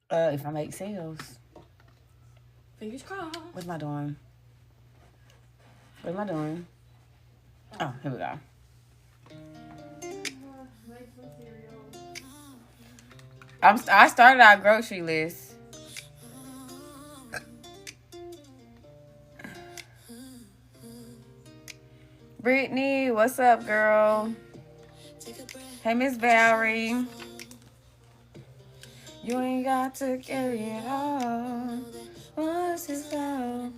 If I make sales. Fingers crossed. What am I doing? What am I doing? Oh, here we go. I started our grocery list. Brittany, what's up, girl? Hey, Miss Valerie. You ain't got to carry it all. What's this about?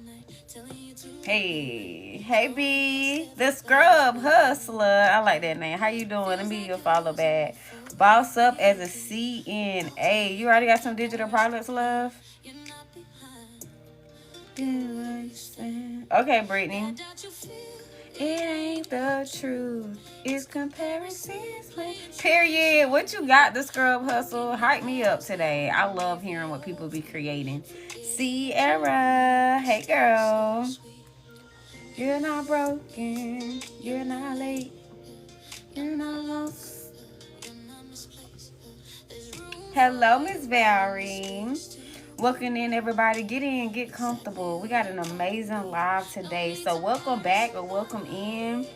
Hey B, the Scrub Hustler. I like that name. How you doing? Let me your follow back. Boss up as a CNA. You already got some digital products, love? Okay, Brittany. It ain't the truth. It's comparisons. Period. What you got, the Scrub Hustle? Hype me up today. I love hearing what people be creating. Sierra. Hey, girl. You're not broken. You're not late. You're not lost. Hello, Miss Valerie. Welcome in, everybody. Get in, get comfortable. We got an amazing live today. So welcome back or welcome in.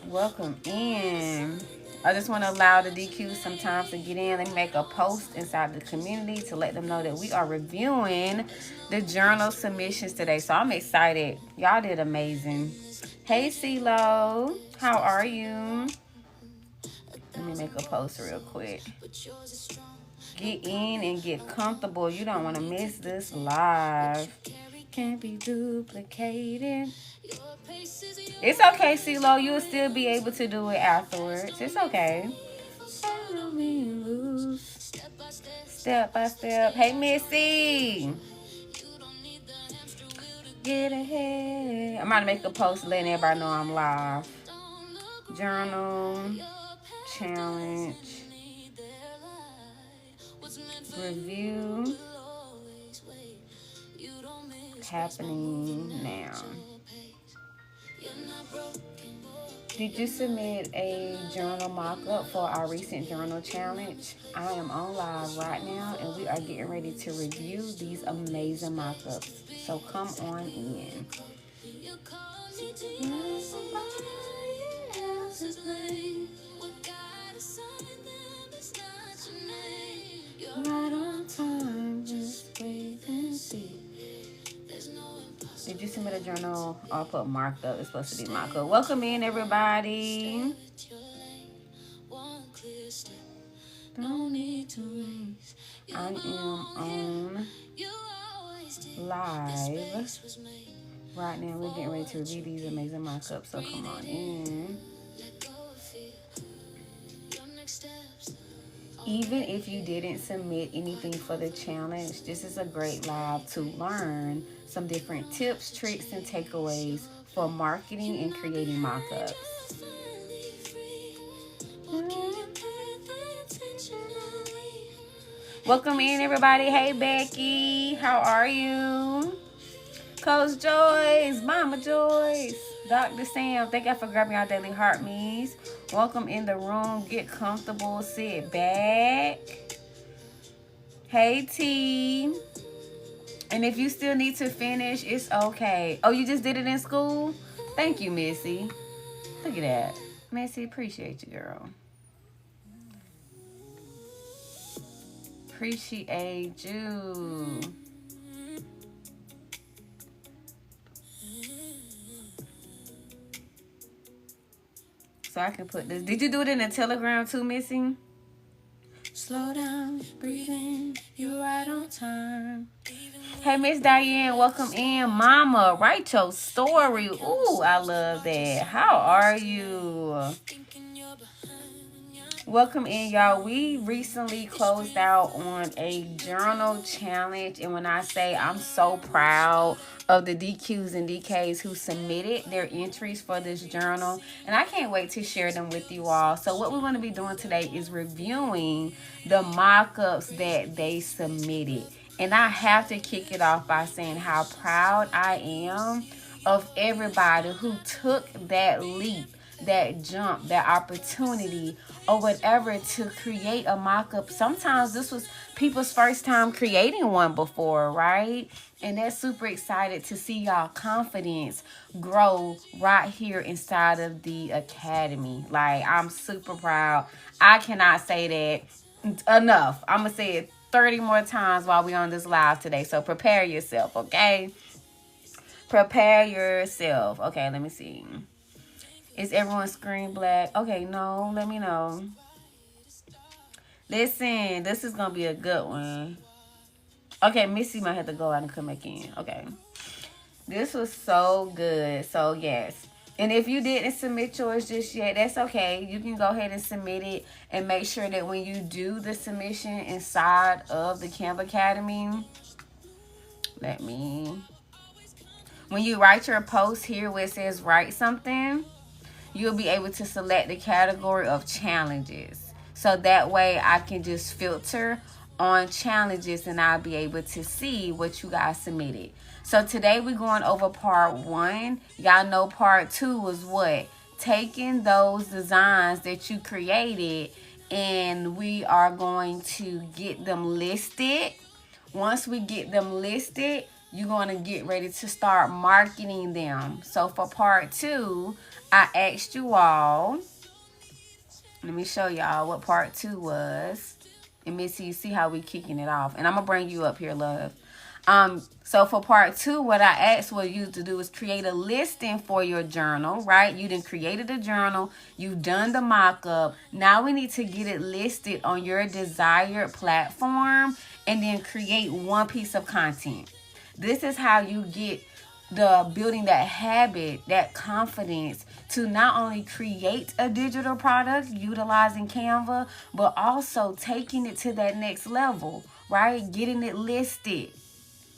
Welcome in. I just want to allow the DQ sometimes to get in. Let me make a post inside the community to let them know that we are reviewing the journal submissions today. So I'm excited. Y'all did amazing. Hey, CeeLo. How are you? Let me make a post real quick. Get in and get comfortable. You don't want to miss this live. Can't be duplicated. It's okay, CeeLo. You'll still be able to do it afterwards. It's okay. Step by step. Hey, Missy. Get ahead. I'm about to make a post letting everybody know I'm live. Journal. Challenge. Review. Happening now. Did you submit a journal mock-up for our recent journal challenge? I am on live right now and we are getting ready to review these amazing mock-ups. So come on in. Right on time, just wait and see. Did you submit a journal? I'll put marked up. It's supposed to be marked up. Welcome in, everybody. Don't need to raise. I am on live right now. We're getting ready to review these amazing mock-ups. So come on in. Even if you didn't submit anything for the challenge, this is a great live to learn some different tips, tricks, and takeaways for marketing and creating mock-ups. Welcome in, everybody. Hey, Becky. How are you? Coach Joyce, Mama Joyce, Dr. Sam, thank you for grabbing our daily heart me's. Welcome in the room. Get comfortable. Sit back. Hey, T. And if you still need to finish, it's okay. Oh, you just did it in school? Thank you, Missy. Look at that. Missy, appreciate you, girl. Appreciate you. So I can put this. Did you do it in the Telegram too, Missy? Slow down, breathe in, you're right on time. Hey, Miss Diane, welcome in. Mama, write your story. Ooh, I love that. How are you? Welcome in, y'all. We recently closed out on a journal challenge. And when I say I'm so proud of the DQs and DKs who submitted their entries for this journal. And I can't wait to share them with you all. So what we're going to be doing today is reviewing the mock-ups that they submitted. And I have to kick it off by saying how proud I am of everybody who took that leap that jump, that opportunity, or whatever to create a mock-up. Sometimes this was people's first time creating one before, right? And they're super excited to see y'all confidence grow right here inside of the academy. Like, I'm super proud. I cannot say that enough. I'm going to say it 30 more times while we on this live today. So prepare yourself, okay? Prepare yourself. Okay, let me see. Is everyone's screen black? Okay, no, let me know. Listen, this is going to be a good one. Okay, Missy might have to go out and come back in. Okay. This was so good. So, yes. And if you didn't submit yours just yet, that's okay. You can go ahead and submit it and make sure that when you do the submission inside of the Canva Academy, when you write your post here where it says write something, you'll be able to select the category of challenges. So that way I can just filter on challenges and I'll be able to see what you guys submitted. So today we're going over part 1. Y'all know part 2 was what? Taking those designs that you created and we are going to get them listed. Once we get them listed, you're going to get ready to start marketing them. So for part 2, I asked you all, let me show y'all what part 2 was. And Missy, you see how we kicking it off. And I'm going to bring you up here, love. So for part 2, what I asked for you to do is create a listing for your journal, right? You done created a journal. You've done the mock-up. Now we need to get it listed on your desired platform and then create one piece of content. This is how you get the building that habit, that confidence to not only create a digital product utilizing Canva, but also taking it to that next level, right? Getting it listed,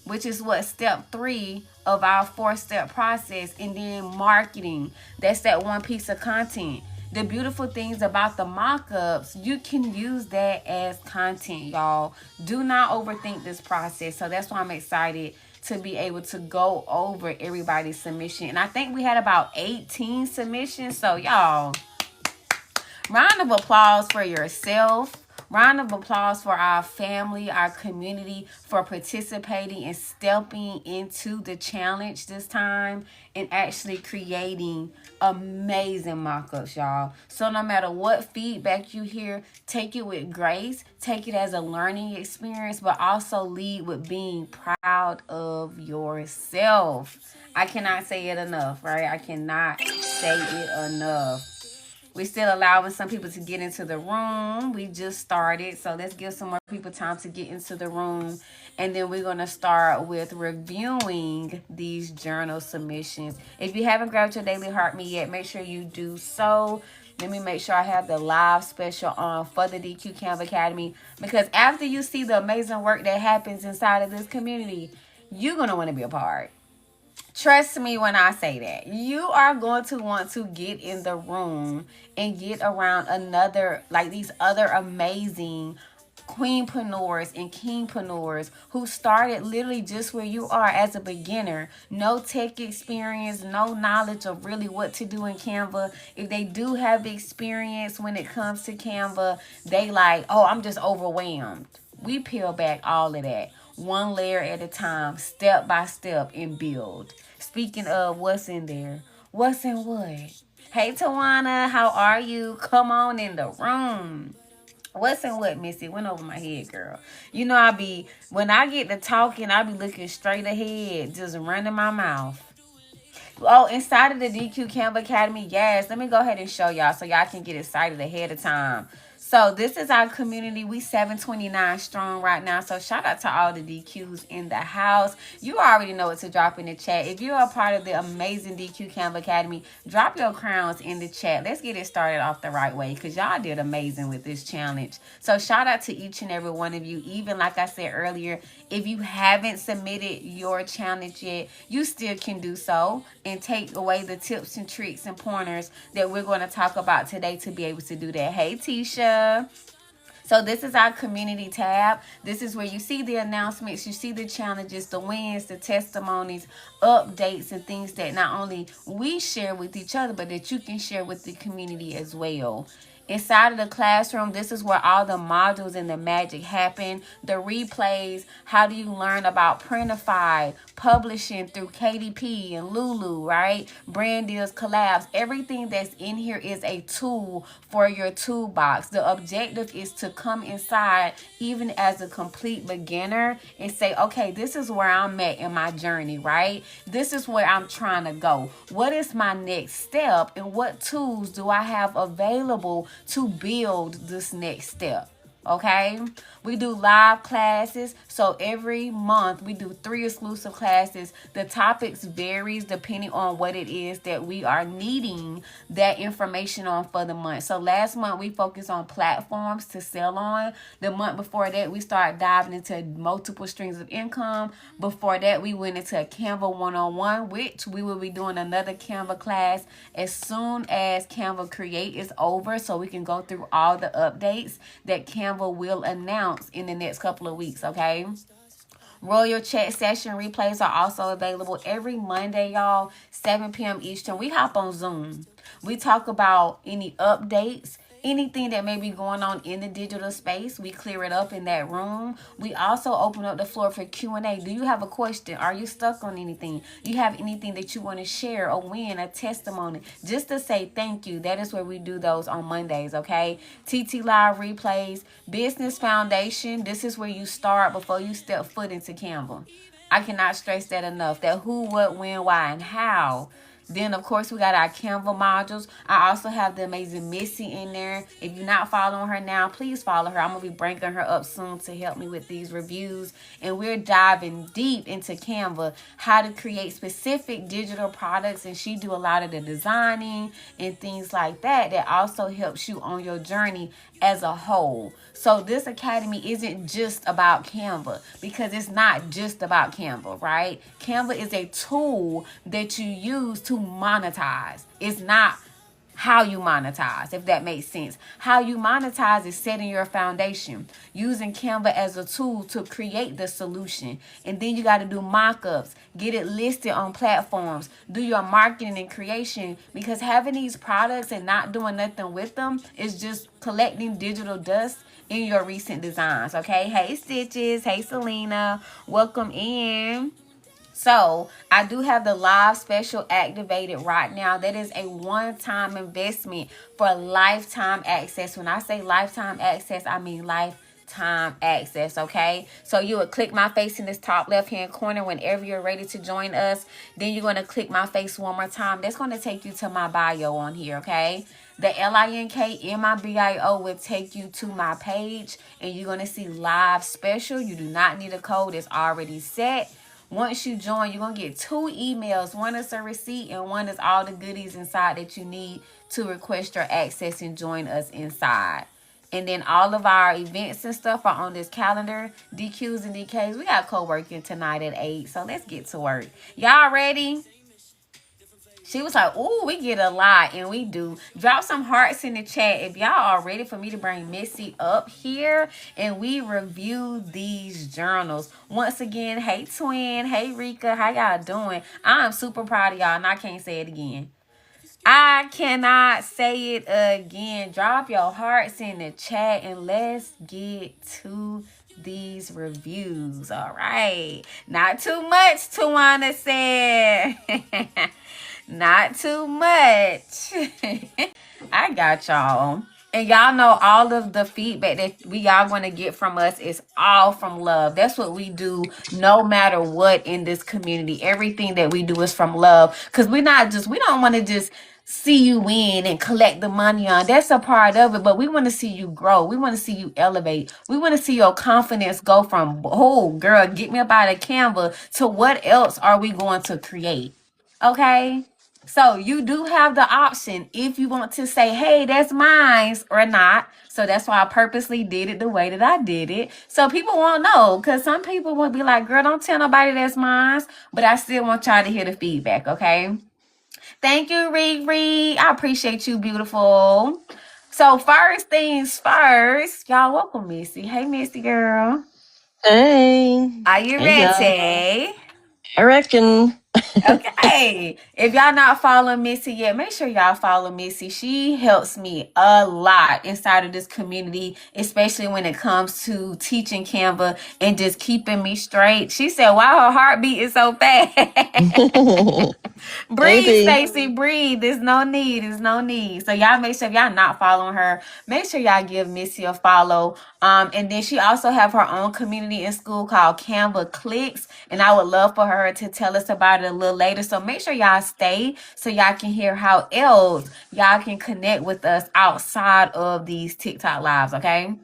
which is what step 3 of our 4-step process, and then marketing. That's that one piece of content. The beautiful things about the mock-ups, you can use that as content, y'all. Do not overthink this process. So that's why I'm excited to be able to go over everybody's submission. And I think we had about 18 submissions. So y'all, round of applause for yourself. Round of applause for our family, our community, for participating and stepping into the challenge this time and actually creating amazing mock-ups, y'all. So no matter what feedback you hear, take it with grace, take it as a learning experience, but also lead with being proud of yourself. I cannot say it enough, right? I cannot say it enough. We're still allowing some people to get into the room. We just started, so let's give some more people time to get into the room. And then we're going to start with reviewing these journal submissions. If you haven't grabbed your Daily Heart Me yet, make sure you do so. Let me make sure I have the live special on for the DQ Canva Academy. Because after you see the amazing work that happens inside of this community, you're going to want to be a part. Trust me when I say that. You are going to want to get in the room and get around these other amazing queenpreneurs and kingpreneurs who started literally just where you are as a beginner. No tech experience, no knowledge of really what to do in Canva. If they do have experience when it comes to Canva, they like, oh, I'm just overwhelmed. We peel back all of that. One layer at a time, step by step, and build. Speaking of what's in there, what's in what? Hey, Tawana, how are you? Come on in the room. What's in what, Missy? Went over my head, girl. You know, when I get to talking, I be looking straight ahead, just running my mouth. Oh, inside of the DQ Canva Academy, yes. Let me go ahead and show y'all so y'all can get excited ahead of time. So this is our community. We 729 strong right now. So shout out to all the DQs in the house. You already know what to drop in the chat. If you're a part of the amazing DQ Canva Academy, drop your crowns in the chat. Let's get it started off the right way because y'all did amazing with this challenge. So shout out to each and every one of you. Even like I said earlier, if you haven't submitted your challenge yet, you still can do so and take away the tips and tricks and pointers that we're going to talk about today to be able to do that. Hey, Tisha. So this is our community tab. This is where you see the announcements, you see the challenges, the wins, the testimonies, updates, and things that not only we share with each other, but that you can share with the community as well. Inside of the classroom, this is where all the modules and the magic happen. The replays, how do you learn about Printify, publishing through KDP and Lulu, right? Brand deals, collabs. Everything that's in here is a tool for your toolbox. The objective is to come inside even as a complete beginner and say, okay, this is where I'm at in my journey, right? This is where I'm trying to go. What is my next step, and what tools do I have available to build this next step? Okay, we do live classes, so every month we do 3 exclusive classes. The topics varies depending on what it is that we are needing that information on for the month. So last month we focused on platforms to sell on. The month before that we started diving into multiple streams of income. Before that we went into a Canva 101, which we will be doing another Canva class as soon as Canva Create is over, so we can go through all the updates that Canva will announce in the next couple of weeks, okay? Royal Chat session replays are also available every Monday, y'all, 7 p.m. Eastern. We hop on Zoom. We talk about any updates, anything that may be going on in the digital space. We clear it up in that room. We also open up the floor for Q&A. Do you have a question? Are you stuck on anything? Do you have anything that you want to share, a win, a testimony, just to say thank you? That is where we do those on Mondays, okay? TT Live replays, Business Foundation. This is where you start before you step foot into Canva. I cannot stress that enough. That who, what, when, why, and how. Then, of course, we got our Canva modules. I also have the amazing Missy in there. If you're not following her now, please follow her. I'm going to be bringing her up soon to help me with these reviews. And we're diving deep into Canva, how to create specific digital products. And she do a lot of the designing and things like that that also helps you on your journey as a whole. So this academy isn't just about Canva, because it's not just about Canva, right? Canva is a tool that you use to monetize. It's not how you monetize, if that makes sense. How you monetize is setting your foundation, using Canva as a tool to create the solution. And then you got to do mock-ups, get it listed on platforms, do your marketing and creation, because having these products and not doing nothing with them is just collecting digital dust in your recent designs, okay? Hey, Stitches. Hey, Selena. Welcome in. So I do have the live special activated right now. That is a one-time investment for lifetime access. When I say lifetime access, I mean lifetime access, okay? So you would click my face in this top left-hand corner whenever you're ready to join us. Then you're going to click my face one more time. That's going to take you to my bio on here, okay? The LINKMIBIO will take you to my page, and you're going to see live special. You do not need a code. It's already set. Once you join, you're going to get 2 emails. One is a receipt and one is all the goodies inside that you need to request your access and join us inside. And then all of our events and stuff are on this calendar. DQs and DKs. We got co-working tonight at 8. So let's get to work. Y'all ready? She was like, ooh, we get a lot, and we do. Drop some hearts in the chat if y'all are ready for me to bring Missy up here and we review these journals. Once again, hey, Twin. Hey, Rika. How y'all doing? I'm super proud of y'all, and I can't say it again. I cannot say it again. Drop your hearts in the chat, and let's get to these reviews. All right. Not too much, Tawana said. Not too much. I got y'all. And y'all know all of the feedback that we y'all going to get from us is all from love. That's what we do no matter what in this community. Everything that we do is from love. Because we don't want to just see you win and collect the money on. That's a part of it. But we want to see you grow. We want to see you elevate. We want to see your confidence go from, oh, girl, get me up out of Canva, to what else are we going to create? Okay? So you do have the option if you want to say, hey, that's mine or not. So that's why I purposely did it the way that I did it. So people won't know, because some people will be like, girl, don't tell nobody that's mine. But I still want y'all to hear the feedback, okay? Thank you, Riri. I appreciate you, beautiful. So first things first, y'all welcome Missy. Hey, Missy girl. Hey. Are you Hey, y'all. ready? I reckon. Okay. If y'all not following Missy yet, make sure y'all follow Missy. She helps me a lot inside of this community, especially when it comes to teaching Canva and just keeping me straight. She said, wow, her heartbeat is so fast. Breathe, Maybe. Stacy, breathe. There's no need. There's no need. So y'all make sure if y'all not following her, make sure y'all give Missy a follow. And then she also have her own community in school called Canva Clicks. And I would love for her to tell us about it a little later. So make sure y'all stay so y'all can hear how else y'all can connect with us outside of these TikTok lives, okay?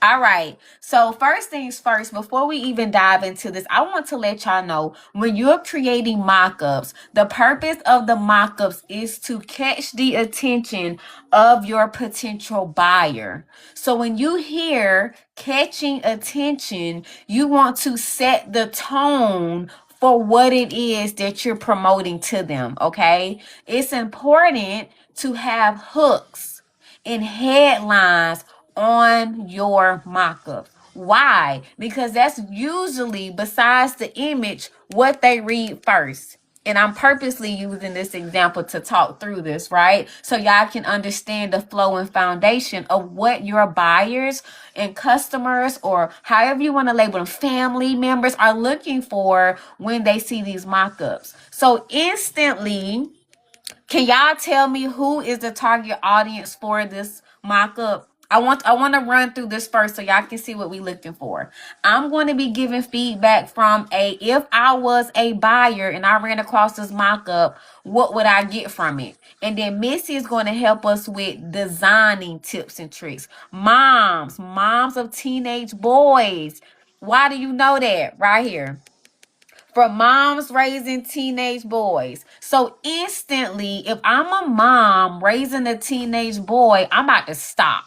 All right. So first things first, before we even dive into this, I want to let y'all know when you're creating mock-ups, the purpose of the mock-ups is to catch the attention of your potential buyer. So when you hear catching attention, you want to set the tone for what it is that you're promoting to them, okay? It's important to have hooks and headlines on your mock-up. Why? Because that's usually, besides the image, what they read first. And I'm purposely using this example to talk through this, right? So y'all can understand the flow and foundation of what your buyers and customers, or however you want to label them, family members, are looking for when they see these mock-ups. So instantly, can y'all tell me who is the target audience for this mock-up? I want to run through this first so y'all can see what we're looking for. I'm going to be giving feedback from if I was a buyer and I ran across this mock-up, what would I get from it? And then Missy is going to help us with designing tips and tricks. Moms of teenage boys. Why do you know that? Right here, for moms raising teenage boys. So instantly, if I'm a mom raising a teenage boy, I'm about to stop.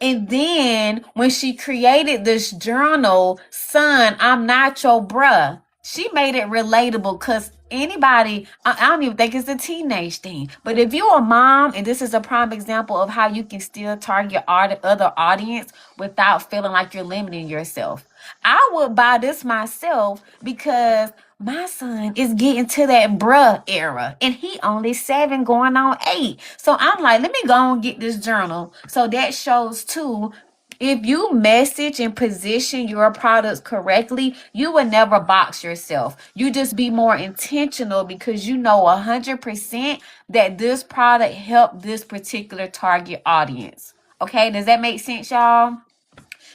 And then when she created this journal, son, I'm not your bruh, she made it relatable because anybody, I don't even think it's a teenage thing. But if you're a mom, and this is a prime example of how you can still target other audience without feeling like you're limiting yourself. I would buy this myself because my son is getting to that bruh era and he only 7 going on 8. So I'm like, let me go and get this journal. So that shows too, if you message and position your products correctly, you will never box yourself. You just be more intentional because you know 100% that this product helped this particular target audience. Okay, does that make sense, y'all?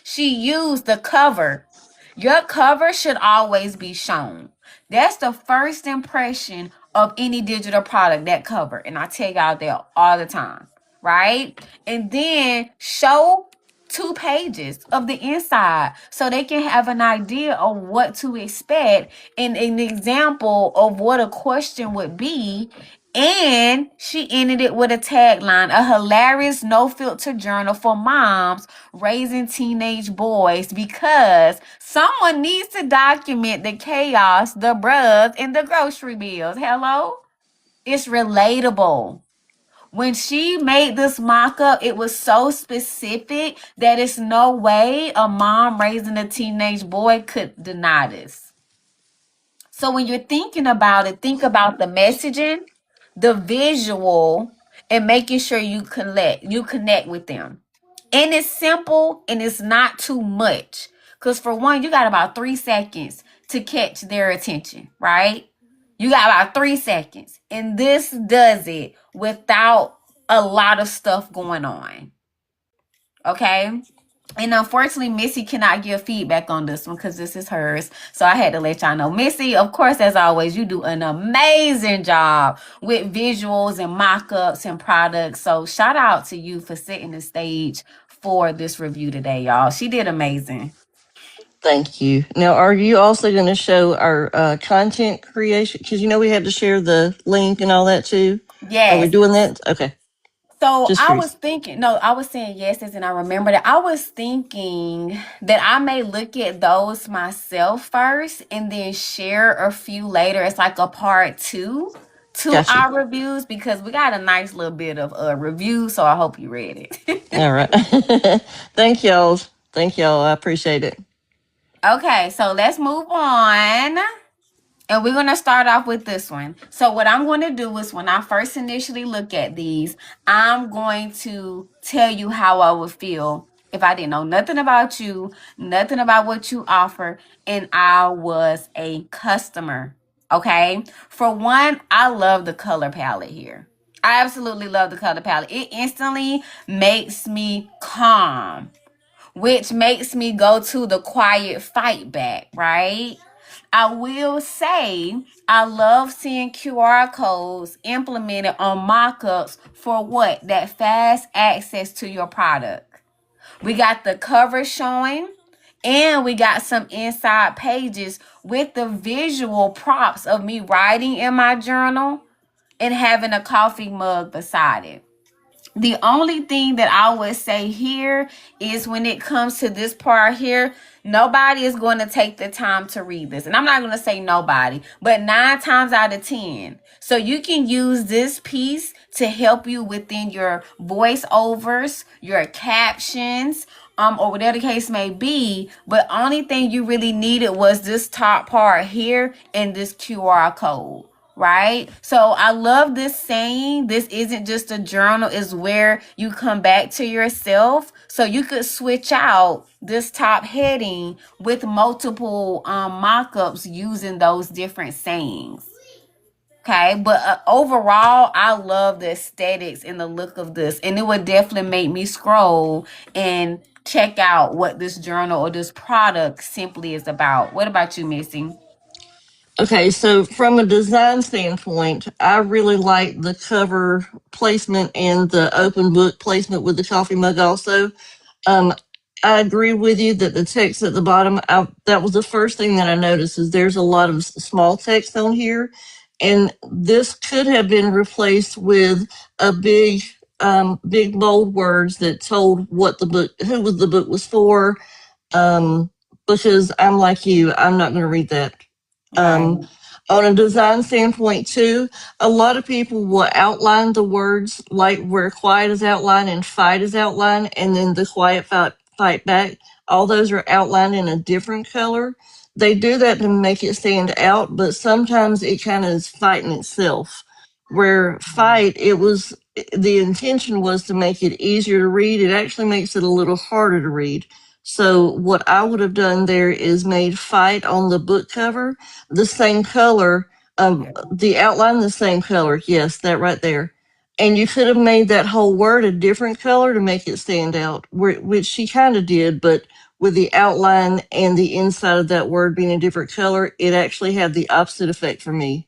She used the cover. Your cover should always be shown. That's the first impression of any digital product, that cover. And I tell y'all that all the time, right? And then show 2 pages of the inside so they can have an idea of what to expect and an example of what a question would be. And she ended it with a tagline, a hilarious no filter journal for moms raising teenage boys, because someone needs to document the chaos, the bruhs, and the grocery bills. Hello? It's relatable. When she made this mock-up, it was so specific that it's no way a mom raising a teenage boy could deny this. So when you're thinking about it, think about the messaging, the visual, and making sure you connect with them. And it's simple and it's not too much. Because for one, you got about 3 seconds to catch their attention, right? You got about 3 seconds. And this does it without a lot of stuff going on. Okay? And unfortunately, Missy cannot give feedback on this one because this is hers. So I had to let y'all know. Missy, of course, as always, you do an amazing job with visuals and mock-ups and products. So shout out to you for setting the stage for this review today, y'all. She did amazing. Thank you. Now, are you also going to show our content creation? Because we had to share the link and all that too. Are we Yes. doing that? Okay. So Just I curious. was thinking, no, I was saying yes, and I remember that I was thinking that I may look at those myself first and then share a few later. It's like a part 2 to Gotcha. our reviews because we got a nice little bit of a review. So I hope you read it. All right. Thank y'all. Thank y'all. I appreciate it. Okay, so let's move on. And we're going to start off with this one. So what I'm going to do is when I first initially look at these, I'm going to tell you how I would feel if I didn't know nothing about you, nothing about what you offer, and I was a customer. Okay? For one, I love the color palette here. I absolutely love the color palette. It instantly makes me calm, which makes me go to the quiet fight back, right? I will say I love seeing QR codes implemented on mock-ups for what? That fast access to your product. We got the cover showing, and we got some inside pages with the visual props of me writing in my journal and having a coffee mug beside it. The only thing that I would say here is when it comes to this part here, nobody is going to take the time to read this. And I'm not going to say nobody, but 9 times out of 10. So you can use this piece to help you within your voiceovers, your captions, or whatever the case may be. But only thing you really needed was this top part here and this QR code. Right? So I love this saying. This isn't just a journal, it's where you come back to yourself. So you could switch out this top heading with multiple mock-ups using those different sayings. Okay, but overall, I love the aesthetics and the look of this, and it would definitely make me scroll and check out what this journal or this product simply is about. What about you, Missy? Okay, so from a design standpoint, I really like the cover placement and the open book placement with the coffee mug also. Um, I agree with you that the text at the bottom, that was the first thing that I noticed is there's a lot of small text on here. And this could have been replaced with a big bold words that told what the book, who the book was for. Because I'm like you, I'm not going to read that. Right. On a design standpoint too, a lot of people will outline the words like where quiet is outlined and fight is outlined, and then the quiet fight back. All those are outlined in a different color. They do that to make it stand out, but sometimes it kind of is fighting itself. Where fight, it was the intention was to make it easier to read. It actually makes it a little harder to read. So what I would have done there is made fight on the book cover the same color, the outline the same color. Yes, that right there. And you could have made that whole word a different color to make it stand out, which she kind of did, but with the outline and the inside of that word being a different color, it actually had the opposite effect for me.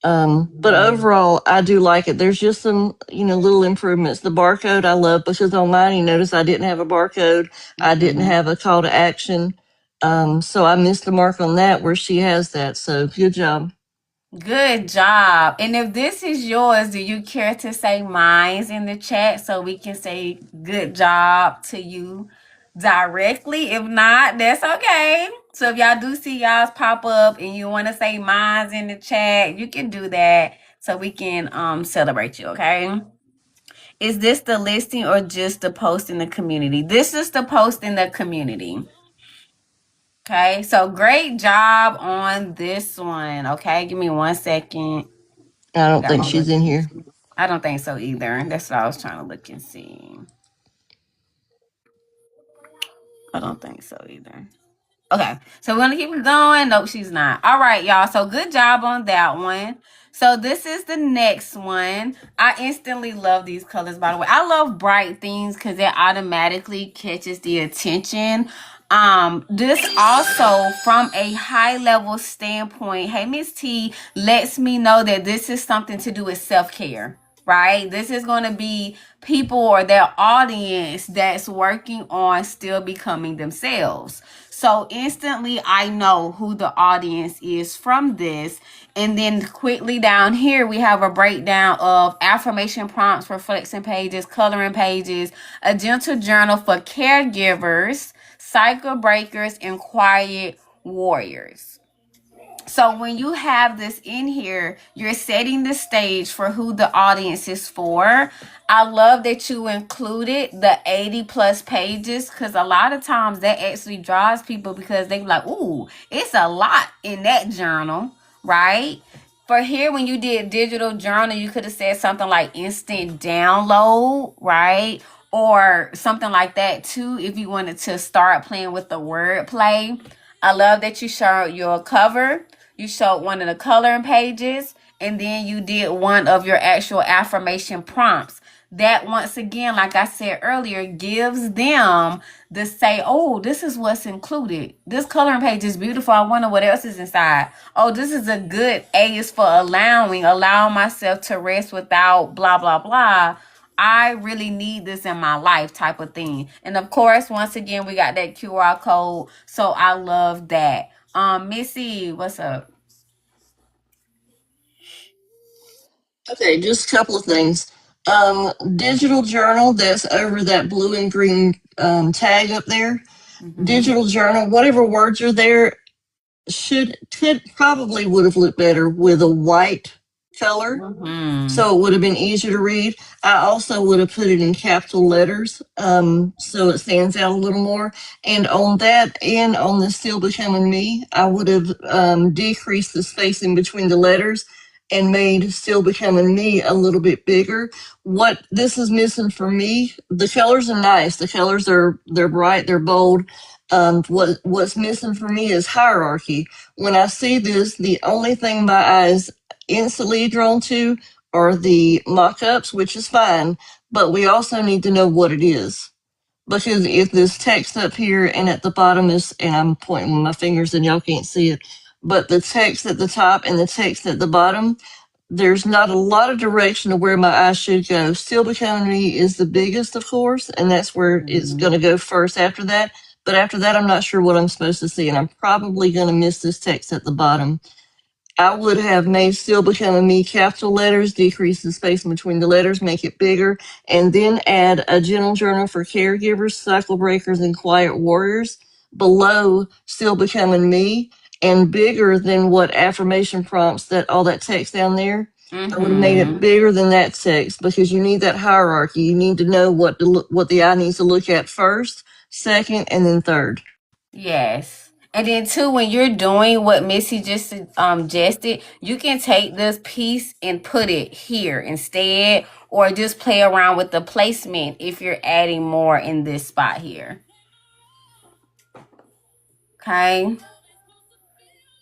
But overall, I do like it. There's just some, little improvements. The barcode I love because on mine, you notice I didn't have a barcode. I didn't have a call to action. So I missed the mark on that where she has that. So good job. Good job. And if this is yours, do you care to say mine's in the chat so we can say good job to you directly? If not, that's okay. So if y'all do see y'all's pop up and you want to say mine's in the chat, you can do that so we can celebrate you, okay? Is this the listing or just the post in the community? This is the post in the community. Okay, so great job on this one. Okay, give me 1 second. I don't think she's in here. I don't think so either. That's what I was trying to look and see. I don't think so either. Okay, so we're gonna keep it going. Nope, she's not. All right, y'all. So good job on that one. So this is the next one. I instantly love these colors, by the way. I love bright things because it automatically catches the attention. This also from a high level standpoint, hey Miss T, lets me know that this is something to do with self-care. Right? This is going to be people or their audience that's working on still becoming themselves. So instantly I know who the audience is from this. And then quickly down here, we have a breakdown of affirmation prompts, reflection pages, coloring pages, a gentle journal for caregivers, cycle breakers, and quiet warriors. So when you have this in here, you're setting the stage for who the audience is for. I love that you included the 80 plus pages, because a lot of times that actually draws people because they like, ooh, it's a lot in that journal, right? For here, when you did digital journal, you could have said something like instant download, right? Or something like that too, if you wanted to start playing with the word play. I love that you showed your cover, you showed one of the coloring pages, and then you did one of your actual affirmation prompts. That, once again, like I said earlier, gives them the say, oh, this is what's included. This coloring page is beautiful. I wonder what else is inside. Oh, this is a good A is for allow myself to rest without blah, blah, blah. I really need this in my life type of thing. And of course, once again, we got that QR code. So I love that. Missy, what's up? Okay, just a couple of things. Digital journal, that's over that blue and green tag up there. Digital journal, whatever words are there, could probably would have looked better with a white color. So it would have been easier to read. I also would have put it in capital letters, so it stands out a little more. And on that and on the Still Becoming Me, I would have decreased the spacing between the letters and made Still Becoming Me a little bit bigger. What this is missing for me, the colors are nice. The colors they're bright, they're bold. What's missing for me is hierarchy. When I see this, the only thing my eyes instantly drawn to are the mock-ups, which is fine, but we also need to know what it is. Because if this text up here and at the bottom is, and I'm pointing with my fingers and y'all can't see it, but the text at the top and the text at the bottom, there's not a lot of direction to where my eyes should go. Still Becoming Me is the biggest, of course, and that's where it's going to go first after that. But after that, I'm not sure what I'm supposed to see, and I'm probably going to miss this text at the bottom. I would have made Still Becoming Me capital letters, decrease the space between the letters, make it bigger, and then add a gentle journal for caregivers, cycle breakers, and quiet warriors below Still Becoming Me, and bigger than what affirmation prompts, that all that text down there. I would have made it bigger than that text, because you need that hierarchy. You need to know what the eye needs to look at first, second, and then third. Yes. And then too, when you're doing what Missy just suggested, you can take this piece and put it here instead, or just play around with the placement if you're adding more in this spot here. Okay.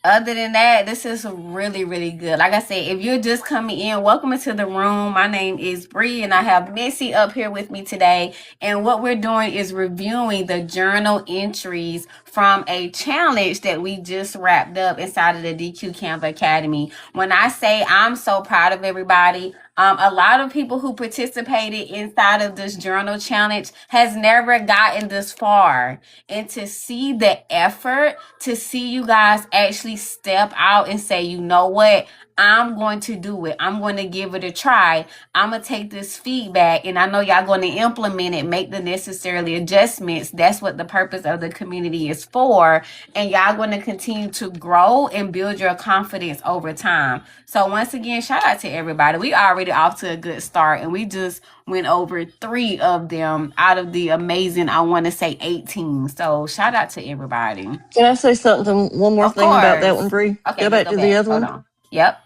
Other than that, this is really, really good. Like I said, if you're just coming in, welcome into the room. My name is Bree, and I have Missy up here with me today. And what we're doing is reviewing the journal entries from a challenge that we just wrapped up inside of the DQ Canva Academy. When I say I'm so proud of everybody, a lot of people who participated inside of this journal challenge has never gotten this far. And to see the effort, to see you guys actually step out and say, you know what, I'm going to do it. I'm going to give it a try. I'm going to take this feedback, and I know y'all going to implement it, make the necessary adjustments. That's what the purpose of the community is for. And y'all going to continue to grow and build your confidence over time. So once again, shout out to everybody. We already off to a good start, and we just went over 3 of them out of the amazing, I want to say 18. So shout out to everybody. Can I say something? One more thing about that one, Bree. Okay, go back to the other Hold one. on. Yep.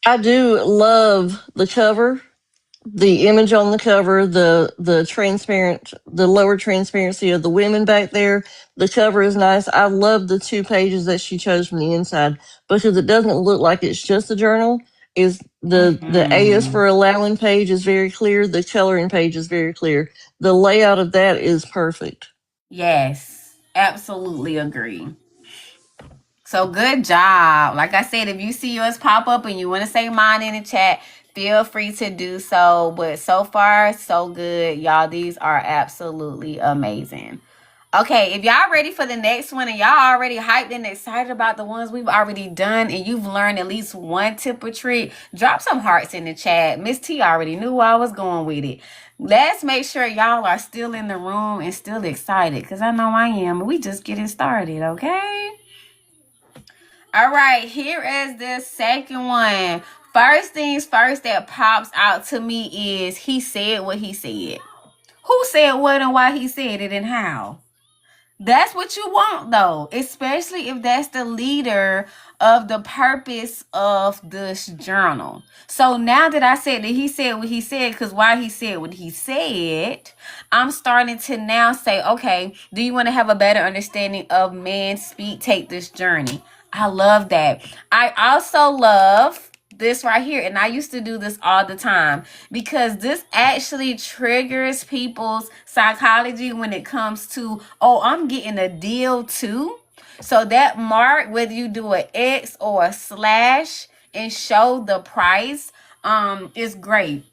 I do love the cover, the image on the cover, the transparent, the lower transparency of the women back there. The cover is nice. I love the 2 pages that she chose from the inside, because it doesn't look like it's just a journal. Is the A is for allowing page is very clear. The coloring page is very clear. The layout of that is perfect. Yes, absolutely agree. So good job. Like I said, if you see yours pop up and you want to say mine in the chat, feel free to do so. But so far, so good. Y'all, these are absolutely amazing. Okay, if y'all ready for the next one and y'all already hyped and excited about the ones we've already done, and you've learned at least one tip or trick, drop some hearts in the chat. Miss T already knew where I was going with it. Let's make sure y'all are still in the room and still excited, because I know I am. We just getting started, okay? All right, here is the second one. First things first that pops out to me is he said what he said. Who said what and why he said it and how? That's what you want though, especially if that's the leader of the purpose of this journal. So now that I said that he said what he said, because why he said what he said, I'm starting to now say, okay, do you want to have a better understanding of man speak, take this journey? I love that. I also love this right here, and I used to do this all the time because this actually triggers people's psychology when it comes to, oh, I'm getting a deal too. So that mark, whether you do an X or a slash and show the price, is great.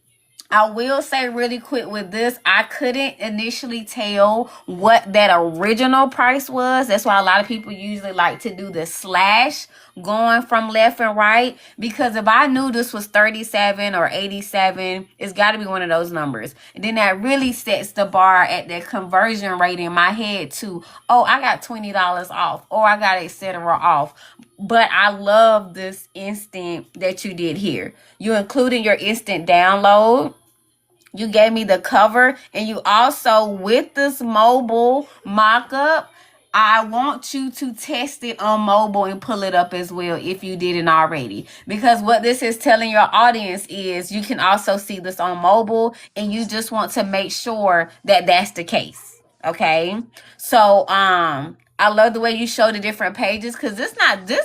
I will say really quick with this, I couldn't initially tell what that original price was. That's why a lot of people usually like to do the slash going from left and right, because if I knew this was 37 or 87, it's got to be one of those numbers. And then that really sets the bar at the conversion rate in my head to, oh, I got $20 off, or I got etc. off. But I love this instant that you did here. You included your instant download. You gave me the cover, and you also, with this mobile mock-up, I want you to test it on mobile and pull it up as well if you didn't already. Because what this is telling your audience is you can also see this on mobile, and you just want to make sure that that's the case. Okay? So, I love the way you show the different pages, because this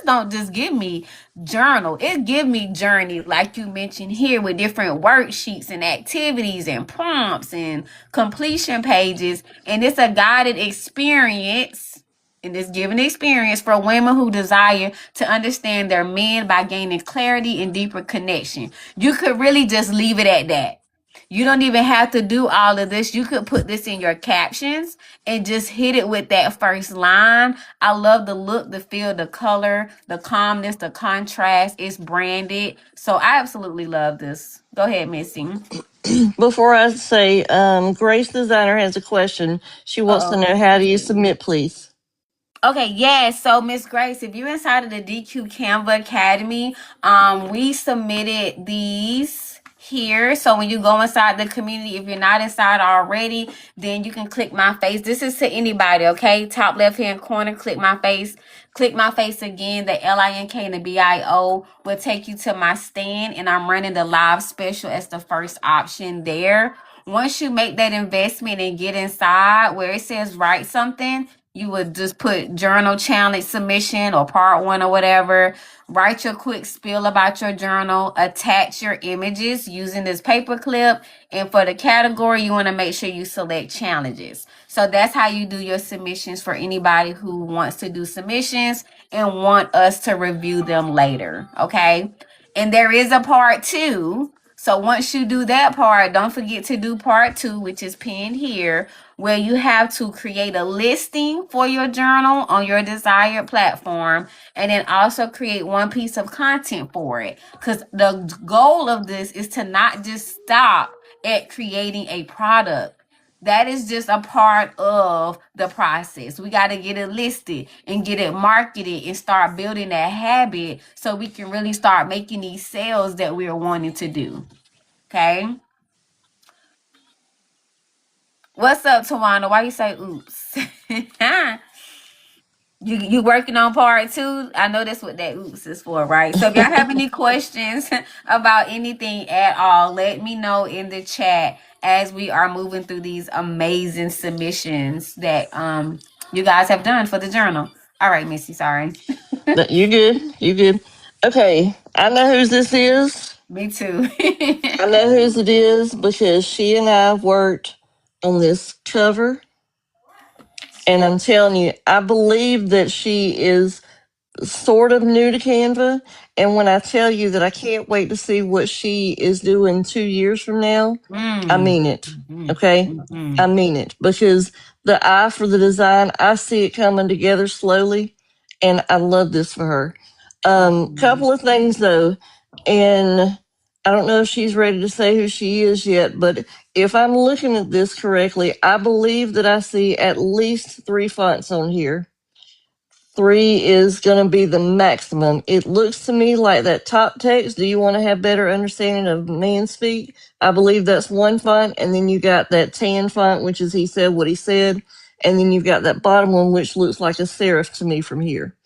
don't just give me journal, it give me journey, like you mentioned here, with different worksheets and activities and prompts and completion pages, and it's a guided experience, and it's giving experience for women who desire to understand their men by gaining clarity and deeper connection. You could really just leave it at that. You don't even have to do all of this. You could put this in your captions and just hit it with that first line. I love the look, the feel, the color, the calmness, the contrast. It's branded. So I absolutely love this. Go ahead, Missy. Before I say, Grace Designer has a question. She wants to Uh-oh. know, how do you submit, please? Okay, yes. So Miss Grace, if you're inside of the DQ Canva Academy, we submitted these here. So when you go inside the community, if you're not inside already, then you can click my face. This is to anybody, okay? Top left hand corner, click my face. Click my face again. The LINK and the BIO will take you to my stand, and I'm running the live special as the first option there. Once you make that investment and get inside where it says write something, you would just put journal challenge submission or part one or whatever. Write your quick spiel about your journal. Attach your images using this paper clip. And for the category, you want to make sure you select challenges. So that's how you do your submissions for anybody who wants to do submissions and want us to review them later. Okay. And there is a part two. So once you do that part, don't forget to do part two, which is pinned here, where you have to create a listing for your journal on your desired platform, and then also create one piece of content for it. Because the goal of this is to not just stop at creating a product. That is just a part of the process. We got to get it listed and get it marketed and start building that habit so we can really start making these sales that we're wanting to do. Okay. What's up, Tawana? Why you say oops? You working on part two? I know that's what that oops is for, right? So if y'all have any questions about anything at all, let me know in the chat as we are moving through these amazing submissions that you guys have done for the journal. All right, Missy, sorry. You good? You good? Okay, I know whose this is. Me too. I know whose it is because she and I have worked on this cover. And I'm telling you, I believe that she is sort of new to Canva. And when I tell you that I can't wait to see what she is doing 2 years from now, I mean it. Okay? I mean it. Because the eye for the design, I see it coming together slowly. And I love this for her. Couple of things though, and I don't know if she's ready to say who she is yet, but if I'm looking at this correctly, I believe that I see at least 3 fonts on here. 3 is going to be the maximum. It looks to me like that top text. Do you want to have better understanding of man speak? I believe that's one font. And then you got that tan font, which is he said what he said. And then you've got that bottom one, which looks like a serif to me from here.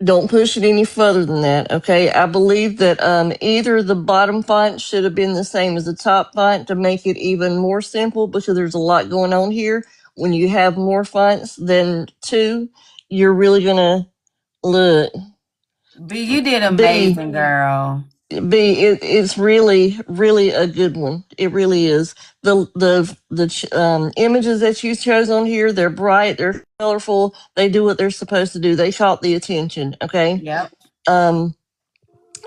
Don't push it any further than that. Okay. I believe that either the bottom font should have been the same as the top font to make it even more simple, because there's a lot going on here. When you have more fonts than 2, you're really going to look. B, you did B, amazing, girl. it's really, really a good one. It really is. The images that you chose on here, they're bright, they're colorful, they do what they're supposed to do. They caught the attention. Okay. Yep.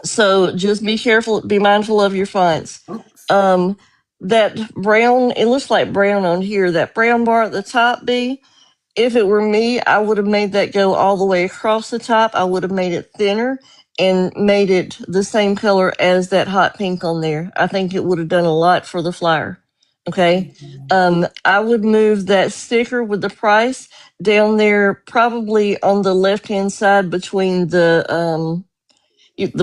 So just be careful, be mindful of your fonts. Oops. That brown, it looks like brown on here. That brown bar at the top, B, if it were me, I would have made that go all the way across the top. I would have made it thinner and made it the same color as that hot pink on there. I think it would have done a lot for the flyer. Okay. I would move that sticker with the price down there, probably on the left hand side between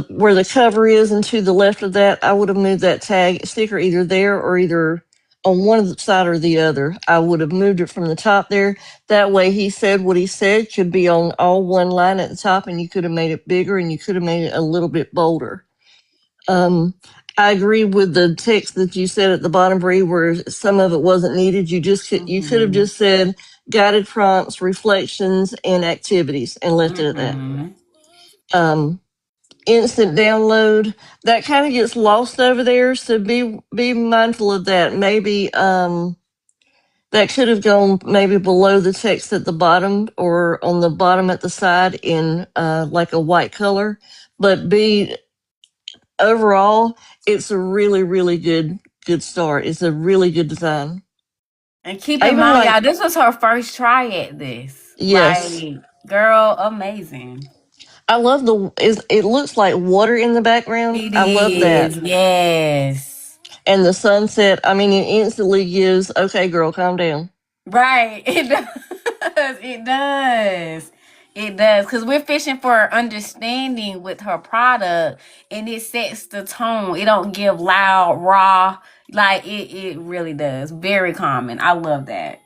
where the cover is and to the left of that. I would have moved that tag sticker either there or either on one side or the other. I would have moved it from the top there. That way he said what he said could be on all one line at the top, and you could have made it bigger and you could have made it a little bit bolder. I agree with the text that you said at the bottom, Bree, where some of it wasn't needed. You could have just said guided prompts, reflections, and activities and left it at that. Instant download, that kind of gets lost over there, so be mindful of that. Maybe that could have gone maybe below the text at the bottom or on the bottom at the side in like a white color. But overall, it's a really, really good start. It's a really good design. And keep in mind, y'all, this was her first try at this. Yes. Like, girl, amazing. I love it looks like water in the background. I love that. Yes. And the sunset, I mean, it instantly gives, okay, girl, calm down. Right. It does. It does. It does. Because we're fishing for understanding with her product, and it sets the tone. It don't give loud, raw. Like, it really does. Very common. I love that.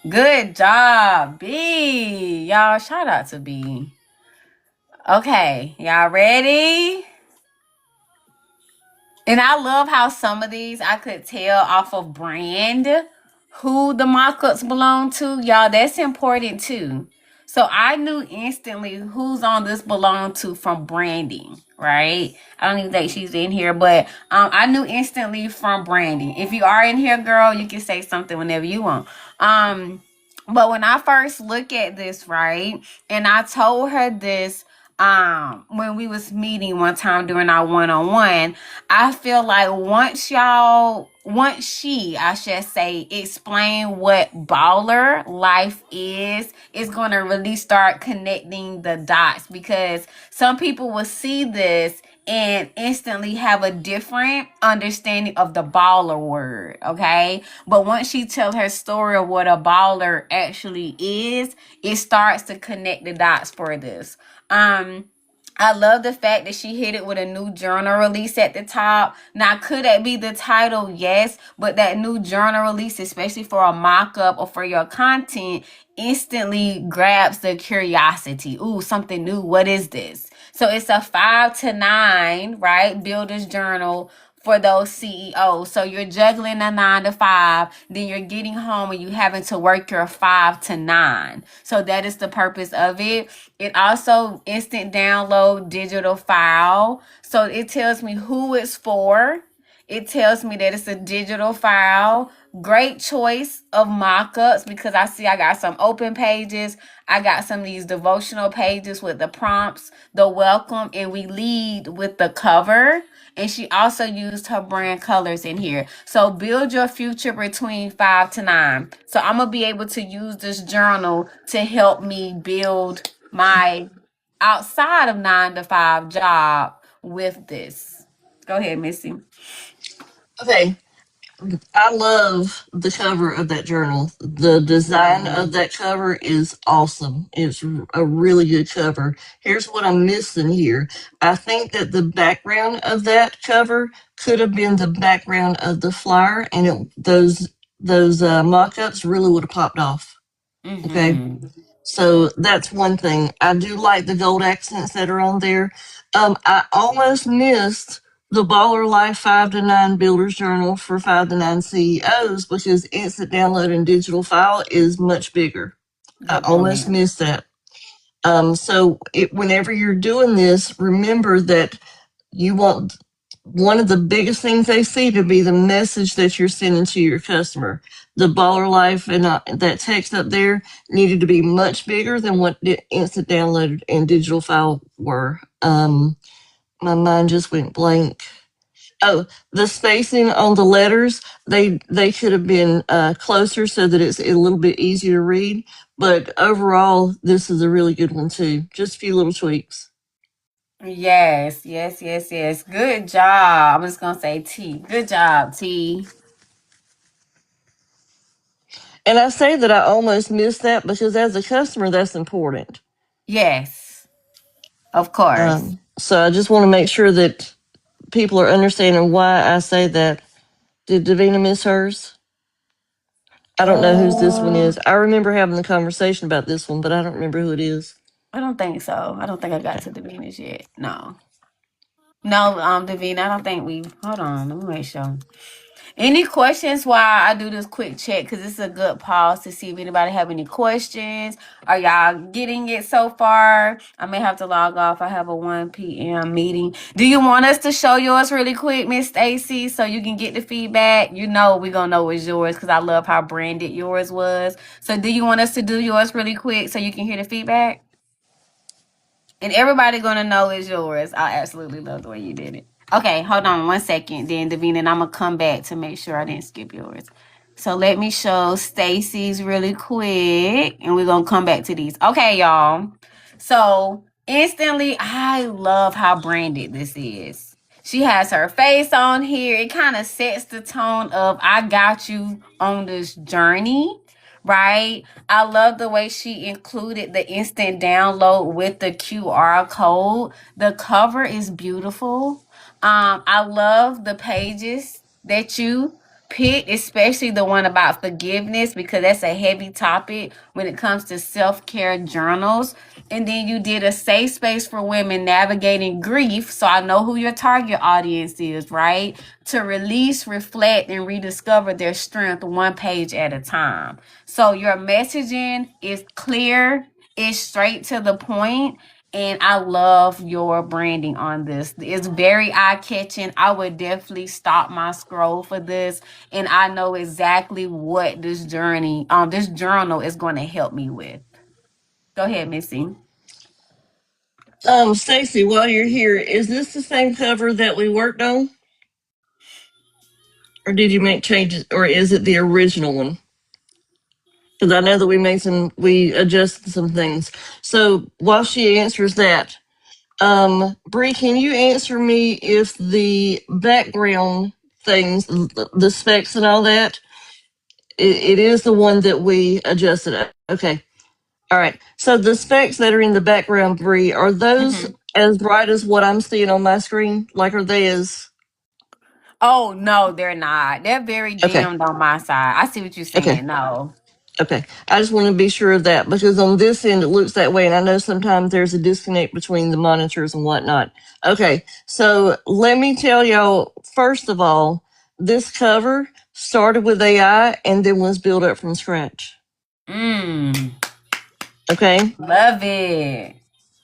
Good job, B. Y'all, shout out to B. Okay, y'all ready? And I love how some of these I could tell off of brand who the mock-ups belong to. Y'all, that's important too. So I knew instantly who's on this belong to from branding, right? I don't even think she's in here, but I knew instantly from branding. If you are in here, girl, you can say something whenever you want. But when I first look at this, right, and I told her this when we was meeting one time during our one-on-one, I feel like once she, I should say, explain what baller life is, it's gonna really start connecting the dots, because some people will see this and instantly have a different understanding of the baller word, okay? But once she tells her story of what a baller actually is, it starts to connect the dots for this. I love the fact that she hit it with a new journal release at the top. Now, could that be the title? Yes, but that new journal release, especially for a mock-up or for your content, instantly grabs the curiosity. Ooh, something new. What is this? So it's a 5 to 9, right? Builder's journal for those CEOs. So you're juggling a 9 to 5, then you're getting home and you having to work your 5 to 9. So that is the purpose of it. It also instant download digital file. So it tells me who it's for. It tells me that it's a digital file. Great choice of mock-ups, because I see I got some open pages. I got some of these devotional pages with the prompts, the welcome, and we lead with the cover. And she also used her brand colors in here. So build your future between 5 to 9. So I'm going to be able to use this journal to help me build my outside of 9 to 5 job with this. Go ahead, Missy. Okay. I love the cover of that journal. The design of that cover is awesome. It's a really good cover. Here's what I'm missing here. I think that the background of that cover could have been the background of the flyer, and those mock-ups really would have popped off. Okay. Mm-hmm. So that's one thing. I do like the gold accents that are on there. I almost missed the Baller Life 5 to 9 Builders Journal for 5 to 9 CEOs because instant download and digital file is much bigger. I Good almost point. missed that. Whenever you're doing this, remember that you want one of the biggest things they see to be the message that you're sending to your customer. The Baller Life and that text up there needed to be much bigger than what the instant download and digital file were. My mind just went blank. Oh, the spacing on the letters, they should have been closer so that it's a little bit easier to read. But overall, this is a really good one too. Just a few little tweaks. Yes, yes, yes, yes. Good job. I'm just gonna say T. Good job, T. And I say that I almost missed that because as a customer, that's important. Yes, of course. So I just want to make sure that people are understanding why I say that. Did Davina miss hers? I don't know whose this one is. I remember having the conversation about this one, but I don't remember who it is. I don't think so. I don't think I got to the Venus yet. No. No, Davina, I don't think we. Hold on, let me make sure. Any questions while I do this quick check? Because it's a good pause to see if anybody have any questions. Are y'all getting it so far? I may have to log off. I have a 1 p.m. meeting. Do you want us to show yours really quick, Miss Stacy, so you can get the feedback? You know we're going to know it's yours because I love how branded yours was. So do you want us to do yours really quick so you can hear the feedback? And everybody gonna know it's yours. I absolutely love the way you did it. Okay, hold on 1 second, then Davina, and I'm gonna come back to make sure I didn't skip yours. So let me show Stacy's really quick, and we're gonna come back to these. Okay, y'all. So instantly, I love how branded this is. She has her face on here. It kind of sets the tone of I got you on this journey, right? I love the way she included the instant download with the QR code. The cover is beautiful. I love the pages that you pick, especially the one about forgiveness, because that's a heavy topic when it comes to self-care journals. And then you did a safe space for women navigating grief. So I know who your target audience is, right? To release, reflect, and rediscover their strength one page at a time. So your messaging is clear, it's straight to the point, and I love your branding on this. It's very eye catching. I would definitely stop my scroll for this, and I know exactly what this journal is going to help me with. Go ahead, Missy. Stacy, while you're here, is this the same cover that we worked on? Or did you make changes, or is it the original one? Because I know that we adjusted some things. So while she answers that, Bree, can you answer me if the background things, the specs and all that, it is the one that we adjusted? Okay. All right. So the specs that are in the background, Bree, are those as bright as what I'm seeing on my screen? Like, are they as? Oh no, they're not. They're very Okay. dimmed on my side. I see what you're Okay. saying. No. Okay. I just want to be sure of that because on this end it looks that way, and I know sometimes there's a disconnect between the monitors and whatnot. Okay. So let me tell y'all, first of all, this cover started with AI and then was built up from scratch. Okay. Love it.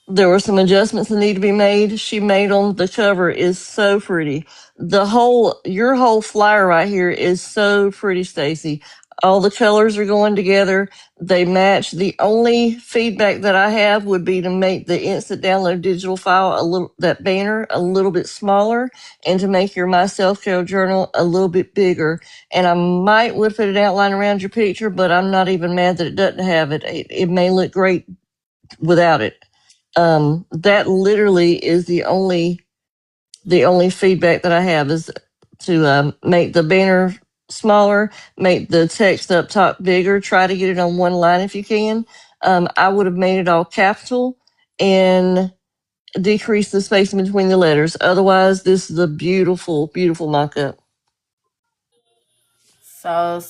There were some adjustments that need to be made. She made on the cover is so pretty. Your whole flyer right here is so pretty, Stacy. All the colors are going together. They match. The only feedback that I have would be to make the instant download digital file that banner a little bit smaller and to make your My Self Care Journal a little bit bigger. And I might would put an outline around your picture, but I'm not even mad that it doesn't have it. It may look great without it. That literally is the only feedback that I have is to make the banner smaller, make the text up top bigger, try to get it on one line if you can. I would have made it all capital and decrease the spacing between the letters. Otherwise, this is a beautiful, beautiful mock-up. So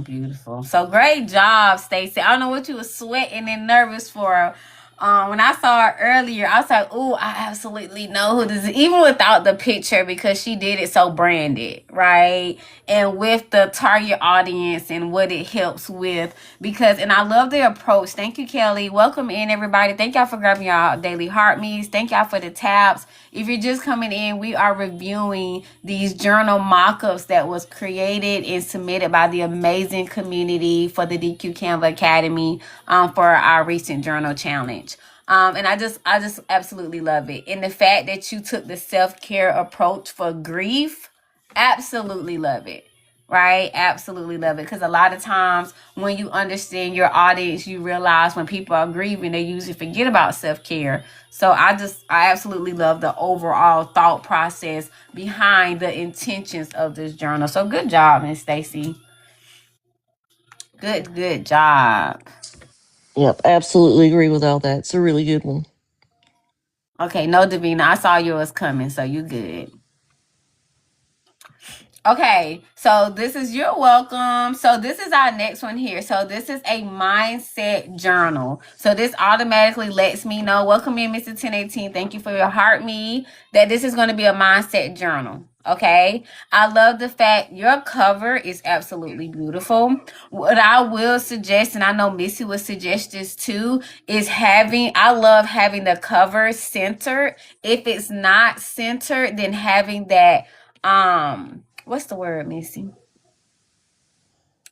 beautiful. So great job, Stacey. I don't know what you were sweating and nervous for. When I saw her earlier, I was like, "Ooh, I absolutely know who this is," even without the picture, because she did it so branded, right? And with the target audience and what it helps with, because and I love the approach. Thank you, Kelly. Welcome in, everybody. Thank y'all for grabbing y'all daily heart meets. Thank y'all for the taps. If you're just coming in, we are reviewing these journal mock-ups that was created and submitted by the amazing community for the DQ Canva Academy for our recent journal challenge. And I just absolutely love it. And the fact that you took the self-care approach for grief, absolutely love it. Right? Absolutely love it. Because a lot of times when you understand your audience, you realize when people are grieving, they usually forget about self-care. So I absolutely love the overall thought process behind the intentions of this journal. So good job, Miss Stacy. Good job. Yep, absolutely agree with all that. It's a really good one. Okay, no, Davina, I saw yours coming, so you good. Okay, so this is you're welcome. So this is our next one here. So this is a mindset journal. So this automatically lets me know, welcome in, Mr. 1018. Thank you for your heart me, that this is going to be a mindset journal. Okay, I love the fact your cover is absolutely beautiful. What I will suggest, and I know Missy would suggest this too, is I love having the cover centered. If it's not centered, then having that what's the word, Missy?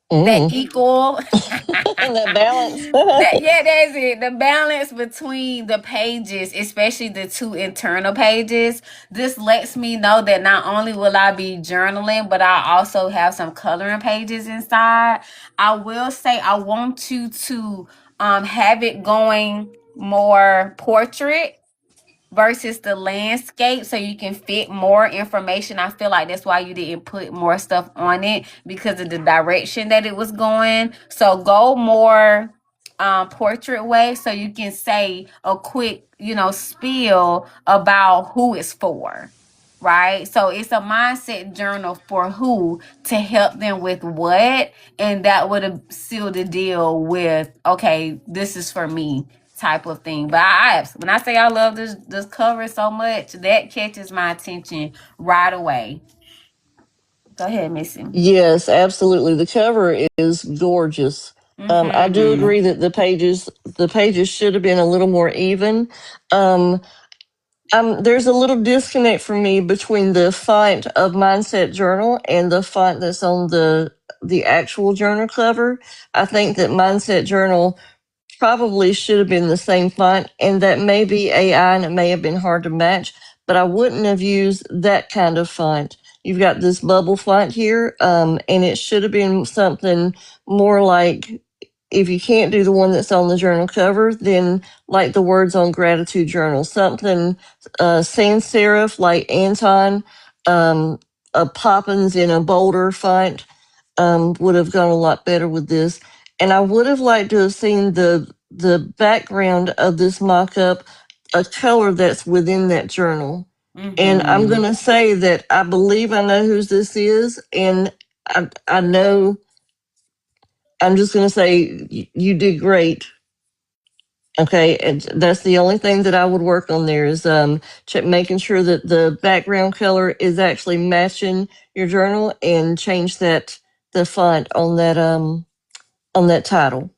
That equal that balance. that's it. The balance between the pages, especially the two internal pages. This lets me know that not only will I be journaling, but I also have some coloring pages inside. I will say I want you to have it going more portrait versus the landscape, so you can fit more information. I feel like that's why you didn't put more stuff on it, because of the direction that it was going. So go more portrait way, so you can say a quick spiel about who it's for, right? So it's a mindset journal for who, to help them with what, and that would have sealed the deal with, okay, this is for me type of thing. But when I say I love this cover so much, that catches my attention right away. Go ahead, Missy. Yes, absolutely. The cover is gorgeous. I do agree that the pages should have been a little more even. There's a little disconnect for me between the font of Mindset Journal and the font that's on the actual journal cover. I think that Mindset Journal probably should have been the same font, and that may be AI and it may have been hard to match, but I wouldn't have used that kind of font. You've got this bubble font here, and it should have been something more like, if you can't do the one that's on the journal cover, then like the words on Gratitude Journal, something sans serif like Anton, a Poppins in a bolder font would have gone a lot better with this. And I would have liked to have seen the background of this mock-up, a color that's within that journal. And I'm going to say that I believe I know whose this is, and I know. I'm just going to say you did great. Okay, and that's the only thing that I would work on there is making sure that the background color is actually matching your journal, and change the font on that title.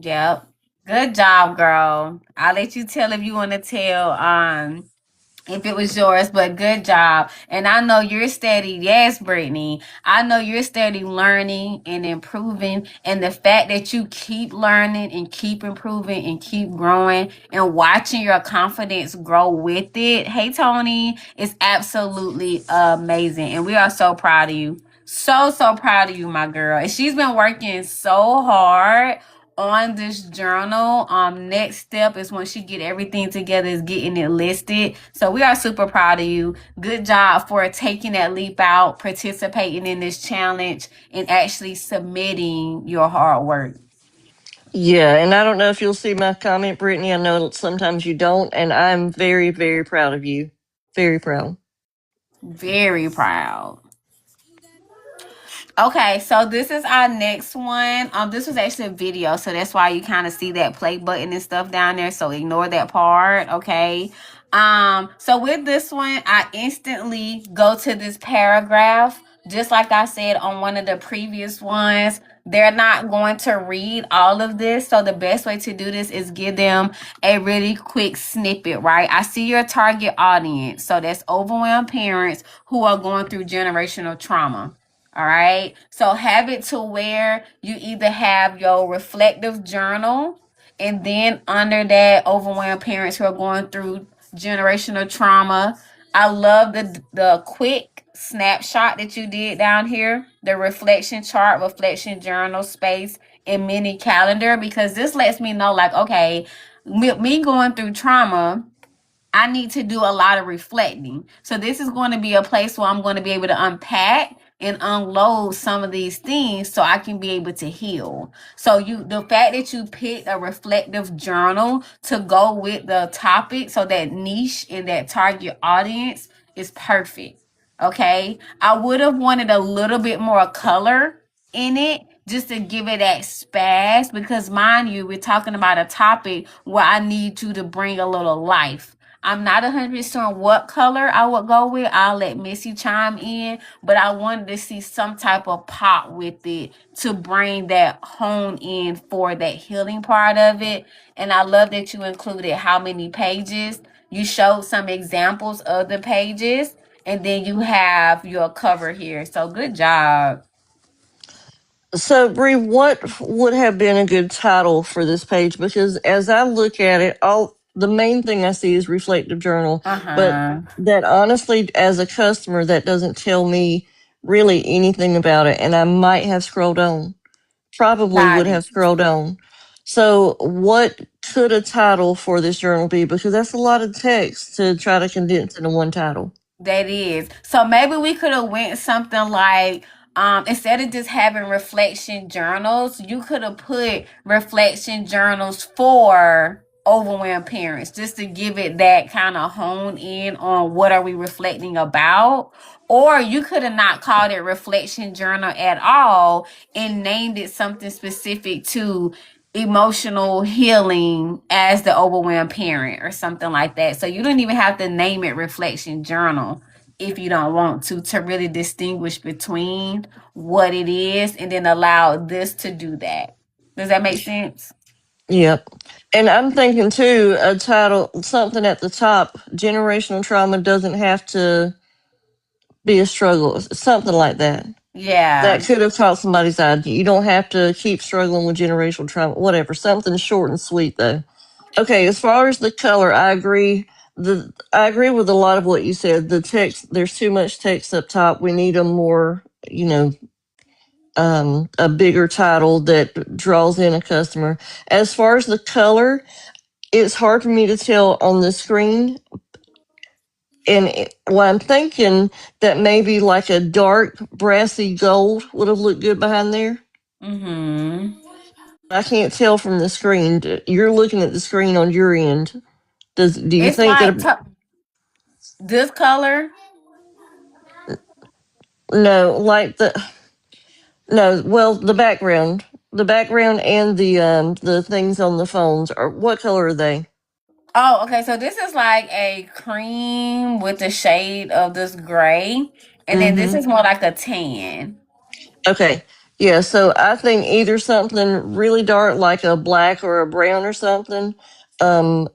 Yep. Good job, girl. I'll let you tell if you want to tell if it was yours, but good job. And I know you're steady. Yes, Brittany. I know you're steady learning and improving. And the fact that you keep learning and keep improving and keep growing and watching your confidence grow with it. Hey, Tony, is absolutely amazing. And we are so proud of you. So proud of you, my girl. And she's been working so hard on this journal. Next step is once you get everything together is getting it listed. So we are super proud of you. Good job for taking that leap out, participating in this challenge, and actually submitting your hard work. Yeah, and I don't know if you'll see my comment, Brittany. I know sometimes you don't, and I'm very, very proud of you. Very proud. Very proud. Okay, so this is our next one. This was actually a video, so that's why you kind of see that play button and stuff down there. So ignore that part, okay? So with this one, I instantly go to this paragraph, just like I said on one of the previous ones. They're not going to read all of this, so the best way to do this is give them a really quick snippet, right? I see your target audience, so that's overwhelmed parents who are going through generational trauma. All right. So have it to where you either have your reflective journal, and then under that, overwhelmed parents who are going through generational trauma. I love the quick snapshot that you did down here, the reflection chart, reflection journal space, and mini calendar, because this lets me know, like, okay, me going through trauma, I need to do a lot of reflecting. So this is going to be a place where I'm going to be able to unpack and unload some of these things so I can be able to heal. So the fact that you picked a reflective journal to go with the topic, so that niche and that target audience is perfect. Okay. I would have wanted a little bit more color in it just to give it that spaz, because mind you, we're talking about a topic where I need you to bring a little life. I'm not 100% what color I would go with. I'll let Missy chime in, but I wanted to see some type of pop with it to bring that hone in for that healing part of it. And I love that you included how many pages. You showed some examples of the pages, and then you have your cover here. So good job. So, Bree, what would have been a good title for this page? Because as I look at it, all the main thing I see is reflective journal. But Uh-huh. that honestly, as a customer, that doesn't tell me really anything about it. And I might have scrolled on. Probably would Got it. have scrolled on. So, what could a title for this journal be? Because that's a lot of text to try to condense into one title. That is. So maybe we could have went something like, instead of just having reflection journals, you could have put reflection journals for overwhelmed parents, just to give it that kind of hone in on what are we reflecting about. Or you could have not called it reflection journal at all and named it something specific to emotional healing as the overwhelmed parent or something like that. So you don't even have to name it reflection journal if you don't want to really distinguish between what it is, and then allow this to do that. Does that make sense? Yep. And I'm thinking too, a title, something at the top, generational trauma doesn't have to be a struggle, something like that. Yeah. That could have caught somebody's eye. You don't have to keep struggling with generational trauma, whatever. Something short and sweet though. Okay, as far as the color, I agree. I agree with a lot of what you said. The text, there's too much text up top. We need a more, a bigger title that draws in a customer. As far as the color, it's hard for me to tell on the screen. And well, I'm thinking that maybe like a dark brassy gold would have looked good behind there. Mm-hmm. I can't tell from the screen. You're looking at the screen on your end. Do you It's think like that? this color. No, like the no. Well, the background, and the things on the phones are what color are they? Oh, okay. So this is like a cream with the shade of this gray, and then this Mm-hmm. is more like a tan. Okay. Yeah, so I think either something really dark like a black or a brown or something, um,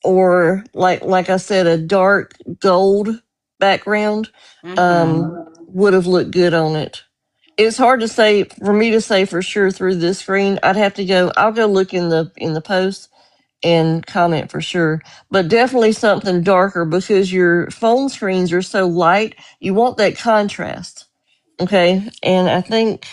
or like I said, a dark gold background, Mm-hmm. would have looked good on it. It's hard to say for me to say for sure through this screen. I'll go look in the post and comment for sure. But definitely something darker because your phone screens are so light. You want that contrast. Okay. And I think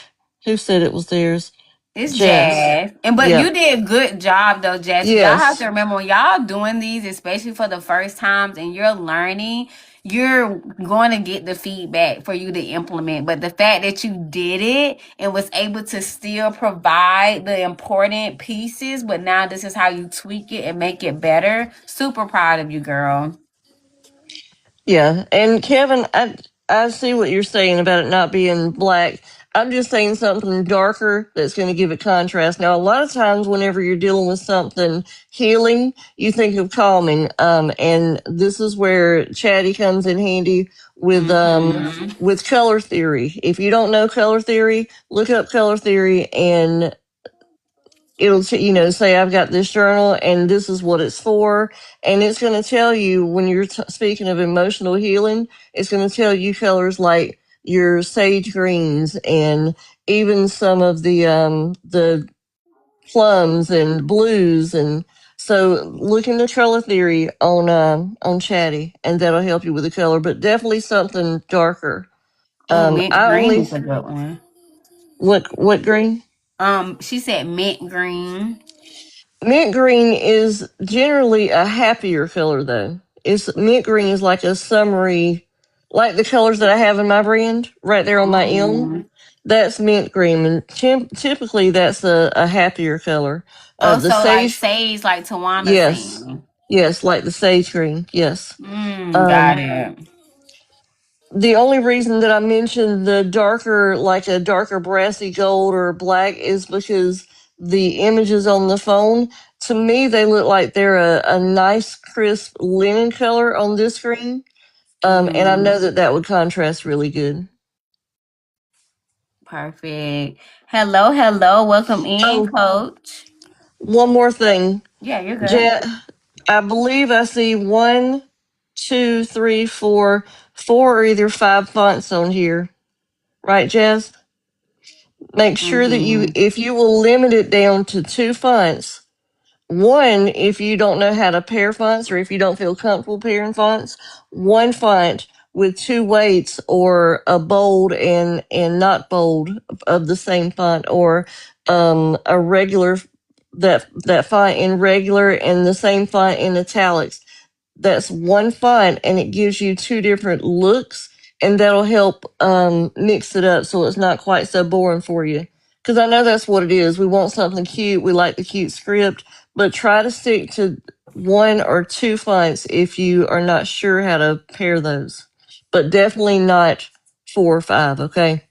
who said it was theirs? It's Jazz. Jazz. And but you Yep. did a good job though, Jazz. Cause y'all have to Yes. remember when y'all doing these, especially for the first times and you're learning, you're going to get the feedback for you to implement. But the fact that you did it and was able to still provide the important pieces, but now this is how you tweak it and make it better. Super proud of you, girl. Yeah, and Kevin, I see what you're saying about it not being black. I'm just saying something darker that's going to give it contrast. Now, a lot of times, whenever you're dealing with something healing, you think of calming, and this is where Chatty comes in handy Mm-hmm. with color theory. If you don't know color theory, look up color theory, and it'll say I've got this journal and this is what it's for, and it's going to tell you when you're speaking of emotional healing, it's going to tell you colors like your sage greens and even some of the plums and blues. And so look into color theory on Chatty, and that'll help you with the color, but definitely something darker. Oh, mint I green only is a good one. what green? She said mint green. Mint green is generally a happier color, though. It's mint green is like a summery, like the colors that I have in my brand right there on my M. Mm-hmm. That's mint green, and typically that's a happier color. Oh, The so like sage, sage, like Tawana yes, saying. yes, like the sage green, yes. Got Um, it. the only reason that I mentioned the darker, like a darker brassy gold or black, is because the images on the phone, to me, they look like they're a nice, crisp linen color on this screen. And I know Mm, that that would contrast really good. perfect. Hello, hello. Welcome in, Oh, coach. one more thing. Yeah, you're good. Jet, I believe I see one, two, three, four or either five fonts on here. Right, Jazz? Make sure that Mm-hmm. if you will limit it down to two fonts, one, if you don't know how to pair fonts or if you don't feel comfortable pairing fonts, one font with two weights or a bold and not bold of the same font, or a regular that font in regular and the same font in italics. That's one font, and it gives you two different looks, and that'll help mix it up so it's not quite so boring for you. Because I know that's what it is. We want something cute. We like the cute script, but try to stick to one or two fonts if you are not sure how to pair those. But definitely not four or five, okay?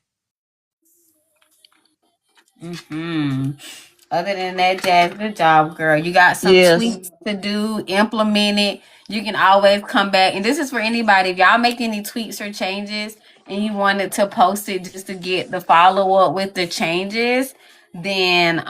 Mm-hmm. Other than that, Jazz, good job, girl. You got some Yes. tweaks to do, implement it. You can always come back. And this is for anybody. If y'all make any tweaks or changes and you wanted to post it just to get the follow up with the changes, then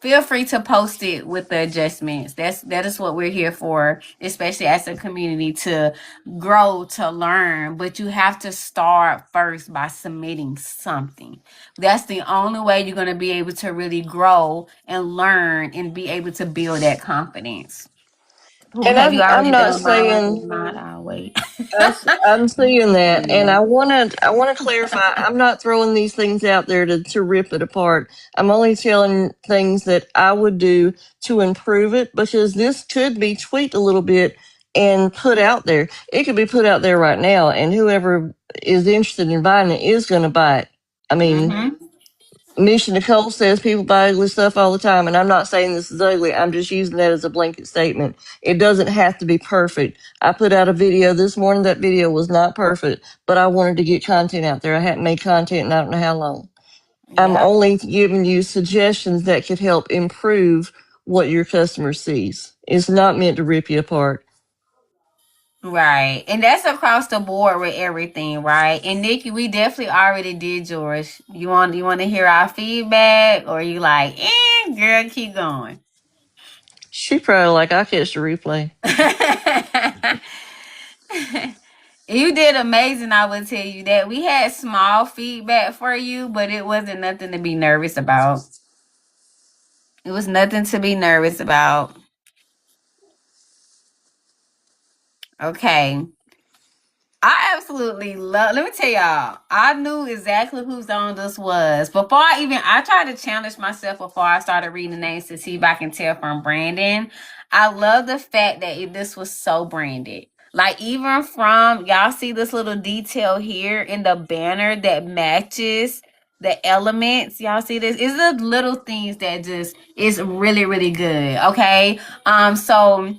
feel free to post it with the adjustments. That is what we're here for, especially as a community, to grow, to learn. But you have to start first by submitting something. That's the only way you're going to be able to really grow and learn and be able to build that confidence. Ooh, And have you I'm already not done mine? saying If not, I'll wait. I'm seeing that, and I want to clarify. I'm not throwing these things out there to rip it apart. I'm only telling things that I would do to improve it, because this could be tweaked a little bit and put out there. It could be put out there right now, and whoever is interested in buying it is going to buy it. I mean, Mm-hmm. Misha Nicole says people buy ugly stuff all the time, and I'm not saying this is ugly. I'm just using that as a blanket statement. It doesn't have to be perfect. I put out a video this morning. That video was not perfect, but I wanted to get content out there. I hadn't made content in I don't know how long. I'm Yep. only giving you suggestions that could help improve what your customer sees. It's not meant to rip you apart. Right. And that's across the board with everything, right? And Nikki, we definitely already did yours. You want to hear our feedback, or you like, girl, keep going. She probably like I catch the replay. You did amazing, I would tell you that. We had small feedback for you, but it wasn't nothing to be nervous about. It was nothing to be nervous about. Okay. I absolutely love. Let me tell y'all, I knew exactly whose on this was before I tried to challenge myself before I started reading the names to see if I can tell from Brandon. I love the fact that this was so branded. Like even from y'all see this little detail here in the banner that matches the elements. Y'all see this? It's the little things that just is really really good. Okay, so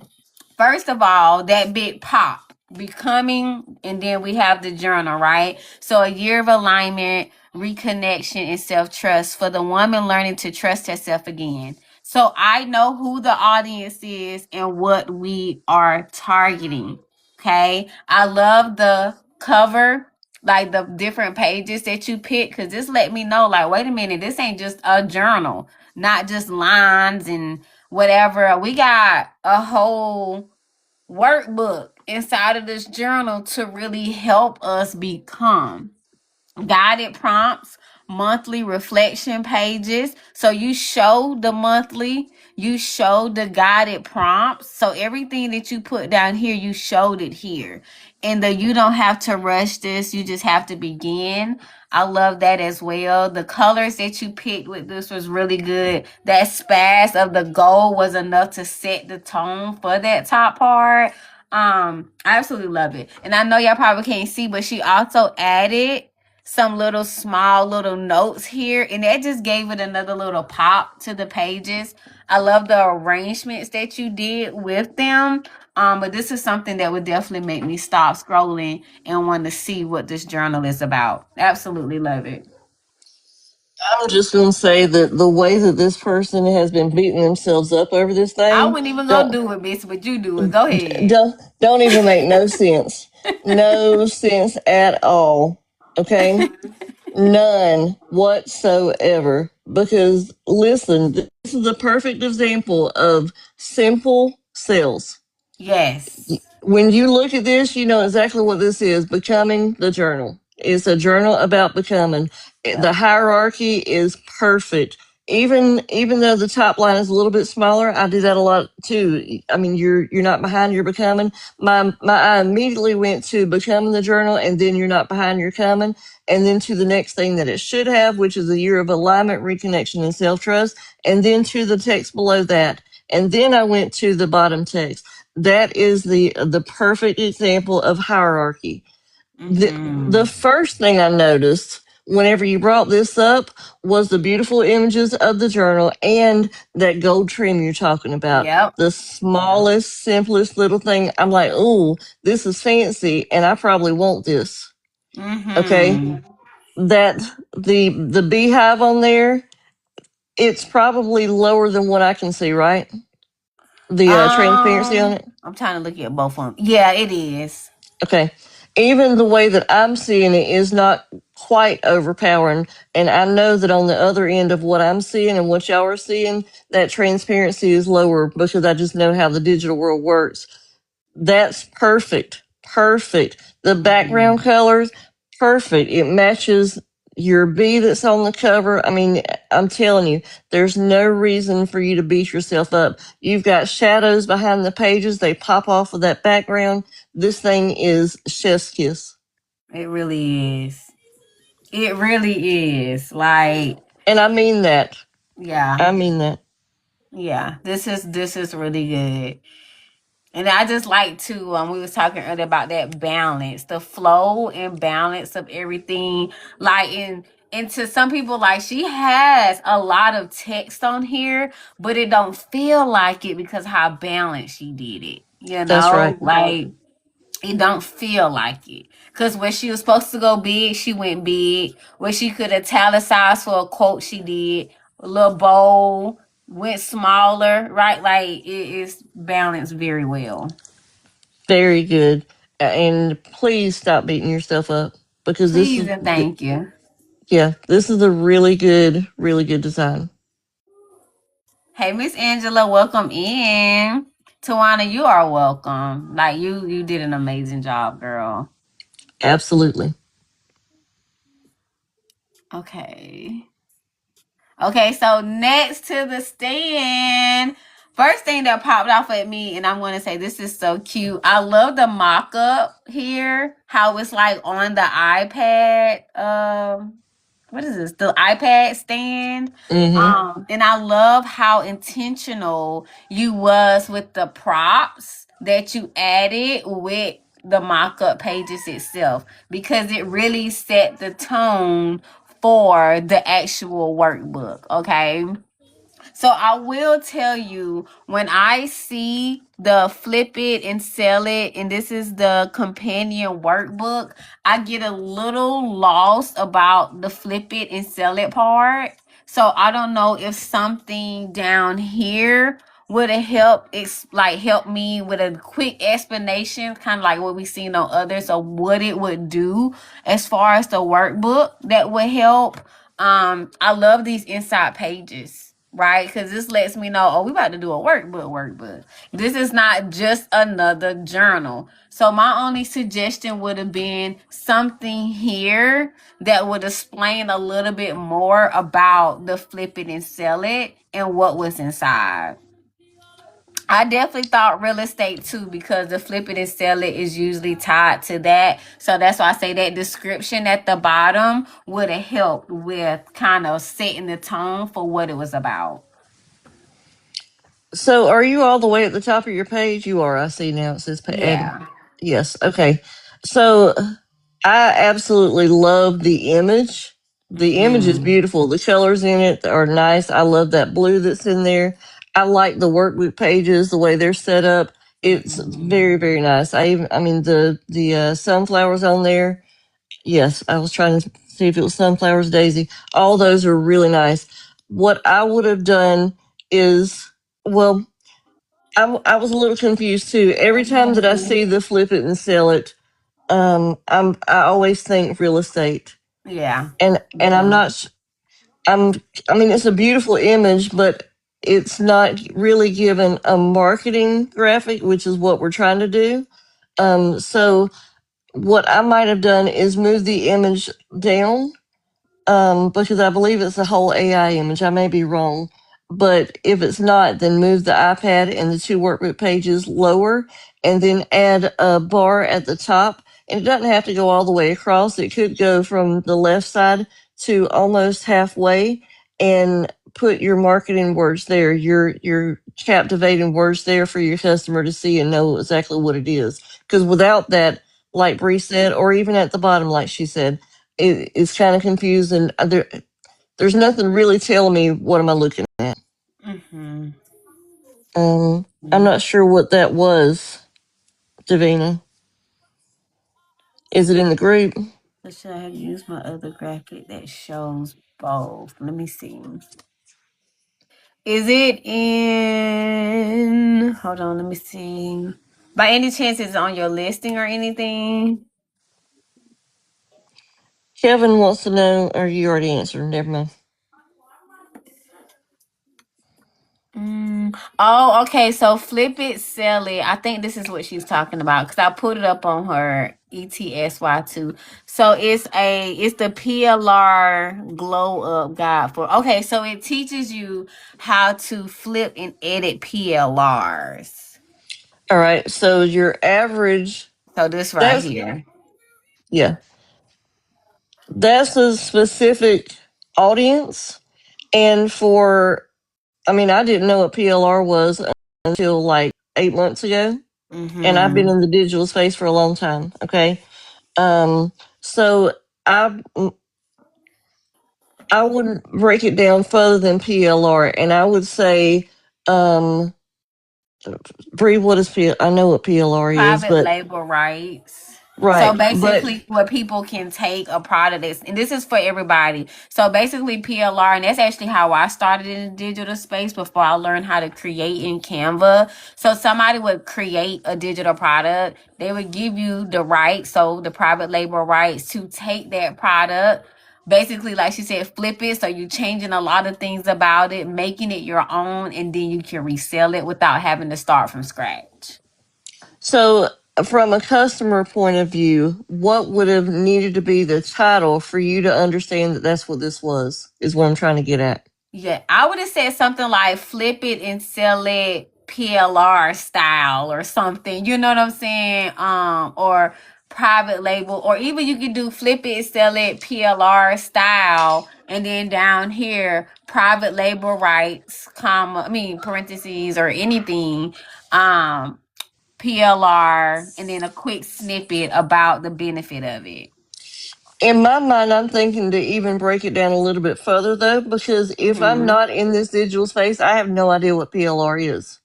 first of all, that big pop, becoming, and then we have the journal, right? So a year of alignment, reconnection, and self-trust for the woman learning to trust herself again. So I know who the audience is and what we are targeting. Okay. I love the cover, like the different pages that you pick, because this let me know, like, wait a minute, this ain't just a journal, not just lines and whatever. We got a whole workbook inside of this journal to really help us become guided prompts, monthly reflection pages. So you show the monthly, you show the guided prompts. So everything that you put down here, you showed it here. And you don't have to rush this, you just have to begin. I love that as well. The colors that you picked with this was really good. That spaz of the gold was enough to set the tone for that top part. I absolutely love it. And I know y'all probably can't see, but she also added some little small little notes here, and that just gave it another little pop to the pages. I love the arrangements that you did with them. But this is something that would definitely make me stop scrolling and want to see what this journal is about. Absolutely love it. I'm just going to say that the way that this person has been beating themselves up over this I thing wasn't even gonna don't do it, Miss, but you do it. Go ahead. don't even make no sense. No sense at all. Okay? None whatsoever. Because listen, this is a perfect example of simple sales. Yes. When you look at this, you know exactly what this is. Becoming the journal. It's a journal about becoming. The Yep. hierarchy is perfect. Even though the top line is a little bit smaller, I do that a lot too. I mean, you're not behind, you're becoming. My eye immediately went to becoming the journal, and then you're not behind, you're coming, and then to the next thing that it should have, which is a year of alignment, reconnection, and self trust, and then to the text below that, and then I went to the bottom text. That is the perfect example of hierarchy. The first thing I noticed whenever you brought this up was the beautiful images of the journal and that gold trim you're talking about. Yep. The smallest, simplest little thing. I'm like, oh, this is fancy, and I probably want this. Okay, that the beehive on there, it's probably lower than what I can see, right? The transparency on it. I'm trying to look at both of them. Yeah, it is. Okay. Even the way that I'm seeing it is not quite overpowering. And I know that on the other end of what I'm seeing and what y'all are seeing, that transparency is lower because I just know how the digital world works. That's perfect. Perfect. The background colors, perfect. It matches your bee that's on the cover. I mean, I'm telling you, there's no reason for you to beat yourself up. You've got shadows behind the pages. They pop off of that background. This thing is chef's kiss. It really is. It really is. Like, And I mean that. yeah. I mean that. Yeah. This is really good. And I just like to we was talking earlier about that balance, the flow and balance of everything. Like and to some people, like she has a lot of text on here, but it don't feel like it because how balanced she did it. You That's know, right. like it don't feel like it. Cause where she was supposed to go big, she went big. Where she could italicize for a quote, she did. A little bold, went smaller, right? Like it is balanced very well. Very good. And please stop beating yourself up because this Please is, and thank you. yeah, this is a really good design. Hey, Miss Angela, welcome in. Tawana, you are welcome. Like you did an amazing job, girl. Absolutely. Okay. Okay, so next to the stand, First thing that popped off at me, and I'm going to say this is so cute. I love the mock up here, how it's like on the iPad. What is this? The iPad stand. Mm-hmm. And I love how intentional you was with the props that you added with the mock-up pages itself, because it really set the tone for the actual workbook. Okay. So I will tell you, when I see the flip it and sell it, and this is the companion workbook, I get a little lost about the flip it and sell it part. So I don't know if something down here would have helped help me with a quick explanation, kind of like what we've seen on others, of what it would do as far as the workbook that would help. I love these inside pages, right? Because this lets me know, oh, we about to do a workbook. This is not just another journal. So my only suggestion would have been something here that would explain a little bit more about the flip it and sell it and what was inside. I definitely thought real estate too, because the flip it and sell it is usually tied to that. So that's why I say that description at the bottom would have helped with kind of setting the tone for what it was about. So, are you all the way at the top of your page? You are. I see now. It says add. Yeah. Yes. Okay. So, I absolutely love the image. The image is Mm-hmm. beautiful. The colors in it are nice. I love that blue that's in there. I like the workbook pages, the way they're set up. It's very, very nice. I mean, the sunflowers on there. Yes, I was trying to see if it was sunflowers, daisy. All those are really nice. What I would have done is, well, I was a little confused too. Every time that I see the flip it and sell it, I always think real estate, Yeah. and I'm not. I'm. I mean, it's a beautiful image, but it's not really given a marketing graphic, which is what we're trying to do. So what I might have done is move the image down, because I believe it's a whole AI image. I may be wrong, but if it's not, then move the iPad and the two workbook pages lower, and then add a bar at the top. And it doesn't have to go all the way across. It could go from the left side to almost halfway, and put your marketing words there, your captivating words there for your customer to see and know exactly what it is. Because without that, like Bree said, or even at the bottom, like she said, it's kind of confusing. There's nothing really telling me what am I looking at. Mm-hmm. I'm not sure what that was, Davina. Is it in the group? So should I have used my other graphic that shows both? Let me see. Is it in? Hold on, let me see. By any chance, is it on your listing or anything? Kevin wants to know, or you already answered. Never mind. Oh, okay. So flip it, sell it. I think this is what she's talking about, because I put it up on her ETSY2. So it's the PLR glow up guide for. Okay, so it teaches you how to flip and edit PLRs. All right. So your average. So this right That's here. yeah. That's a specific audience, and for. I mean, I didn't know what PLR was until like 8 months ago, and I've been Mm-hmm. in the digital space for a long time. Okay. So I I would break it down further than PLR, and I would say, um, Bree, what is PLR? I know what PLR is, Private but label rights. So right, but basically, what people can take a product is, and this is for everybody. So basically, PLR, and that's actually how I started in the digital space before I learned how to create in Canva. So somebody would create a digital product, they would give you the rights, so the private label rights to take that product. Basically, like she said, flip it. So you're changing a lot of things about it, making it your own, and then you can resell it without having to start from scratch. so from a customer point of view, what would have needed to be the title for you to understand that that's what this was? Is what I'm trying to get at. Yeah, I would have said something like flip it and sell it PLR style or something. You know what I'm saying? Or private label, or even you can do flip it, sell it PLR style, and then down here private label rights, comma, I mean parentheses or anything. PLR, and then a quick snippet about the benefit of it. In my mind, I'm thinking to even break it down a little bit further though, because if I'm Mm-hmm. not in this digital space, I have no idea what PLR is.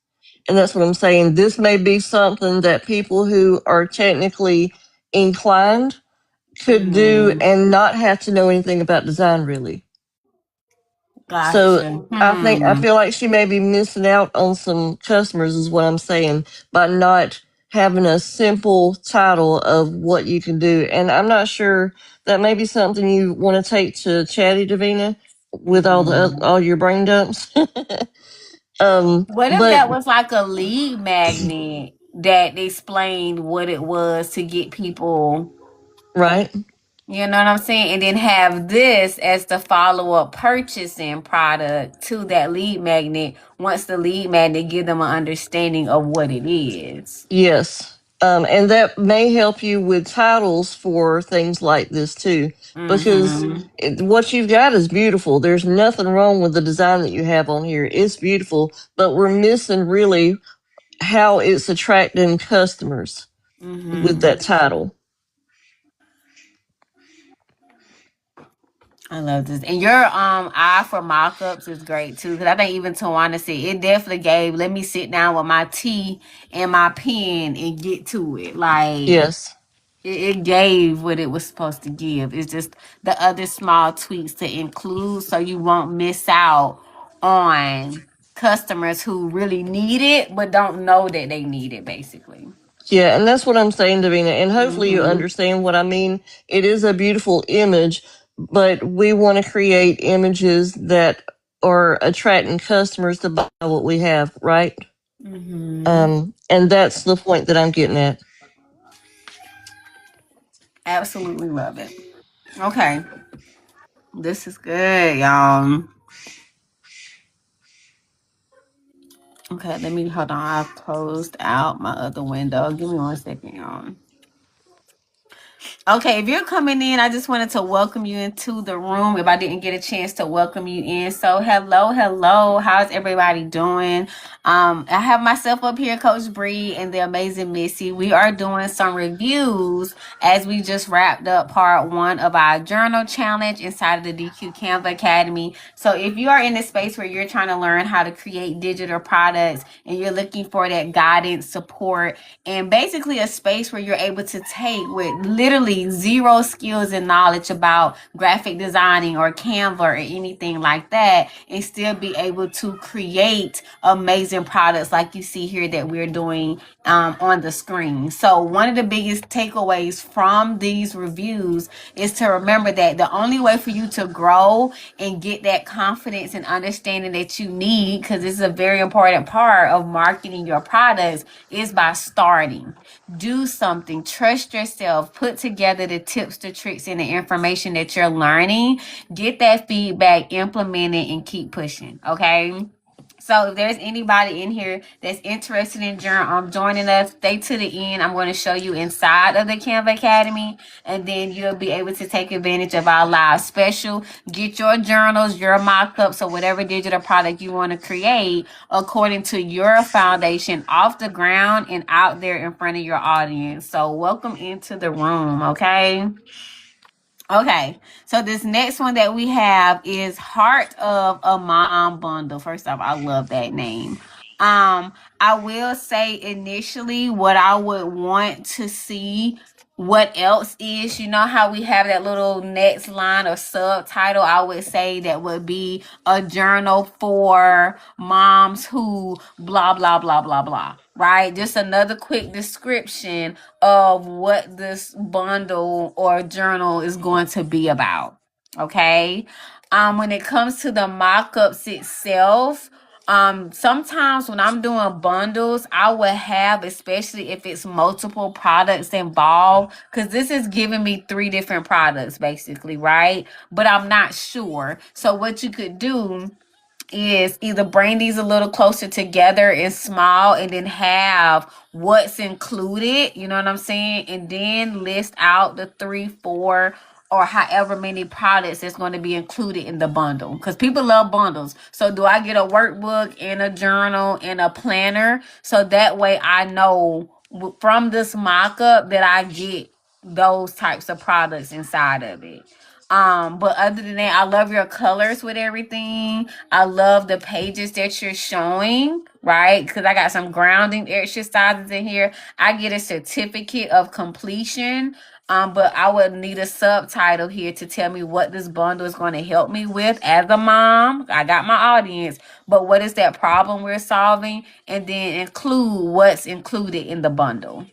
And that's what I'm saying. This may be something that people who are technically inclined could do Mm-hmm. and not have to know anything about design really. So Gotcha. I feel like she may be missing out on some customers is what I'm saying by not having a simple title of what you can do. And I'm not sure that may be something you want to take to Chatty Davina with Mm-hmm. all your brain dumps. What if But that was like a lead magnet that explained what it was to get people, right. you know what I'm saying? And then have this as the follow up purchasing product to that lead magnet once the lead magnet give them an understanding of what it is. Yes. And that may help you with titles for things like this too, because Mm-hmm. what you've got is beautiful. There's nothing wrong with the design that you have on here. It's beautiful, but we're missing really how it's attracting customers with Mm-hmm. that title. I love this. And your eye for mock-ups is great too. Cause I think even Tawana said it definitely gave, let me sit down with my tea and my pen and get to it. Like Yes. it gave what it was supposed to give. It's just the other small tweaks to include so you won't miss out on customers who really need it but don't know that they need it basically. Yeah, and that's what I'm saying, Davina. And hopefully you Mm-hmm. understand what I mean. It is a beautiful image, but we want to create images that are attracting customers to buy what we have, right? Mm-hmm. And that's the point that I'm getting at. Absolutely love it. Okay. This is good, y'all. Okay, let me hold on. I've closed out my other window. Give me 1 second, y'all. Okay, if you're coming in, I just wanted to welcome you into the room. If I didn't get a chance to welcome you in, so hello, hello. How's everybody doing? I have myself up here, Coach Bree, and the amazing Missy. We are doing some reviews as we just wrapped up part 1 of our journal challenge inside of the DQ Canva Academy. So if you are in a space where you're trying to learn how to create digital products and you're looking for that guidance, support, and basically a space where you're able to take with literally zero skills and knowledge about graphic designing or Canva or anything like that, and still be able to create amazing products like you see here that we're doing on the screen. So one of the biggest takeaways from these reviews is to remember that the only way for you to grow and get that confidence and understanding that you need, because this is a very important part of marketing your products, is by starting. Do something, trust yourself, put together the tips, the tricks, and the information that you're learning, get that feedback, implement it, and keep pushing. Okay. So if there's anybody in here that's interested in joining us, stay to the end. I'm going to show you inside of the Canva Academy, and then you'll be able to take advantage of our live special. Get your journals, your mock-ups, or whatever digital product you want to create according to your foundation off the ground and out there in front of your audience. So welcome into the room, okay? Okay, so this next one that we have is Heart of a Mom Bundle. First off, I love that name. I will say initially what I would want to see what else is, you know how we have that little next line or subtitle. I would say that would be a journal for moms who blah blah blah blah blah, right? Just another quick description of what this bundle or journal is going to be about. Okay. When it comes to the mock-ups itself, sometimes when I'm doing bundles, I will have, especially if it's multiple products involved, because this is giving me 3 different products basically, right? But I'm not sure. So what you could do is either bring these a little closer together and small and then have what's included, you know what I'm saying? And then list out the 3, 4, or however many products that's going to be included in the bundle, because people love bundles. So do I get a workbook and a journal and a planner, so that way I know from this mock-up that I get those types of products inside of it. But other than that, I love your colors with everything. I love the pages that you're showing, right? Because I got some grounding exercises in here. I get a certificate of completion. But I would need a subtitle here to tell me what this bundle is going to help me with as a mom. I got my audience, but what is that problem we're solving? And then include what's included in the bundle.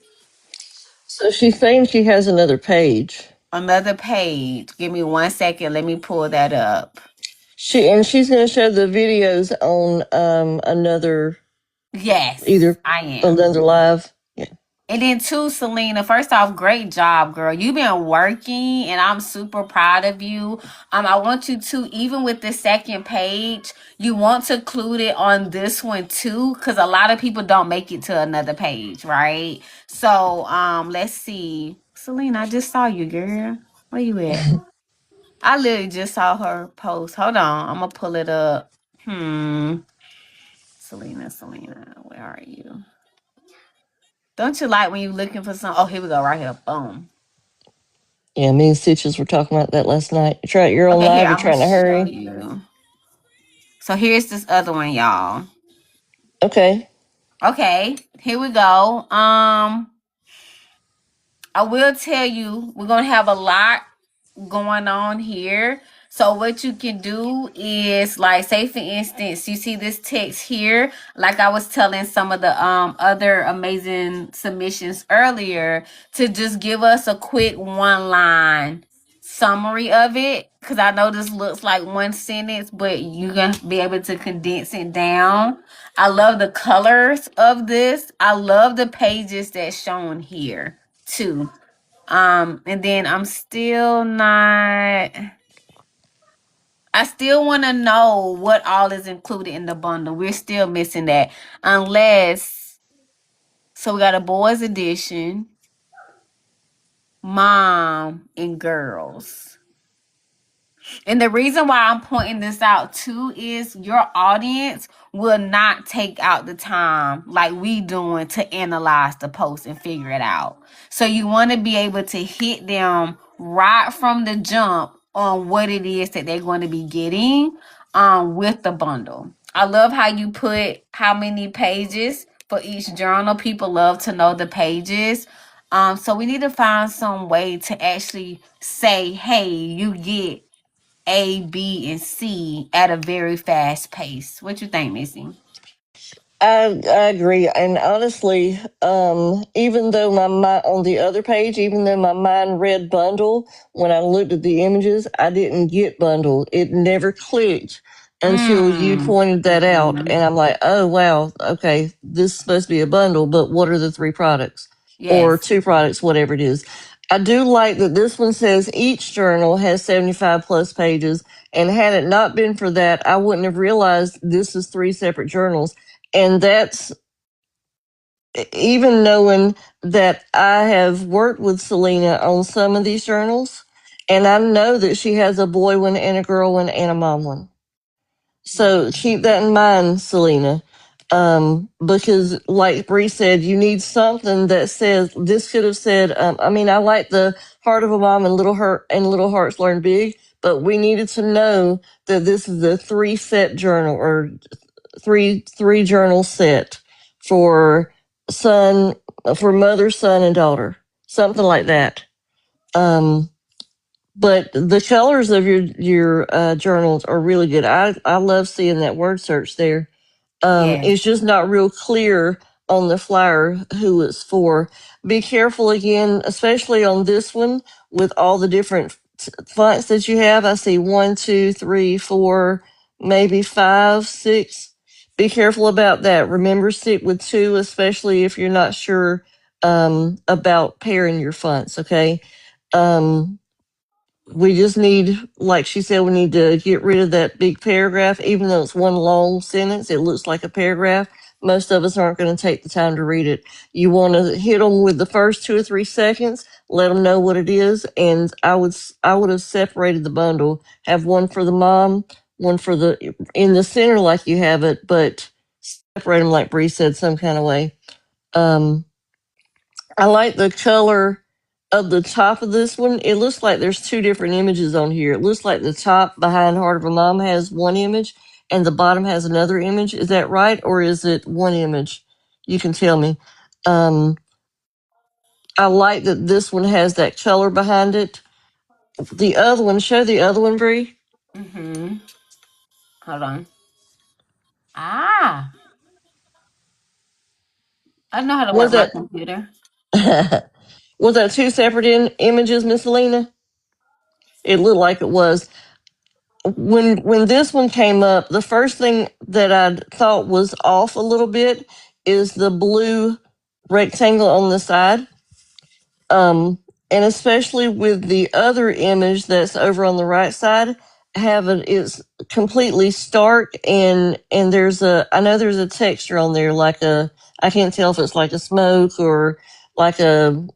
So she's saying she has another page. Another page. Give me 1 second. Let me pull that up. She's going to show the videos on another. Yes, either I am. another live. Yeah. And then too, Selena, first off, great job, girl. You've been working and I'm super proud of you. I want you to, even with the second page, you want to include it on this one too, because a lot of people don't make it to another page, right? So let's see. Selena, I just saw you, girl. Where you at? I literally just saw her post. Hold on, I'm gonna pull it up. Selena, where are you? Don't you like when you looking for some? Oh, here we go, right here. Boom. Yeah, me and Stitches were talking about that last night. You're on Okay, here, live. You're I'm gonna trying to show hurry. you. So here's this other one, y'all. Okay. Okay, here we go. I will tell you, we're gonna have a lot going on here. So what you can do is, like, say for instance, you see this text here, like I was telling some of the other amazing submissions earlier, to just give us a quick 1-line summary of it, because I know this looks like one sentence, but you're gonna be able to condense it down. I love the colors of this. I love the pages that's shown here too. And then I'm still not. I still want to know what all is included in the bundle. We're still missing that. Unless, so we got a boys edition, mom, and girls. And the reason why I'm pointing this out too is your audience will not take out the time like we doing to analyze the post and figure it out. So you want to be able to hit them right from the jump on what it is that they're going to be getting with the bundle. I love how you put how many pages for each journal. People love to know the pages. So we need to find some way to actually say, hey, you get A, B, and C at a very fast pace. What you think, Missy? I agree, and honestly, even though my mind on the other page, even though my mind read bundle, when I looked at the images, I didn't get bundle. It never clicked until you pointed that out, and I'm like, oh wow, okay, this is supposed to be a bundle, but what are the 3 products or 2 products, whatever it is? I do like that this one says each journal has 75 plus pages, and had it not been for that, I wouldn't have realized this is 3 separate journals. And that's even knowing that I have worked with Selena on some of these journals, and I know that she has a boy one and a girl one and a mom one. So keep that in mind, Selena. Because like Bree said, you need something that says this could have said, I mean, I like the Heart of a Mom and Little Hearts Learn Big, but we needed to know that this is a 3 set journal, or three journal set for mother, son, and daughter, something like that. But the colors of your journals are really good. I love seeing that word search there. It's just not real clear on the flyer who it's for. Be careful again, especially on this one with all the different fonts that you have. I see 1, 2, 3, 4, maybe 5, 6. Be careful about that. Remember, stick with 2, especially if you're not sure about pairing your fonts. Okay. We just need, like she said, we need to get rid of that big paragraph. Even though it's one long sentence, it looks like a paragraph. Most of us aren't going to take the time to read it. You want to hit them with the first 2 or 3 seconds, let them know what it is, and I would have separated the bundle. Have one for the mom, one for the in the center like you have it, but separate them like Bree said, some kind of way. Um, I like the color of the top of this one. It looks like there's two different images on here. It looks like the top behind Heart of a Mom has one image and the bottom has another image. Is that right? Or is it one image? You can tell me. Um, I like that this one has that color behind it. The other one, show the other one, Bree. Mm-hmm. Hold on. Ah, I know how to Was work my that computer. was that two separate images, Miss Alina? It looked like it was. When this one came up, the first thing that I thought was off a little bit is the blue rectangle on the side. And especially with the other image that's over on the right side, it's completely stark and there's a I know there's a texture on there like a I can't tell if it's like a smoke or like a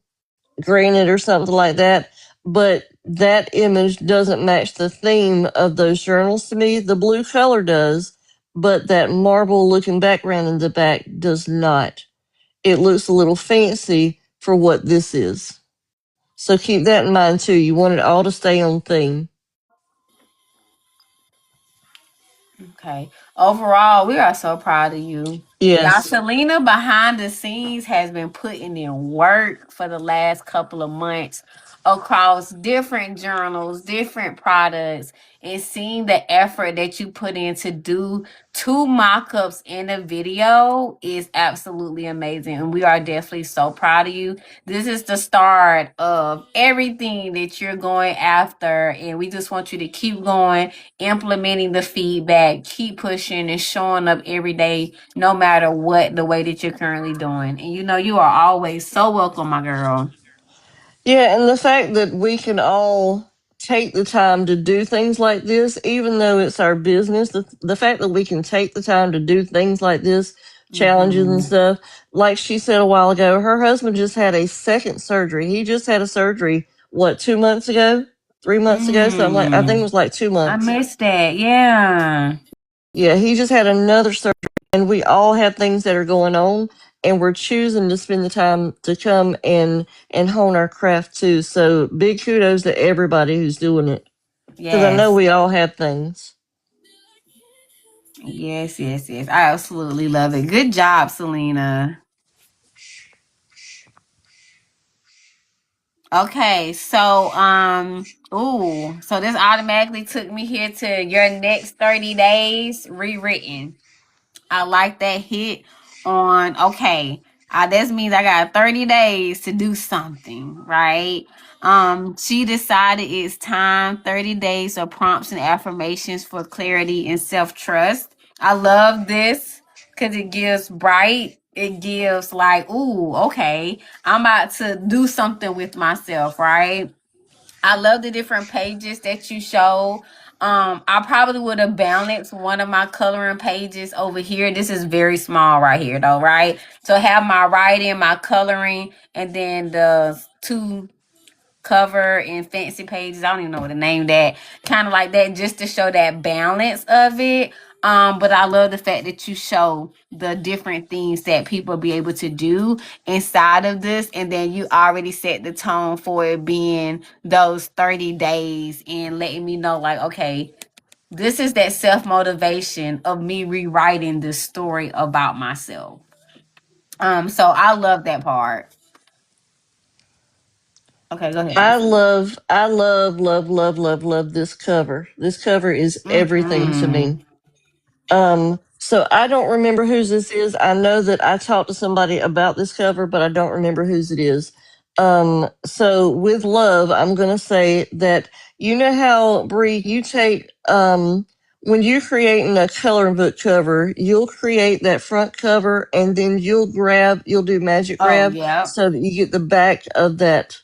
granite or something like that. But that image doesn't match the theme of those journals to me. The blue color does, but that marble looking background in the back does not. It looks a little fancy for what this is. So keep that in mind too. You want it all to stay on theme. Okay. Overall, we are so proud of you. Y'all, Yes. Selena behind the scenes has been putting in work for the last couple of months across different journals, different products, and seeing the effort that you put in to do 2 mock-ups in a video is absolutely amazing. And we are definitely so proud of you. This is the start of everything that you're going after, and we just want you to keep going, implementing the feedback, keep pushing and showing up every day, no matter what the way that you're currently doing. And you know, you are always so welcome, my girl. Yeah, and the fact that we can all take the time to do things like this, even though it's our business, the fact that we can take the time to do things like this, challenges and Mm-hmm. stuff, like she said a while ago, her husband just had a second surgery. He just had a surgery, what, 2 months ago? 3 months ago? Something like I think it Mm. was like two I months. missed that. Yeah. Yeah, he just had another surgery, and we all have things that are going on, and we're choosing to spend the time to come and hone our craft too. So big kudos to everybody who's doing it, because I know Yes. we all have things. Yes, yes, yes. I absolutely love it. Good job, Selena. Okay, so so this automatically took me here to your next 30 days rewritten. I like that hit on okay. That means I got 30 days to do something, right? She decided it's time, 30 days of prompts and affirmations for clarity and self-trust. I love this because it gives bright, it gives like, ooh, okay, I'm about to do something with myself, right? I love the different pages that you show. I probably would have balanced one of my coloring pages over here. This is very small right here, though, right? So I have my writing, my coloring, and then the two cover and fancy pages. I don't even know what to name that. Kind of like that, just to show that balance of it. But I love the fact that you show the different things that people be able to do inside of this, and then you already set the tone for it being those 30 days and letting me know, like, okay, this is that self motivation of me rewriting the story about myself. So I love that part. Okay, go ahead, I Miss. love, I love, love, love, love, love this cover. This cover is everything to Mm-hmm. me. So I don't remember whose this is. I know that I talked to somebody about this cover, but I don't remember whose it is. So with love, I'm gonna say that you know how Bree, you take when you're creating a coloring book cover, you'll create that front cover and then you'll do magic Oh, grab yeah. so that you get the back of that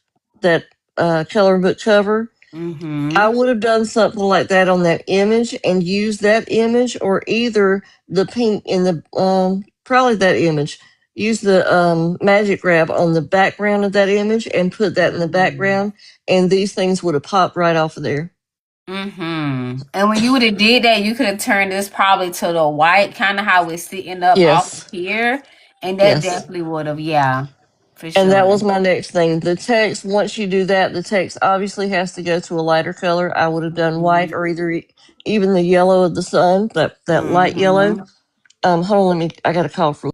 coloring book cover. I Mm-hmm. would have done something like that on that image and used that image, or either the pink in the probably that image. Use the magic grab on the background of that image and put that in the background, and these things would have popped right off of there. Mm-hmm. And when you would have did that, you could have turned this probably to the white, kind of how it's sitting up off Yes, here, and that yes. definitely would have, yeah, for And that sure. was my next thing. The text, once you do that, the text obviously has to go to a lighter color. I would have done white, or either even the yellow of the sun, that light yellow. Mm-hmm. Hold on, I got a call for.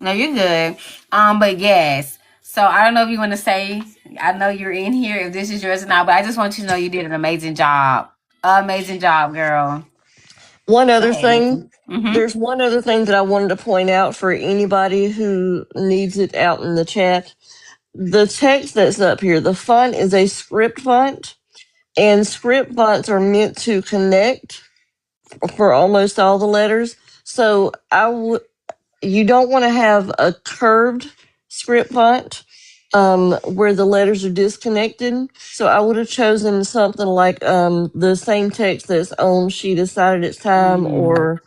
No, you're good. But yes. So I don't know if you want to say. I know you're in here. If this is yours or not, but I just want you to know you did an amazing job. Amazing job, girl. One Go other ahead. thing, Mm-hmm. there's one other thing that I wanted to point out for anybody who needs it out in the chat. The text that's up here, the font is a script font, and script fonts are meant to connect for almost all the letters. So you don't want to have a curved script font where the letters are disconnected. So I would have chosen something like the same text that's on She Decided It's Time, Mm-hmm. or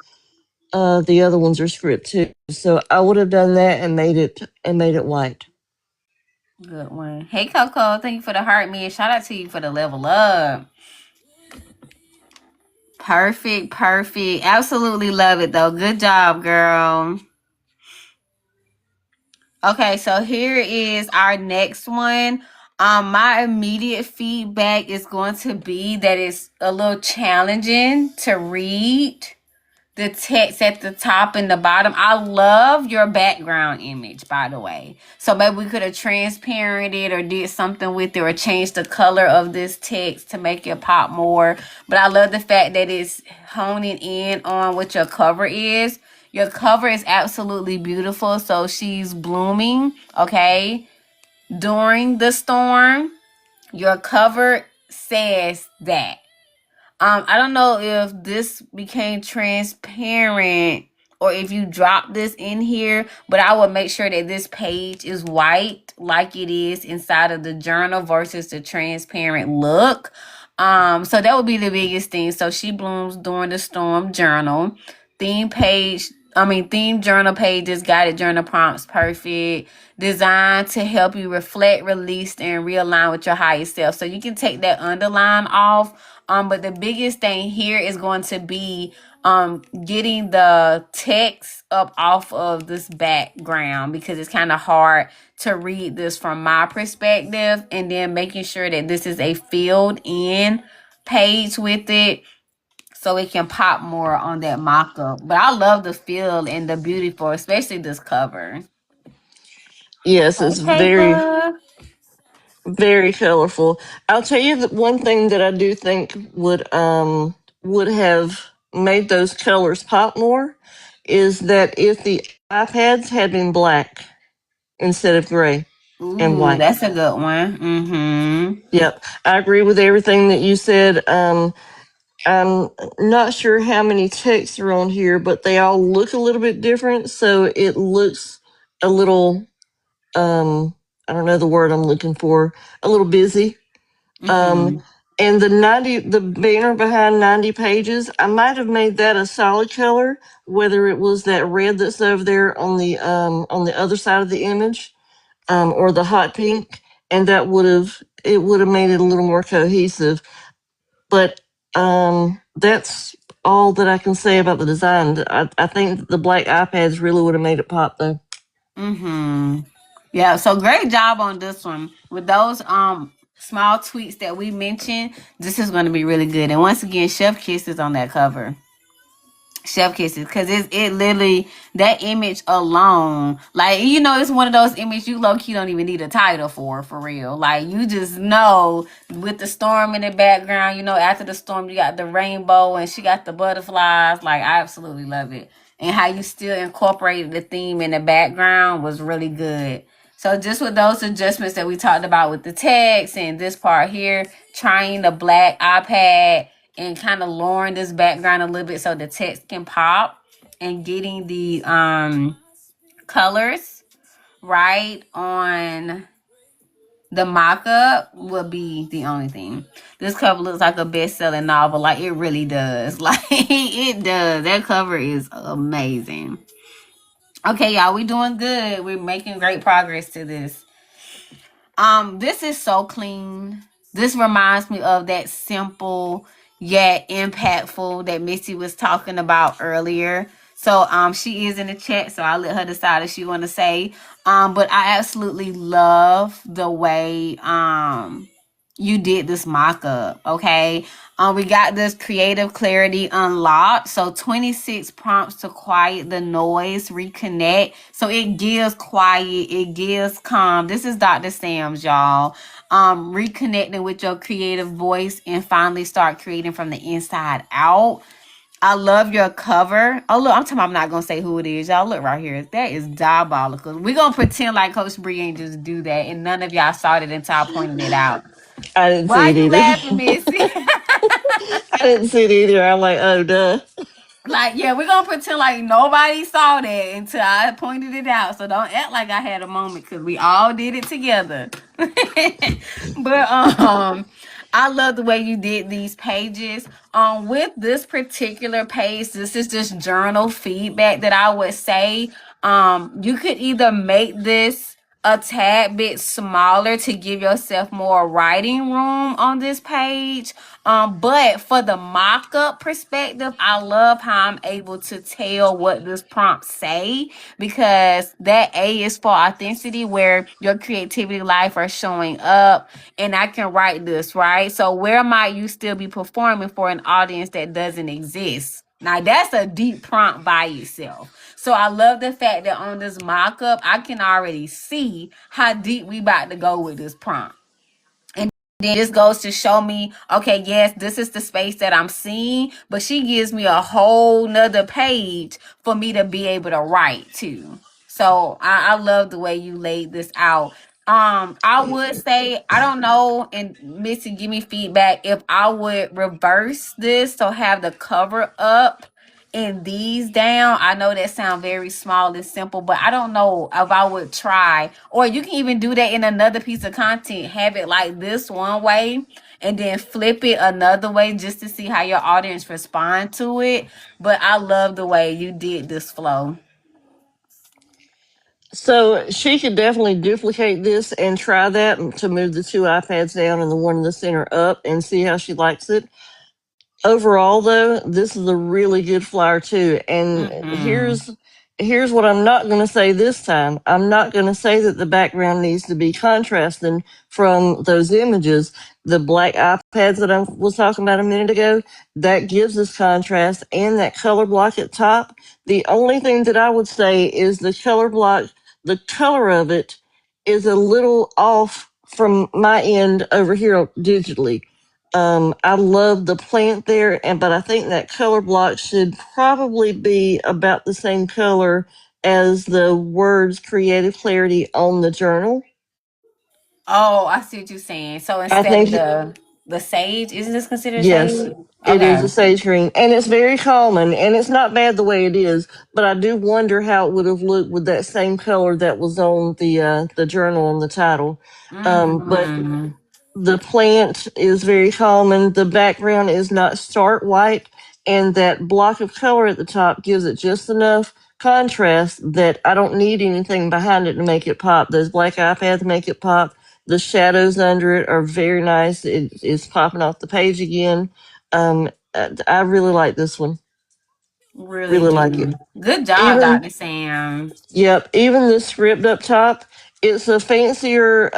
the other ones are script too. So I would have done that and made it white. Good one. Hey, Coco. Thank you for the heart, man. Shout out to you for the level up. Perfect. Perfect. Absolutely love it, though. Good job, girl. Okay, so here is our next one. My immediate feedback is going to be that it's a little challenging to read the text at the top and the bottom. I love your background image, by the way. So maybe we could have transparent it or did something with it or changed the color of this text to make it pop more. But I love the fact that it's honing in on what your cover is. Your cover is absolutely beautiful. So she's blooming, okay, during the storm. Your cover says that. I don't know if this became transparent or if you drop this in here, but I will make sure that this page is white like it is inside of the journal versus the transparent look. So that would be the biggest thing. So she blooms during the storm journal. Theme page, theme journal pages, guided journal prompts, perfect. Designed to help you reflect, release, and realign with your higher self. So you can take that underline off. But the biggest thing here is going to be getting the text up off of this background, because it's kind of hard to read this from my perspective, and then making sure that this is a filled in page with it so it can pop more on that mock-up. But I love the feel and the beauty for especially this cover. Yes, it's Okay, very, bud. very colorful. I'll tell you that one thing that I do think would have made those colors pop more is that if the iPads had been black instead of gray and Ooh, white. that's a good one. Mm-hmm. Yep, I agree with everything that you said. I'm not sure how many texts are on here, but they all look a little bit different, so it looks a little I don't know the word I'm looking for, a little busy. Mm-hmm. And the banner behind 90 pages, I might have made that a solid color, whether it was that red that's over there on the other side of the image, or the hot pink, and that would have made it a little more cohesive. But that's all that I can say about the design. I think the black iPads really would have made it pop though. Mm-hmm. Yeah, so great job on this one. With those small tweaks that we mentioned, this is going to be really good. And once again, Chef Kisses on that cover. Chef Kisses, because it literally, that image alone, like, it's one of those images you low-key don't even need a title for real. Like, you just know, with the storm in the background, after the storm you got the rainbow and she got the butterflies. Like, I absolutely love it. And how you still incorporated the theme in the background was really good. So just with those adjustments that we talked about with the text and this part here, trying the black iPad and kind of lowering this background a little bit so the text can pop, and getting the colors right on The mock-up will be the only thing. This cover looks like a best-selling novel. Like, it really does. Like, it does. That cover is amazing. Okay, y'all, we doing good. We're making great progress to this. This is so clean. This reminds me of that simple yet impactful that Missy was talking about earlier. So she is in the chat, so I'll let her decide if she want to say. But I absolutely love the way you did this mock-up. Okay. We got this creative clarity unlocked. So 26 prompts to quiet the noise, reconnect. So it gives quiet, it gives calm. This is Dr. Sam's, y'all. Reconnecting with your creative voice and finally start creating from the inside out. I love your cover. Oh, look, I'm not going to say who it is. Y'all look right here. That is diabolical. We're going to pretend like Coach Bree ain't just do that. And none of y'all saw it until I pointed it out. I didn't Why see it you either. laughing, Missy? I didn't see it either. I'm like, oh, duh. Like, yeah, we're going to pretend like nobody saw that until I pointed it out. So don't act like I had a moment because we all did it together. But I love the way you did these pages. With this particular page, this is just journal feedback that I would say. You could either make this a tad bit smaller to give yourself more writing room on this page. But for the mock-up perspective, I love how I'm able to tell what this prompt say, because that A is for authenticity, where your creativity life are showing up, and I can write this, right? So where might you still be performing for an audience that doesn't exist? Now that's a deep prompt by itself. So I love the fact that on this mock-up, I can already see how deep we about to go with this prompt. And then this goes to show me, okay, yes, this is the space that I'm seeing, but she gives me a whole nother page for me to be able to write to. So I love the way you laid this out. I would say, I don't know, and Missy, give me feedback if I would reverse this, so have the cover up and these down. I know that sound very small and simple, but I don't know if I would try. Or you can even do that in another piece of content. Have it like this one way and then flip it another way just to see how your audience respond to it. But I love the way you did this flow. So she could definitely duplicate this and try that to move the two iPads down and the one in the center up and see how she likes it. Overall, though, this is a really good flyer too. And here's what I'm not going to say this time. I'm not going to say that the background needs to be contrasting from those images. The black iPads that I was talking about a minute ago, that gives us contrast, and that color block at top. The only thing that I would say is the color block, the color of it is a little off from my end over here digitally. I love the plant there, but I think that color block should probably be about the same color as the words creative clarity on the journal. Oh, I see what you're saying. So I instead think, of the sage, isn't this considered yes, sage? it is a Okay. sage green, and it's very calming, and it's not bad the way it is, but I do wonder how it would have looked with that same color that was on the journal and the title. But the plant is very calming. The background is not stark white, and that block of color at the top gives it just enough contrast that I don't need anything behind it to make it pop. Those black iPads make it pop. The shadows under it are very nice. It is popping off the page again. I really like this one. Really Really like do. it. Good job, Even Dr. Sam. Yep, even the script up top, it's a fancier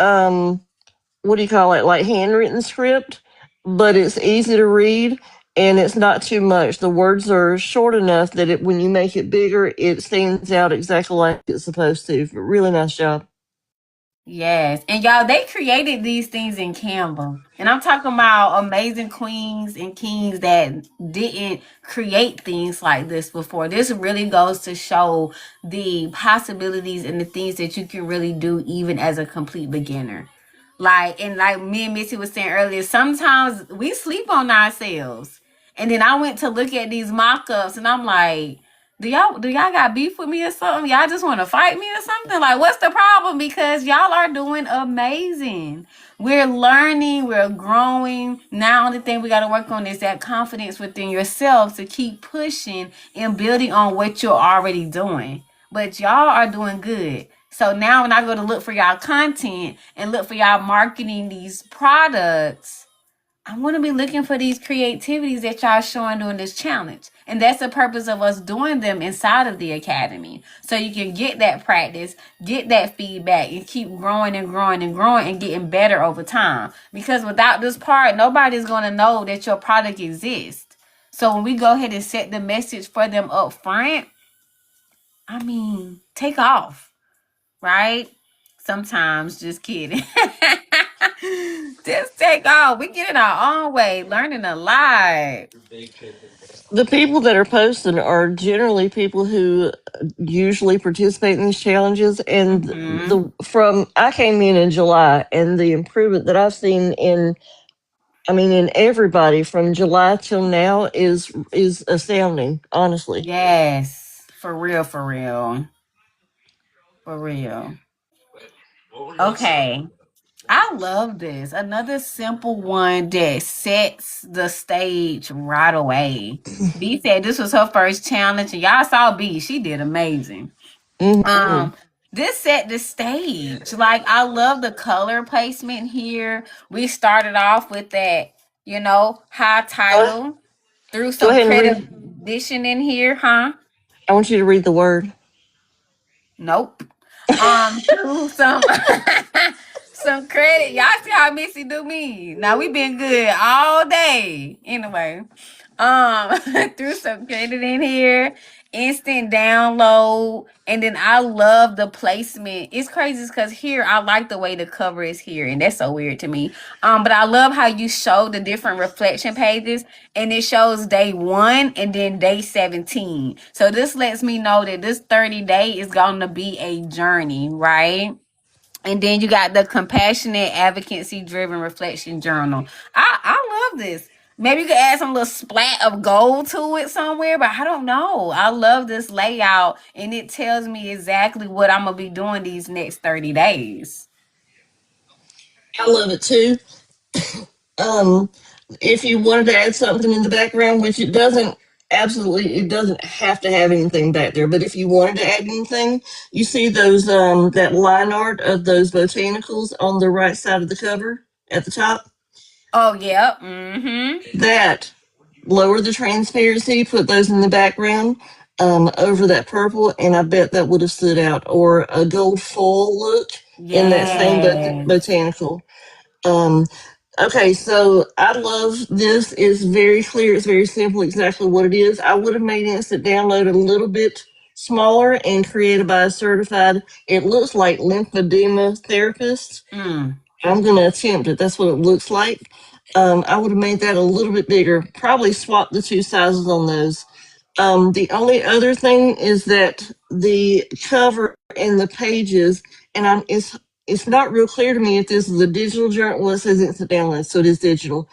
what do you call it, like handwritten script, but it's easy to read and it's not too much. The words are short enough that when you make it bigger, it stands out exactly like it's supposed to. Really nice job. Yes. And y'all, they created these things in Canva. And I'm talking about amazing queens and kings that didn't create things like this before. This really goes to show the possibilities and the things that you can really do even as a complete beginner. Like, and like me and Missy was saying earlier, sometimes we sleep on ourselves. And then I went to look at these mock-ups and I'm like, Do y'all got beef with me or something? Y'all just want to fight me or something? Like, what's the problem? Because y'all are doing amazing. We're learning, we're growing. Now, the thing we got to work on is that confidence within yourself to keep pushing and building on what you're already doing. But y'all are doing good. So now when I go to look for y'all content and look for y'all marketing these products, I want to be looking for these creativities that y'all showing during this challenge. And that's the purpose of us doing them inside of the academy. So you can get that practice, get that feedback, and keep growing and growing and growing and getting better over time. Because without this part, nobody's going to know that your product exists. So when we go ahead and set the message for them up front, I mean, take off, right? Sometimes, just kidding. Just take off. We get in our own way, learning a lot. The people that are posting are generally people who usually participate in these challenges. And Mm-hmm. I came in July, and the improvement that I've seen in everybody from July till now is astounding, honestly. Yes. For real, for real. For real. Okay. I love this. Another simple one that sets the stage right away. B said this was her first challenge, and y'all saw B. She did amazing. Hmm. Um, this set the stage. Like, I love the color placement here. We started off with that, high Go, title. Threw go some ahead and creative read. addition in here, huh? I want you to read the word. Nope. Threw some some credit. Y'all see how Missy do me. Now we been good all day. Anyway, threw some credit in here, instant download, and then I love the placement. It's crazy because here I like the way the cover is here, and that's so weird to me. But I love how you show the different reflection pages, and it shows day 1 and then day 17. So this lets me know that this 30-day is gonna be a journey, right? And then you got the compassionate advocacy driven reflection journal. I love this. Maybe you could add some little splat of gold to it somewhere, but I don't know. I love this layout, and it tells me exactly what I'm gonna be doing these next 30 days. I love it too. Um, if you wanted to add something in the background, which it doesn't have to have anything back there. But if you wanted to add anything, you see those that line art of those botanicals on the right side of the cover at the top. Oh yeah. Mm-hmm. That lower the transparency, put those in the background over that purple, and I bet that would have stood out. Or a gold foil look in that same Yes. botanical. Um, okay, so I love this. It's very clear. It's very simple. Exactly what it is. I would have made instant download a little bit smaller and created by a certified. It looks like lymphedema therapist. Mm. I'm going to attempt it. That's what it looks like. I would have made that a little bit bigger. Probably swap the two sizes on those. The only other thing is that the cover and the pages, and it's not real clear to me if this is a digital journal. Well, it says it's a download, so it is digital.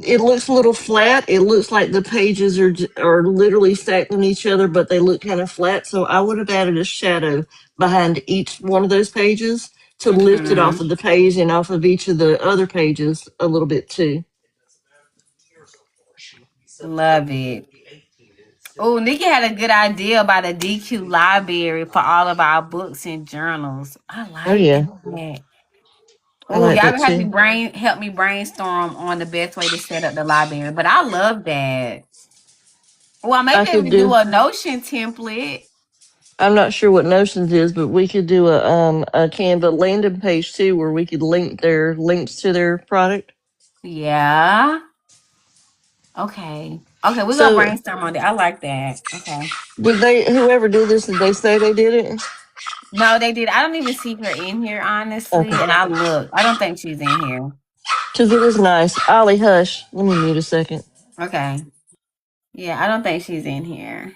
It looks a little flat. It looks like the pages are literally stacked on each other, but they look kind of flat. So I would have added a shadow behind each one of those pages to lift it off Mm-hmm. of the page and off of each of the other pages a little bit too. Love it. Oh, Nikki had a good idea about a DQ library for all of our books and journals. I Oh like yeah, that. I Oh, like y'all that gonna have to too. help me brainstorm on the best way to set up the library. But I love that. Well, I maybe we could could do do. a Notion template. I'm not sure what Notions is, but we could do a Canva landing page too, where we could link their links to their product. Yeah. Okay. Okay, we're gonna So brainstorm on that. I like that. Okay. did they? Whoever did this, did they say they did it? No, they did. I don't even see her in here, honestly. And Okay, I look. I don't think she's in here. because it is nice. Ollie, hush. Let me mute a second. Okay. Yeah, I don't think she's in here.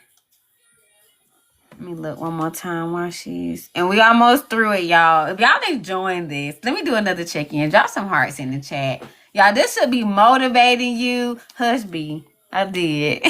Let me look one more time while she's and we almost through it, y'all. If y'all enjoying this, let me do another check-in. Drop some hearts in the chat. Y'all, this should be motivating you. Hush B. I did.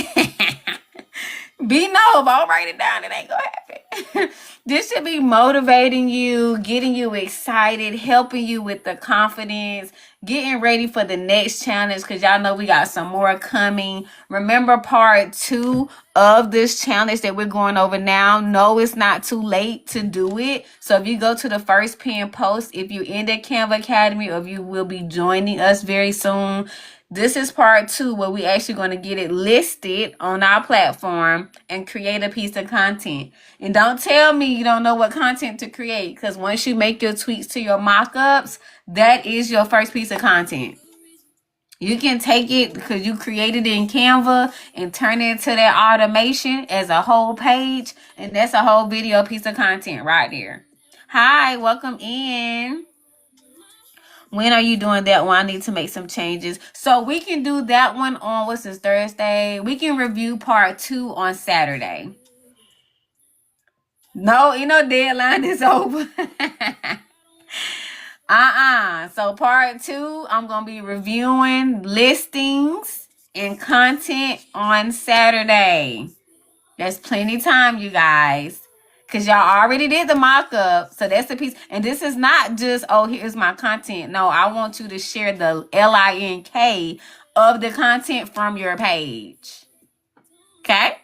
Be no, but I'll write it down. It ain't gonna happen. This should be motivating you, getting you excited, helping you with the confidence, getting ready for the next challenge because y'all know we got some more coming. Remember part 2 of this challenge that we're going over now. No, it's not too late to do it. So if you go to the first pinned post, if you're in the Canva Academy or if you will be joining us very soon, this is part 2 where we actually going to get it listed on our platform and create a piece of content. And don't tell me you don't know what content to create because once you make your tweaks to your mock-ups, that is your first piece of content. You can take it because you created it in Canva and turn it into that automation as a whole page. And that's a whole video piece of content right there. Hi, welcome in. When are you doing that one? I need to make some changes. So we can do that one on, what's this, Thursday? We can review part 2 on Saturday. No, deadline is over. So part 2, I'm going to be reviewing listings and content on Saturday. There's plenty time, you guys. Because y'all already did the mock-up. So that's the piece. And this is not just, oh, here's my content. No, I want you to share the link of the content from your page. Okay?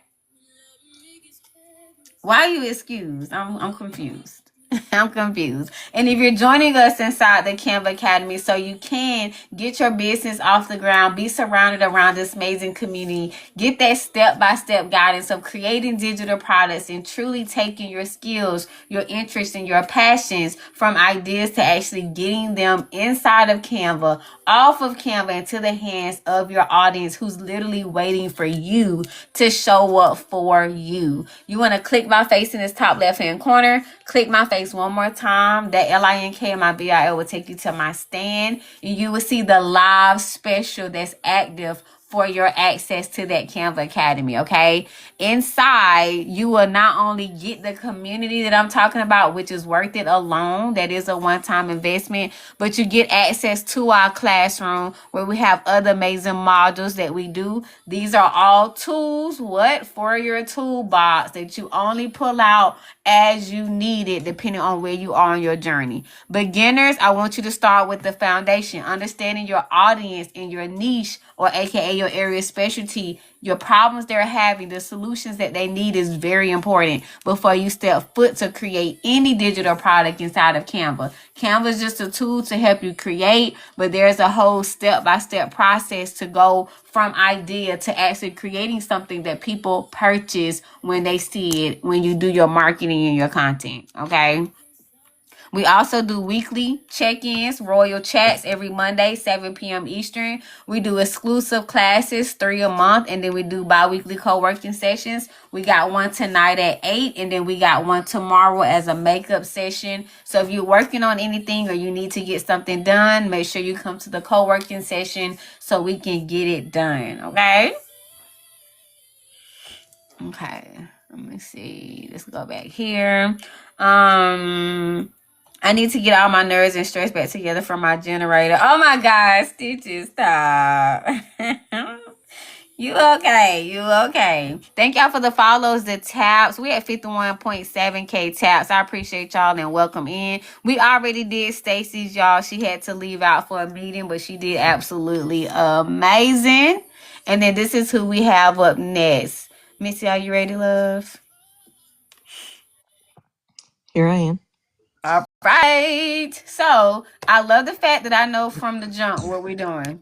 Why are you excused? I'm confused. I'm confused. And if you're joining us inside the Canva Academy, so you can get your business off the ground, be surrounded around this amazing community, get that step-by-step guidance of creating digital products and truly taking your skills, your interests, and your passions from ideas to actually getting them inside of Canva, off of Canva, into the hands of your audience who's literally waiting for you to show up for you. You want to click my face in this top left-hand corner, click my face one more time. That link and my bio will take you to my stand, and you will see the live special that's active for your access to that Canva Academy, okay? Inside, you will not only get the community that I'm talking about, which is worth it alone, that is a one-time investment, but you get access to our classroom where we have other amazing modules that we do. These are all tools, for your toolbox that you only pull out as you need it, depending on where you are on your journey. Beginners, I want you to start with the foundation, understanding your audience and your niche, or aka your area of specialty, your problems they're having, the solutions that they need is very important before you step foot to create any digital product inside of Canva. Canva is just a tool to help you create, but there's a whole step-by-step process to go from idea to actually creating something that people purchase when they see it, when you do your marketing and your content, okay? We also do weekly check-ins, royal chats every Monday, 7 p.m. Eastern. We do exclusive classes, 3 a month, and then we do bi-weekly co-working sessions. We got one tonight at 8, and then we got one tomorrow as a makeup session. So if you're working on anything or you need to get something done, make sure you come to the co-working session so we can get it done, okay? Okay, let me see. Let's go back here. I need to get all my nerves and stress back together from my generator. Oh my God, Stitches, stop. You okay. Thank y'all for the follows, the taps. We at 51.7K taps. I appreciate y'all and welcome in. We already did Stacy's, y'all. She had to leave out for a meeting, but she did absolutely amazing. And then this is who we have up next. Missy, are you ready, love? Here I am. All right. So I love the fact that I know from the jump what we're doing.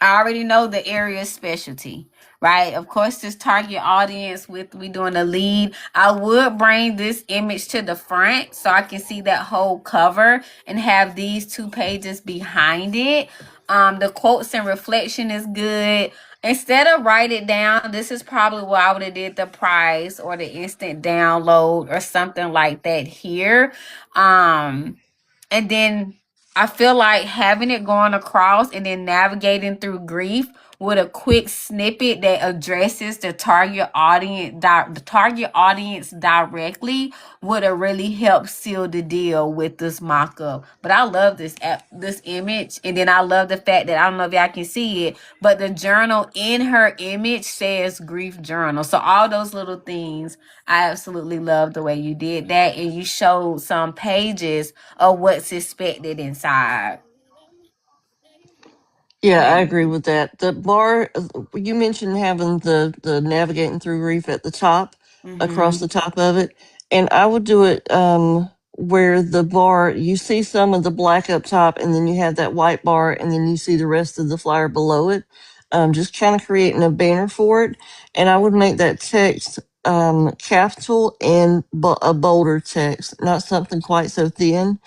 I already know the area specialty, right? Of course, this target audience with we doing the lead. I would bring this image to the front so I can see that whole cover and have these 2 pages behind it. The quotes and reflection is good. Instead of write it down, this is probably where I would have did the price or the instant download or something like that here. And then I feel like having it going across and then navigating through grief with a quick snippet that addresses the target audience directly would have really helped seal the deal with this mock-up. But I love this image, and then I love the fact that I don't know if y'all can see it, but the journal in her image says grief journal. So all those little things, I absolutely love the way you did that, and you showed some pages of what's expected inside. Yeah, I Yeah. agree with that. The bar you mentioned having the navigating through grief at the top, across Mm-hmm. the top of it, and I would do it where the bar you see some of the black up top, and then you have that white bar, and then you see the rest of the flyer below it. Just kind of creating a banner for it, and I would make that text capital and a bolder text, not something quite so thin.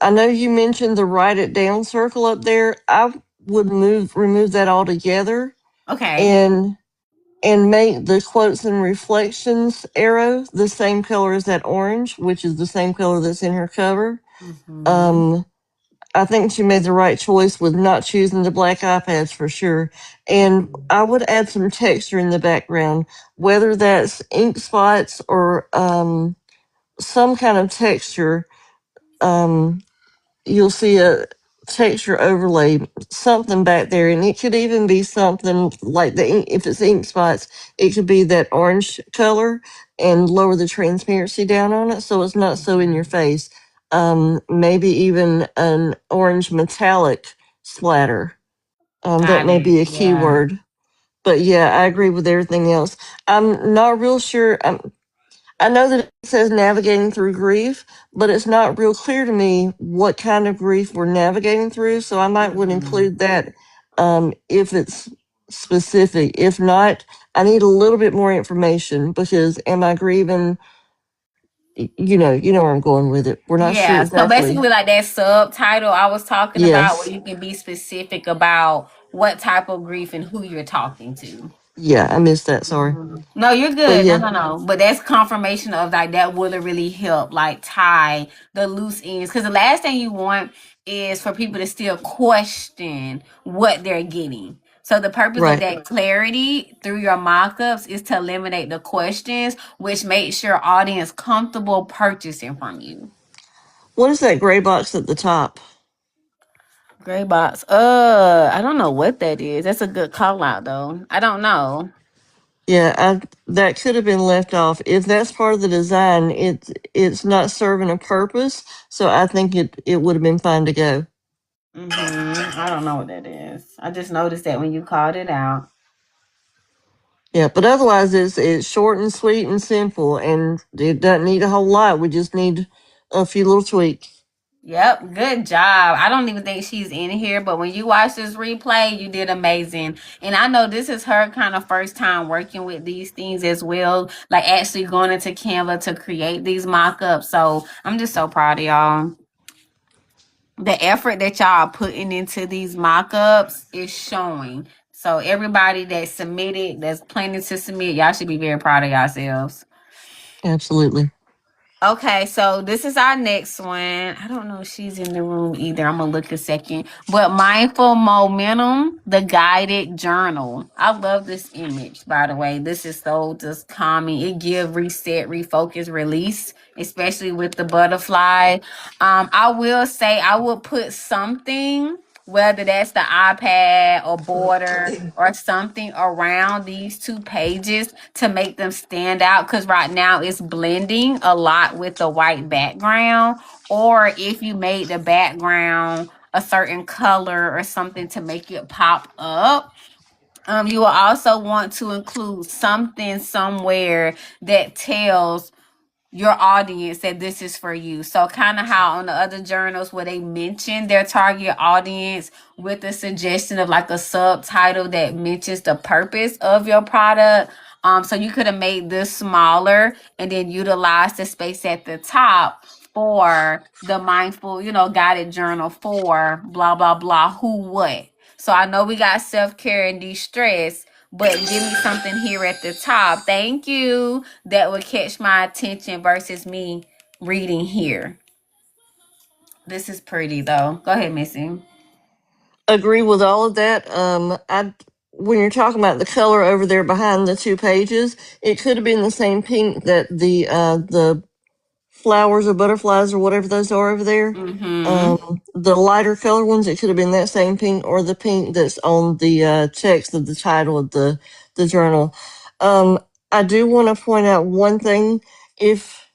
I know you mentioned the write it down circle up there. I would remove that altogether Okay. and make the quotes and reflections arrow the same color as that orange, which is the same color that's in her cover. Mm-hmm. Um, I think she made the right choice with not choosing the black iPads for sure. And I would add some texture in the background, whether that's ink spots or some kind of texture. Um, you'll see a texture overlay, something back there, and it could even be something like the ink, if it's ink spots, it could be that orange color and lower the transparency down on it so it's not so in your face. Maybe even an orange metallic splatter. That Got may it. be a Yeah. keyword. But yeah, I agree with everything else. I'm not real sure. I know that it says navigating through grief, but it's not real clear to me what kind of grief we're navigating through. So I might would Mm-hmm. include that if it's specific. If not, I need a little bit more information because am I grieving? You know where I'm going with it. We're not sure Yeah, so exactly. basically, like that subtitle I was talking about, where Yes. you can be specific about what type of grief and who you're talking to. Yeah, I missed that. Sorry. Mhm. No, you're But good. No, yeah, no, no. But that's confirmation of like that would really help like tie the loose ends. Because the last thing you want is for people to still question what they're getting. So the purpose of right. that clarity through your mock-ups is to eliminate the questions, which makes your audience comfortable purchasing from you. What is that gray box at the top? Gray box. I don't know what that is. That's a good call out though. I don't know. Yeah, that could have been left off. If that's part of the design, it's not serving a purpose. So I think it would have been fine to go. I don't know what that is. I just noticed that when you called it out. Yeah, but otherwise it's short and sweet and simple, and it doesn't need a whole lot. We just need a few little tweaks. Yep, good job. I don't even think she's in here, but when you watch this replay, you did amazing. And I know this is her kind of first time working with these things as well, like actually going into Canva to create these mock-ups. So I'm just so proud of y'all. The effort that y'all are putting into these mock-ups is showing. So everybody that submitted, that's planning to submit, y'all should be very proud of yourselves. Absolutely. Okay, so this is our next one. I don't know if she's in the room either. I'm gonna look a second. But Mindful Momentum, the guided journal. I love this image, by the way. This is so just calming. It give reset, refocus, release, especially with the butterfly. I will say I will put something, whether that's the iPad or border or something around these two pages to make them stand out, because right now it's blending a lot with the white background. Or if you made the background a certain color or something to make it pop up, you will also want to include something somewhere that tells your audience that this is for you. So kind of how on the other journals where they mention their target audience with a suggestion of like a subtitle that mentions the purpose of your product. So you could have made this smaller and then utilize the space at the top for the mindful, guided journal for blah blah blah who what. So I know we got self-care and de-stress, but give me something here at the top. Thank you. That would catch my attention versus me reading here. This is pretty though. Go ahead, Missy. Agree with all of that. I when you're talking about the color over there behind the 2 pages, it could have been the same pink that the flowers or butterflies or whatever those are over there. The lighter color ones, it could have been that same pink or the pink that's on the text of the title of the journal. I do want to point out one thing. If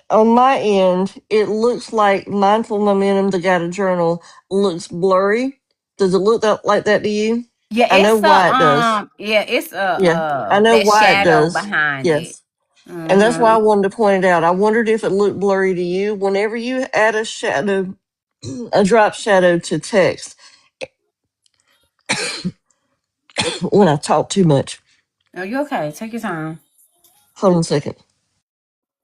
on my end, it looks like Mindful Momentum, the guided journal, looks blurry. Does it look like that to you? Yeah, I know it's why it does. Yeah, I know that why it shadow does. behind it. Yes. And that's why I wanted to point it out. I wondered if it looked blurry to you. Whenever you add a shadow, a drop shadow to text, when I talk too much, Oh, you okay? Take your time. hold on a second.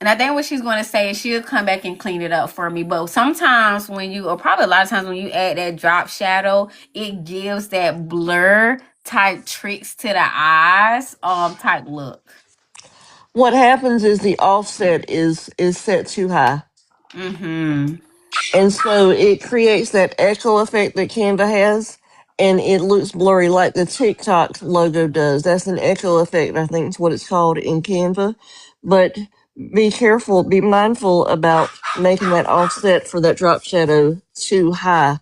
And I think what she's going to say is she'll come back and clean it up for me. But sometimes when you, or probably a lot of times when you add that drop shadow, it gives that blur type tricks to the eyes type look. What happens is the offset is set too high. And so it creates that echo effect that Canva has, and it looks blurry like the TikTok logo does. That's an echo effect, I think is what it's called in Canva. But be careful, be mindful about making that offset for that drop shadow too high,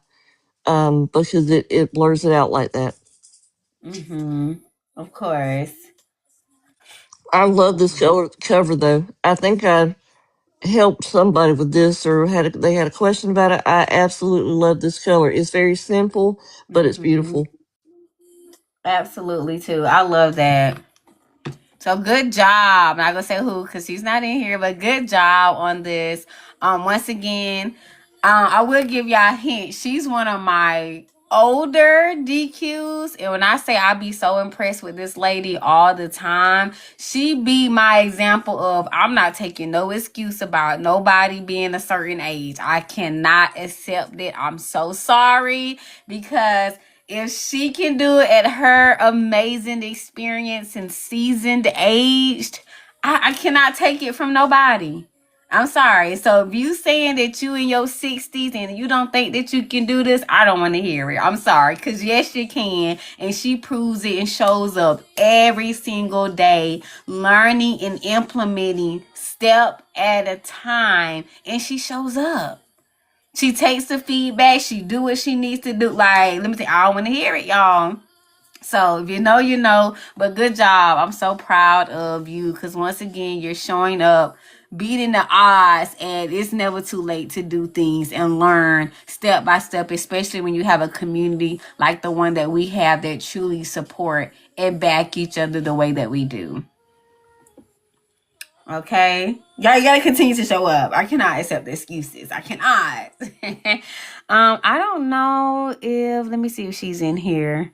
because it blurs it out like that. Of course. I love this cover though. I think I helped somebody with this or they had a question about it. I absolutely love this color. It's very simple, but it's beautiful. Absolutely too. I love that. So good job. I'm not gonna say who because she's not in here, but good job on this. Once again, I will give y'all a hint. She's one of my older DQs, and when I say I be so impressed with this lady all the time, she be my example of I'm not taking no excuse about nobody being a certain age. I cannot accept it. I'm so sorry because if she can do it at her amazing experience and seasoned aged, I cannot take it from nobody. I'm sorry. So if you saying that you in your 60s and you don't think that you can do this, I don't want to hear it. I'm sorry. Because yes, you can. And she proves it and shows up every single day, learning and implementing step at a time. And she shows up. She takes the feedback. She do what she needs to do. Like, let me say, I don't want to hear it, y'all. So if you know, you know. But good job. I'm so proud of you because once again, you're showing up, beating the odds, and it's never too late to do things and learn step by step, especially when you have a community like the one that we have that truly support and back each other the way that we do. Okay, y'all, you gotta continue to show up. I cannot accept excuses. I cannot. I don't know if, let me see if she's in here.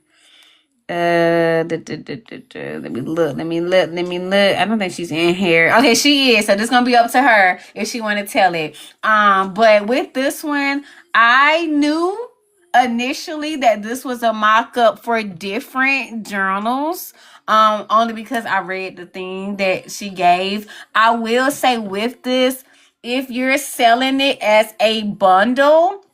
Let me look. I don't think she's in here. Okay, she is. So this is gonna be up to her if she want to tell it. But with this one, I knew initially that this was a mock-up for different journals. Only because I read the thing that she gave. I will say with this, if you're selling it as a bundle,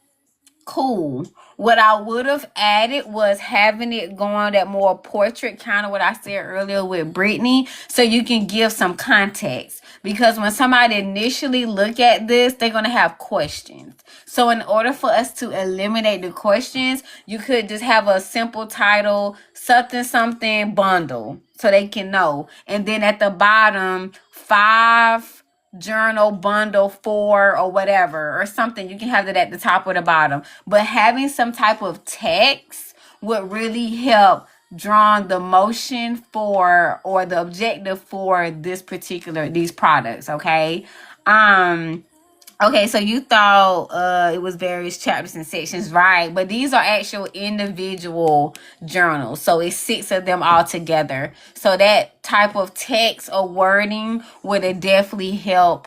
cool. What I would have added was having it going that more portrait kind of what I said earlier with Brittany, so you can give some context. Because when somebody initially look at this, they're gonna have questions. So in order for us to eliminate the questions, you could just have a simple title, something bundle, so they can know. And then at the bottom, 5 journal bundle 4 or whatever or something. You can have it at the top or the bottom, but having some type of text would really help drawing the motion for or the objective for these products. Okay, so you thought it was various chapters and sections, right? But these are actual individual journals. So it's 6 of them all together. So that type of text or wording would definitely help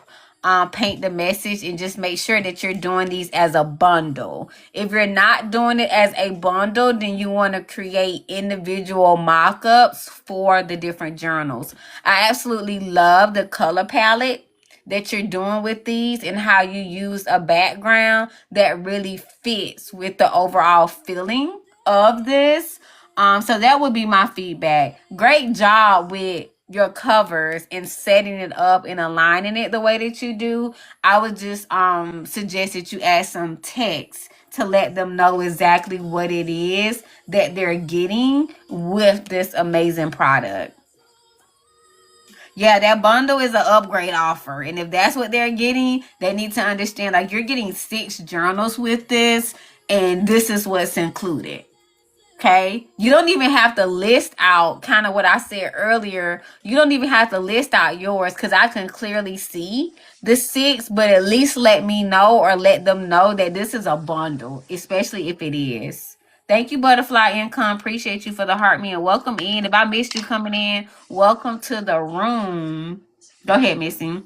paint the message and just make sure that you're doing these as a bundle. If you're not doing it as a bundle, then you want to create individual mock-ups for the different journals. I absolutely love the color palette that you're doing with these and how you use a background that really fits with the overall feeling of this. So that would be my feedback. Great job with your covers and setting it up and aligning it the way that you do. I would just suggest that you add some text to let them know exactly what it is that they're getting with this amazing product. Yeah, that bundle is an upgrade offer. And if that's what they're getting, they need to understand like you're getting 6 journals with this, and this is what's included. Okay, you don't even have to list out kind of what I said earlier. You don't even have to list out yours because I can clearly see the 6, but at least let me know or let them know that this is a bundle, especially if it is. Thank you, Butterfly Income. Appreciate you for the heart me and welcome in. If I missed you coming in, welcome to the room. Go ahead, Missy.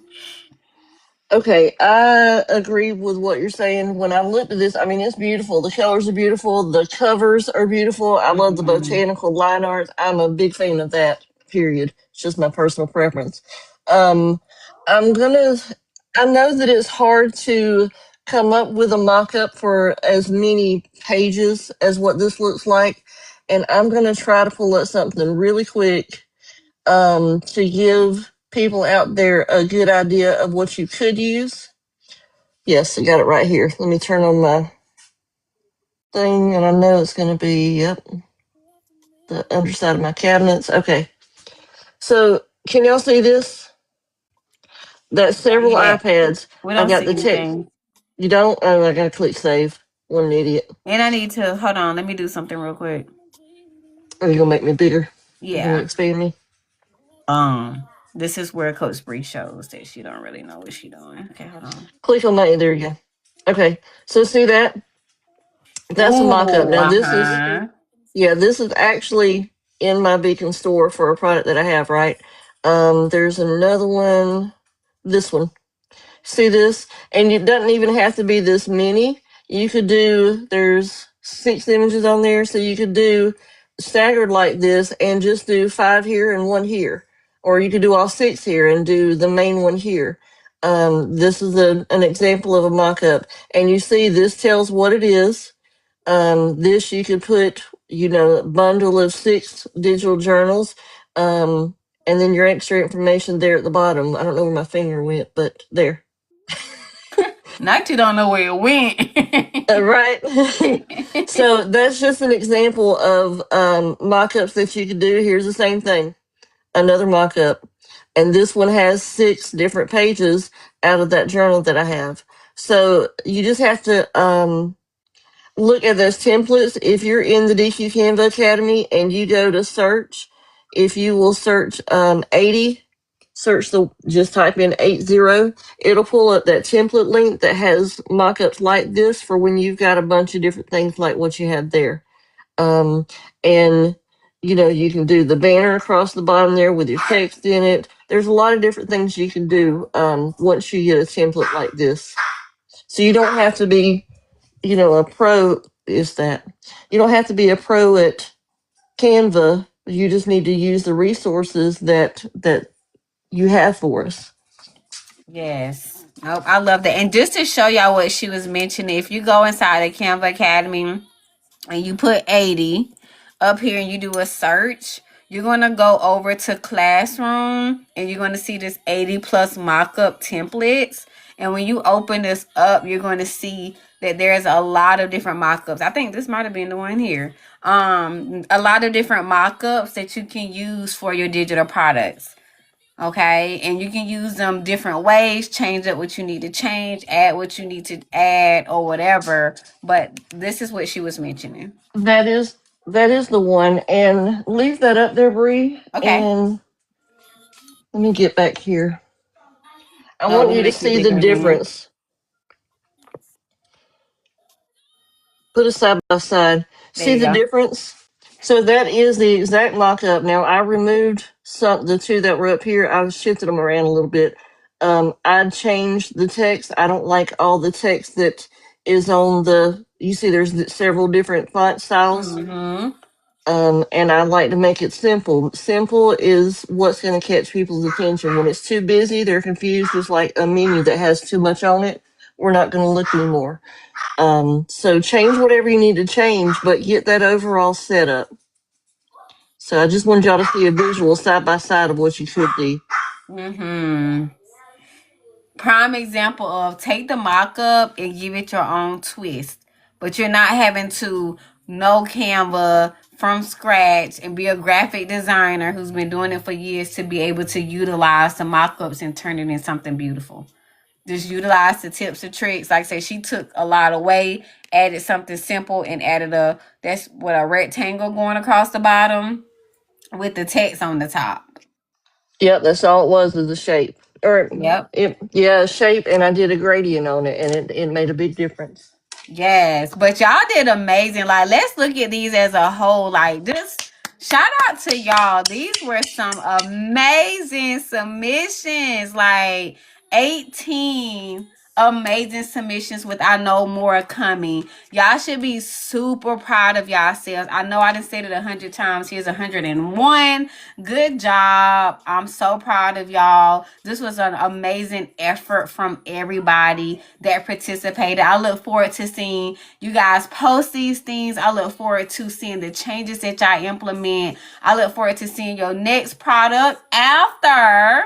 Okay, I agree with what you're saying. When I looked at this, I mean, it's beautiful. The colors are beautiful. The covers are beautiful. I love the botanical line art. I'm a big fan of that, period. It's just my personal preference. Um, I'm gonna, I know that it's hard to come up with a mock-up for as many pages as what this looks like. And I'm gonna try to pull up something really quick to give people out there a good idea of what you could use. Yes, I got it right here. Let me turn on my thing, and I know it's going to be, yep, the underside of my cabinets. Okay. So, can y'all see this? That's several iPads. We I don't got see the text. anything. You don't? Oh, I got to click save. What an idiot. And I need to, hold on, let me do something real quick. Are you going to make me bigger? You going Yeah. to expand me? This is where Coach Bree shows that she don't really know what she doing. Okay, hold on. Click on that. There you go. Okay. So, see that? That's a mock-up. Now, this is, yeah, this is actually in my Beacon store for a product that I have, right? There's another one, this one. See this? And it doesn't even have to be this many. You could do, there's 6 images on there, so you could do staggered like this and just do 5 here and 1 here. Or you could do all 6 here and do the main one here. This is an example of a mock-up. And you see this tells what it is. This you could put, a bundle of 6 digital journals. And then your extra information there at the bottom. I don't know where my finger went, but there. Not you don't know where it went. Right. So that's just an example of mock-ups that you could do. Here's the same thing. Another mock-up. And this one has 6 different pages out of that journal that I have. So you just have to look at those templates. If you're in the DQ Canva Academy and you go to search, if you will search 80, just type in 80, it'll pull up that template link that has mock-ups like this for when you've got a bunch of different things like what you have there. And you can do the banner across the bottom there with your text in it. There's a lot of different things you can do once you get a template like this. So you don't have to be a pro is that you don't have to be a pro at Canva. You just need to use the resources that you have for us. Yes. Oh, I love that. And just to show y'all what she was mentioning, if you go inside the Canva Academy and you put 80 up here and you do a search, you're going to go over to Classroom and you're going to see this 80 plus mock-up templates. And when you open this up, you're going to see that there's a lot of different mock-ups. I think this might have been the one here. A lot of different mock-ups that you can use for your digital products. Okay, and you can use them different ways, change up what you need to change, add what you need to add, or whatever. But this is what she was mentioning. That is the one, and leave that up there, Bree. Okay. And let me get back here. I want you to see the difference. Put it side by side. See the difference? So that is the exact mock-up. Now I removed the 2 that were up here. I shifted them around a little bit. I changed the text. I don't like all the text that is on you see there's several different font styles. And I like to make it simple. Simple is what's going to catch people's attention. When it's too busy, they're confused, just like a menu that has too much on it. we're not going to look anymore. So change whatever you need to change, but get that overall setup. So I just wanted y'all to see a visual side by side of what you could do. Prime example of take the mock-up and give it your own twist. But you're not having to know Canva from scratch and be a graphic designer who's been doing it for years to be able to utilize the mock-ups and turn it into something beautiful. Just utilize the tips and tricks. Like I say, she took a lot away, added something simple, and added a rectangle going across the bottom with the text on the top. Yep, that's all it was the shape. Shape, and I did a gradient on it, and it made a big difference. Yes, but y'all did amazing. Like, let's look at these as a whole. Like, just shout out to y'all. These were some amazing submissions. Like, 18 amazing submissions with I know more coming. Y'all should be super proud of yourselves. I know I done said it 100 times. Here's 101. Good job. I'm so proud of y'all. This was an amazing effort from everybody that participated. I look forward to seeing you guys post these things. I look forward to seeing the changes that y'all implement. I look forward to seeing your next product after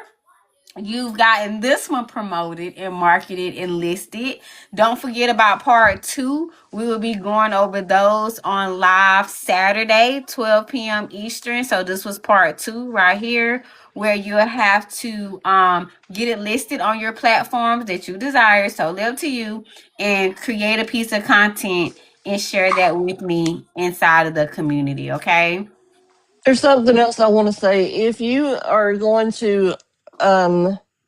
you've gotten this one promoted and marketed and listed. Don't forget about part 2. We will be going over those on live Saturday, 12 p.m. Eastern. So this was part 2 right here, where you'll have to get it listed on your platforms that you desire. So live to you and create a piece of content and share that with me inside of the community. Okay. There's something else I want to say. If you are going to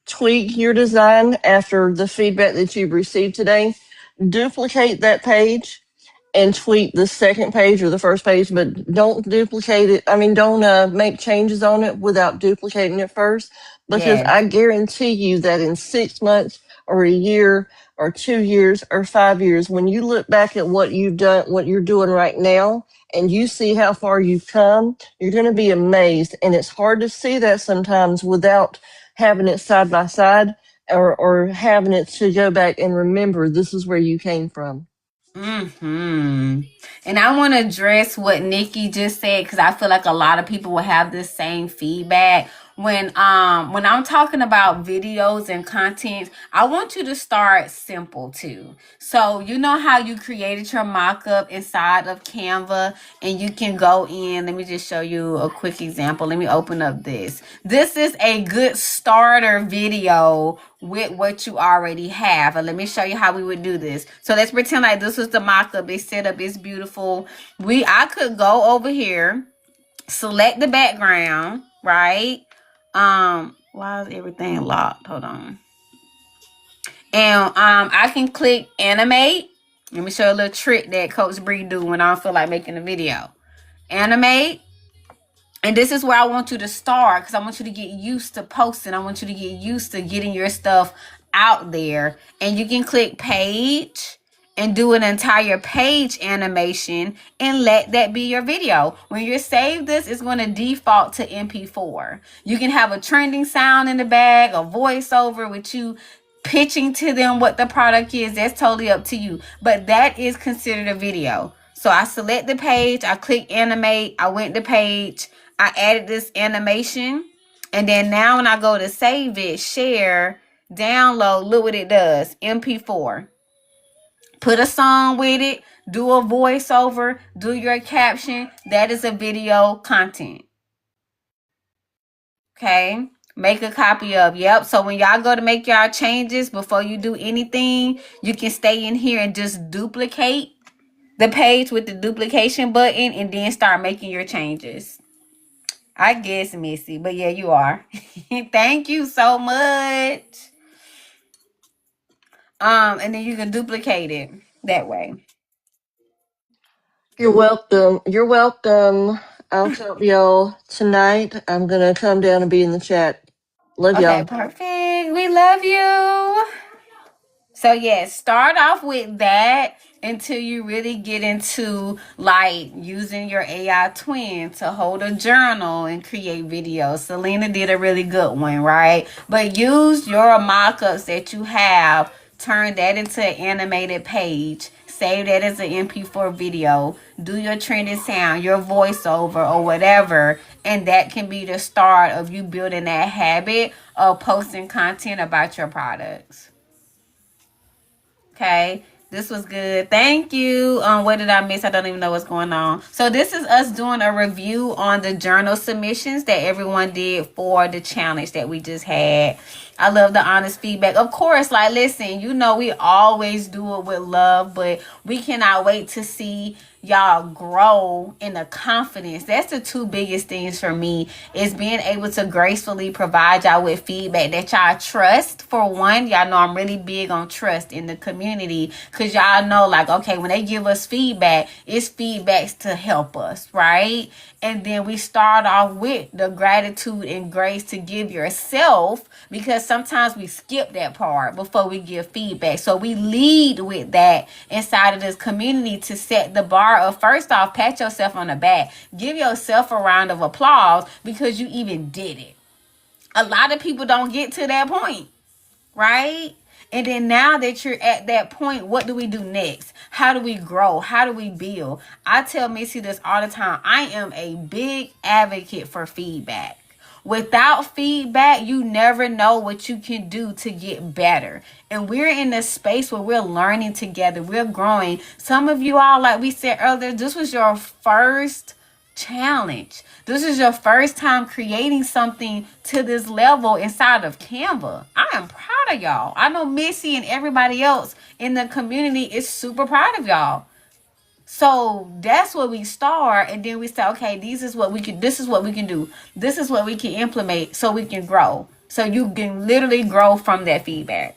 tweak your design after the feedback that you've received today, duplicate that page and tweak the second page or the first page, but don't duplicate it. I mean, don't make changes on it without duplicating it first, because I guarantee you that in 6 months or a year or 2 years or 5 years, when you look back at what you've done, what you're doing right now, and you see how far you've come, you're going to be amazed. And it's hard to see that sometimes without having it side by side or having it to go back and remember this is where you came from. And I want to address what Nikki just said, because I feel like a lot of people will have this same feedback. When I'm talking about videos and content, I want you to start simple too. So you know how you created your mock-up inside of Canva, and you can go in. Let me just show you a quick example. Let me open up this. This is a good starter video with what you already have. And let me show you how we would do this. So let's pretend like this was the mock-up. It's set up. It's beautiful. I could go over here, select the background, right? Why is everything locked? Hold on. And I can click animate. Let me show you a little trick that Coach Bree do when I don't feel like making a video. Animate. And this is where I want you to start, because I want you to get used to posting. I want you to get used to getting your stuff out there. And you can click page and do an entire page animation and let that be your video. When you save this, it's going to default to MP4. You can have a trending sound in the back, a voiceover with you pitching to them what the product is. That's totally up to you. But that is considered a video. So I select the page, I click animate, I went to page, I added this animation. And then now when I go to save it, share, download, look what it does. MP4. Put a song with it, do a voiceover, do your caption. That is a video content. Okay. Make a copy of. Yep. So when y'all go to make y'all changes, before you do anything, you can stay in here and just duplicate the page with the duplication button and then start making your changes. I guess, Missy. But yeah, you are. Thank you so much. And then you can duplicate it that way. You're welcome. You're welcome. I'll talk to y'all tonight. I'm going to come down and be in the chat. Love y'all. Perfect. We love you. So yes, start off with that until you really get into like using your AI twin to hold a journal and create videos. Selena did a really good one, right? But use your mock-ups that you have turn that into an animated page, save that as an MP4 video, do your trending sound, your voiceover or whatever, and that can be the start of you building that habit of posting content about your products. Okay, this was good. Thank you. What did I miss? I don't even know what's going on. So this is us doing a review on the journal submissions that everyone did for the challenge that we just had. I love the honest feedback. Of course, like, listen, you know, we always do it with love, but we cannot wait to see y'all grow in the confidence. That's the two biggest things for me, is being able to gracefully provide y'all with feedback that y'all trust. For one, y'all know I'm really big on trust in the community, because y'all know, like, okay, when they give us feedback, it's feedbacks to help us, right? And then we start off with the gratitude and grace to give yourself, because sometimes we skip that part before we give feedback. So we lead with that inside of this community to set the bar of, first off, pat yourself on the back. Give yourself a round of applause because you even did it. A lot of people don't get to that point, right? And then now that you're at that point, what do we do next? How do we grow? How do we build? I tell Missy this all the time. I am a big advocate for feedback. Without feedback, you never know what you can do to get better. And we're in a space where we're learning together. We're growing. Some of you all, like we said earlier, this was your first challenge. This is your first time creating something to this level inside of Canva. I am proud of y'all. I know Missy and everybody else in the community is super proud of y'all. So that's where we start, and then we say, okay, this is what we can do. This is what we can implement so we can grow. So you can literally grow from that feedback.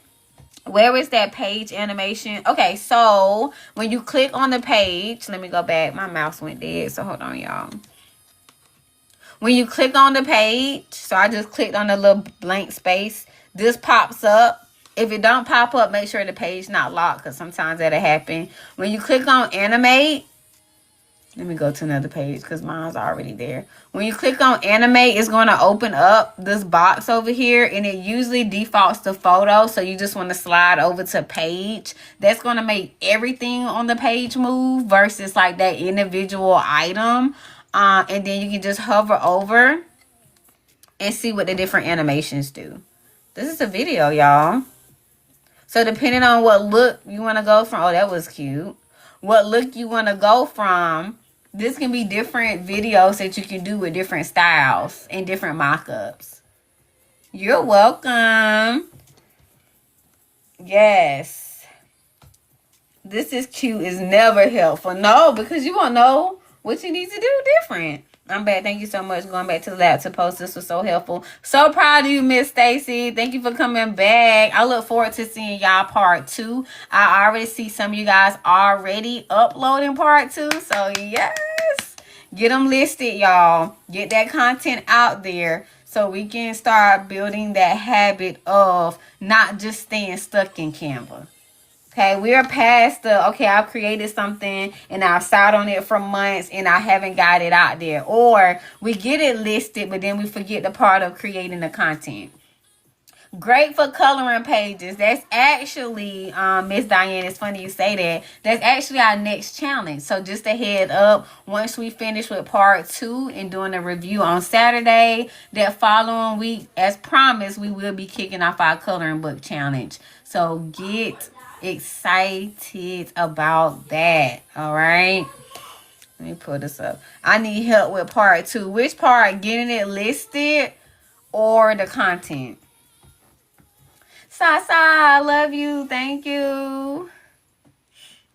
Where is that page animation? Okay, so when you click on the page, let me go back. My mouse went dead, so hold on, y'all. When you click on the page, so I just clicked on the little blank space, this pops up. If it don't pop up, make sure the page not locked, because sometimes that'll happen. When you click on animate, let me go to another page because mine's already there. When you click on animate, it's going to open up this box over here, and it usually defaults to photo. So you just want to slide over to page. That's going to make everything on the page move versus like that individual item. And then you can just hover over and see what the different animations do. This is a video, y'all. So depending on what look you want to go from, oh, that was cute. What look you want to go from, this can be different videos that you can do with different styles and different mock-ups. You're welcome. Yes. This is cute is never helpful. No, because you won't know what you need to do different. I'm back. Thank you so much. Going back to the lab to post. This was so helpful. So proud of you, Miss Stacy. Thank you for coming back. I look forward to seeing y'all part 2. I already see some of you guys already uploading part 2. So yes, get them listed, y'all. Get that content out there so we can start building that habit of not just staying stuck in Canva. Okay, we're past the, okay, I've created something and I've sat on it for months and I haven't got it out there. Or we get it listed, but then we forget the part of creating the content. Great for coloring pages. That's actually, Miss Diane, it's funny you say that. That's actually our next challenge. So just a head up, once we finish with part 2 and doing a review on Saturday, that following week, as promised, we will be kicking off our coloring book challenge. So get excited about that. All right, let me pull this up. I need help with part 2. Which part? Getting it listed or the content? Sasa, I love you. Thank you,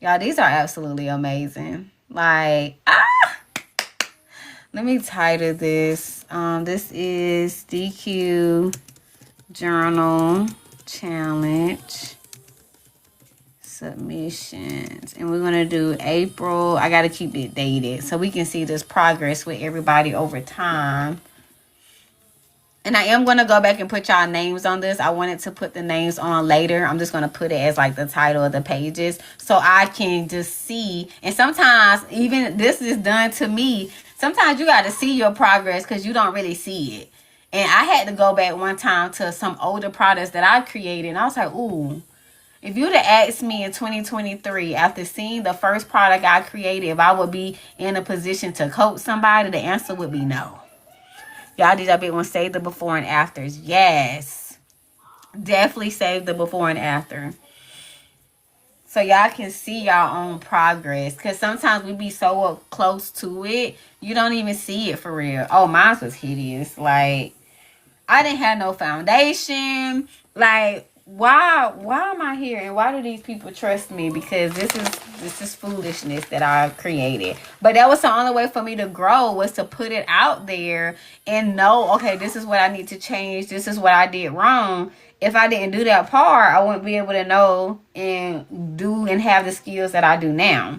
y'all. These are absolutely amazing. Like, let me title this. This is DQ Journal Challenge submissions, and we're gonna do April. I gotta keep it dated so we can see this progress with everybody over time. And I am gonna go back and put y'all names on this. I wanted to put the names on later. I'm just gonna put it as like the title of the pages so I can just see. And sometimes even this is done to me. Sometimes you gotta see your progress because you don't really see it. And I had to go back one time to some older products that I created, and I was like, ooh. If you'd have asked me in 2023, after seeing the first product I created, if I would be in a position to coach somebody, the answer would be no. Y'all, did y'all be want to save the before and afters? Yes. Definitely save the before and after. So y'all can see y'all own progress. Because sometimes we be so up close to it, you don't even see it for real. Oh, mine was hideous. Like, I didn't have no foundation. Like, why am I here? And why do these people trust me? Because this is foolishness that I created. But that was the only way for me to grow, was to put it out there and know, okay, this is what I need to change. This is what I did wrong. If I didn't do that part, I wouldn't be able to know and do and have the skills that I do now.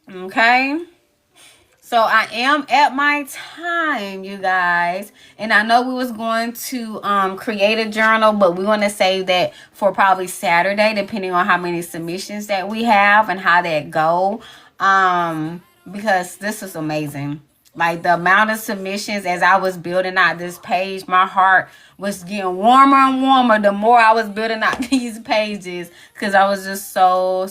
Okay? So I am at my time, you guys. And I know we was going to create a journal, but we're going to save that for probably Saturday, depending on how many submissions that we have and how that go. Because this is amazing. Like, the amount of submissions as I was building out this page, my heart was getting warmer and warmer the more I was building out these pages, because I was just so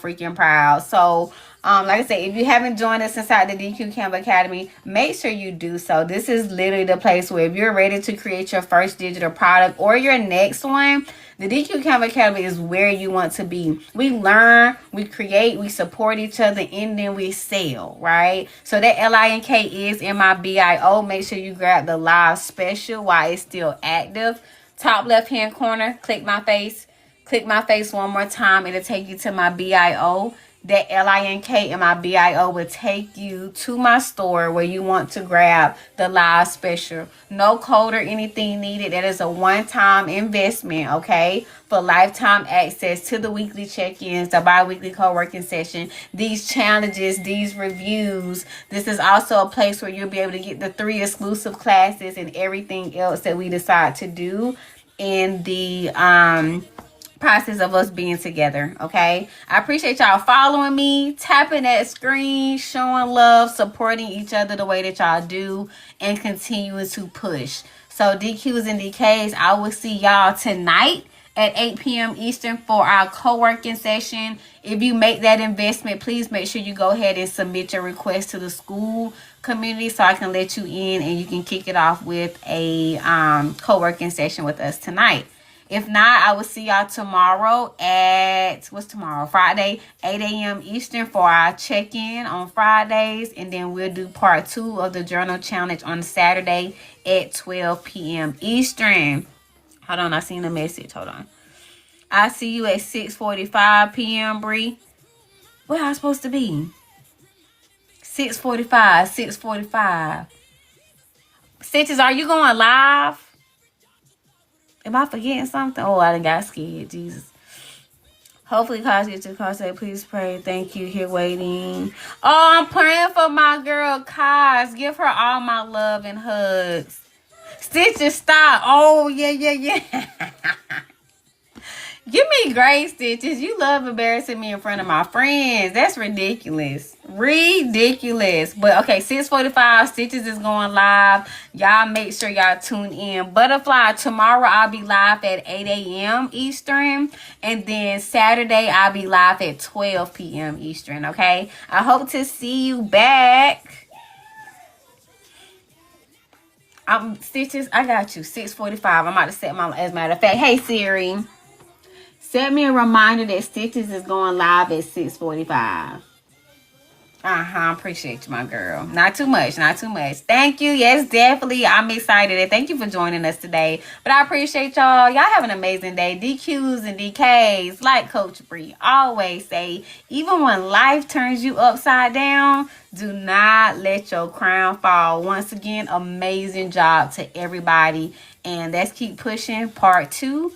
freaking proud. So like I said, if you haven't joined us inside the DQ Canva Academy, make sure you do so. This is literally the place where if you're ready to create your first digital product or your next one, the DQ Canva Academy is where you want to be. We learn, we create, we support each other, and then we sell, right? So that LINK is in my bio. Make sure you grab the live special while it's still active. Top left hand corner, click my face. Click my face one more time. It'll take you to my bio. That LINK in my bio will take you to my store where you want to grab the live special. No code or anything needed. That is a one-time investment, okay? For lifetime access to the weekly check-ins, the bi-weekly co-working session, these challenges, these reviews. This is also a place where you'll be able to get the 3 exclusive classes and everything else that we decide to do in the process of us being together. Okay, I appreciate y'all following me, tapping that screen, showing love, supporting each other the way that y'all do, and continuing to push. So DQs and DKs, I will see y'all tonight at 8 p.m. Eastern for our co-working session. If you make that investment, please make sure you go ahead and submit your request to the school community so I can let you in and you can kick it off with a co-working session with us tonight. If not, I will see y'all tomorrow at, what's tomorrow? Friday, 8 a.m. Eastern for our check-in on Fridays. And then we'll do part 2 of the journal challenge on Saturday at 12 p.m. Eastern. Hold on, I seen a message. Hold on. I see you at 6:45 p.m., Bree. Where am I supposed to be? 6:45. Stitches, are you going live? Am I forgetting something? Oh, I done got scared. Jesus. Hopefully, Kaz gets your car. Say, please pray. Thank you. Here waiting. Oh, I'm praying for my girl, Kaz. Give her all my love and hugs. Stitches, stop. Oh, yeah. Give me grace, Stitches. You love embarrassing me in front of my friends. That's ridiculous. But okay, 6:45, Stitches is going live. Y'all make sure y'all tune in. Butterfly, tomorrow I'll be live at 8 a.m. Eastern. And then Saturday I'll be live at 12 p.m. Eastern, okay? I hope to see you back. Stitches, I got you. 6:45. I'm about to set my, as a matter of fact. Hey, Siri. Set me a reminder that Stitches is going live at 6:45. Appreciate you, my girl. Not too much. Thank you. Yes, definitely. I'm excited. And thank you for joining us today. But I appreciate y'all. Y'all have an amazing day. DQs and DKs, like Coach Bree always say, even when life turns you upside down, do not let your crown fall. Once again, amazing job to everybody. And let's keep pushing. Part 2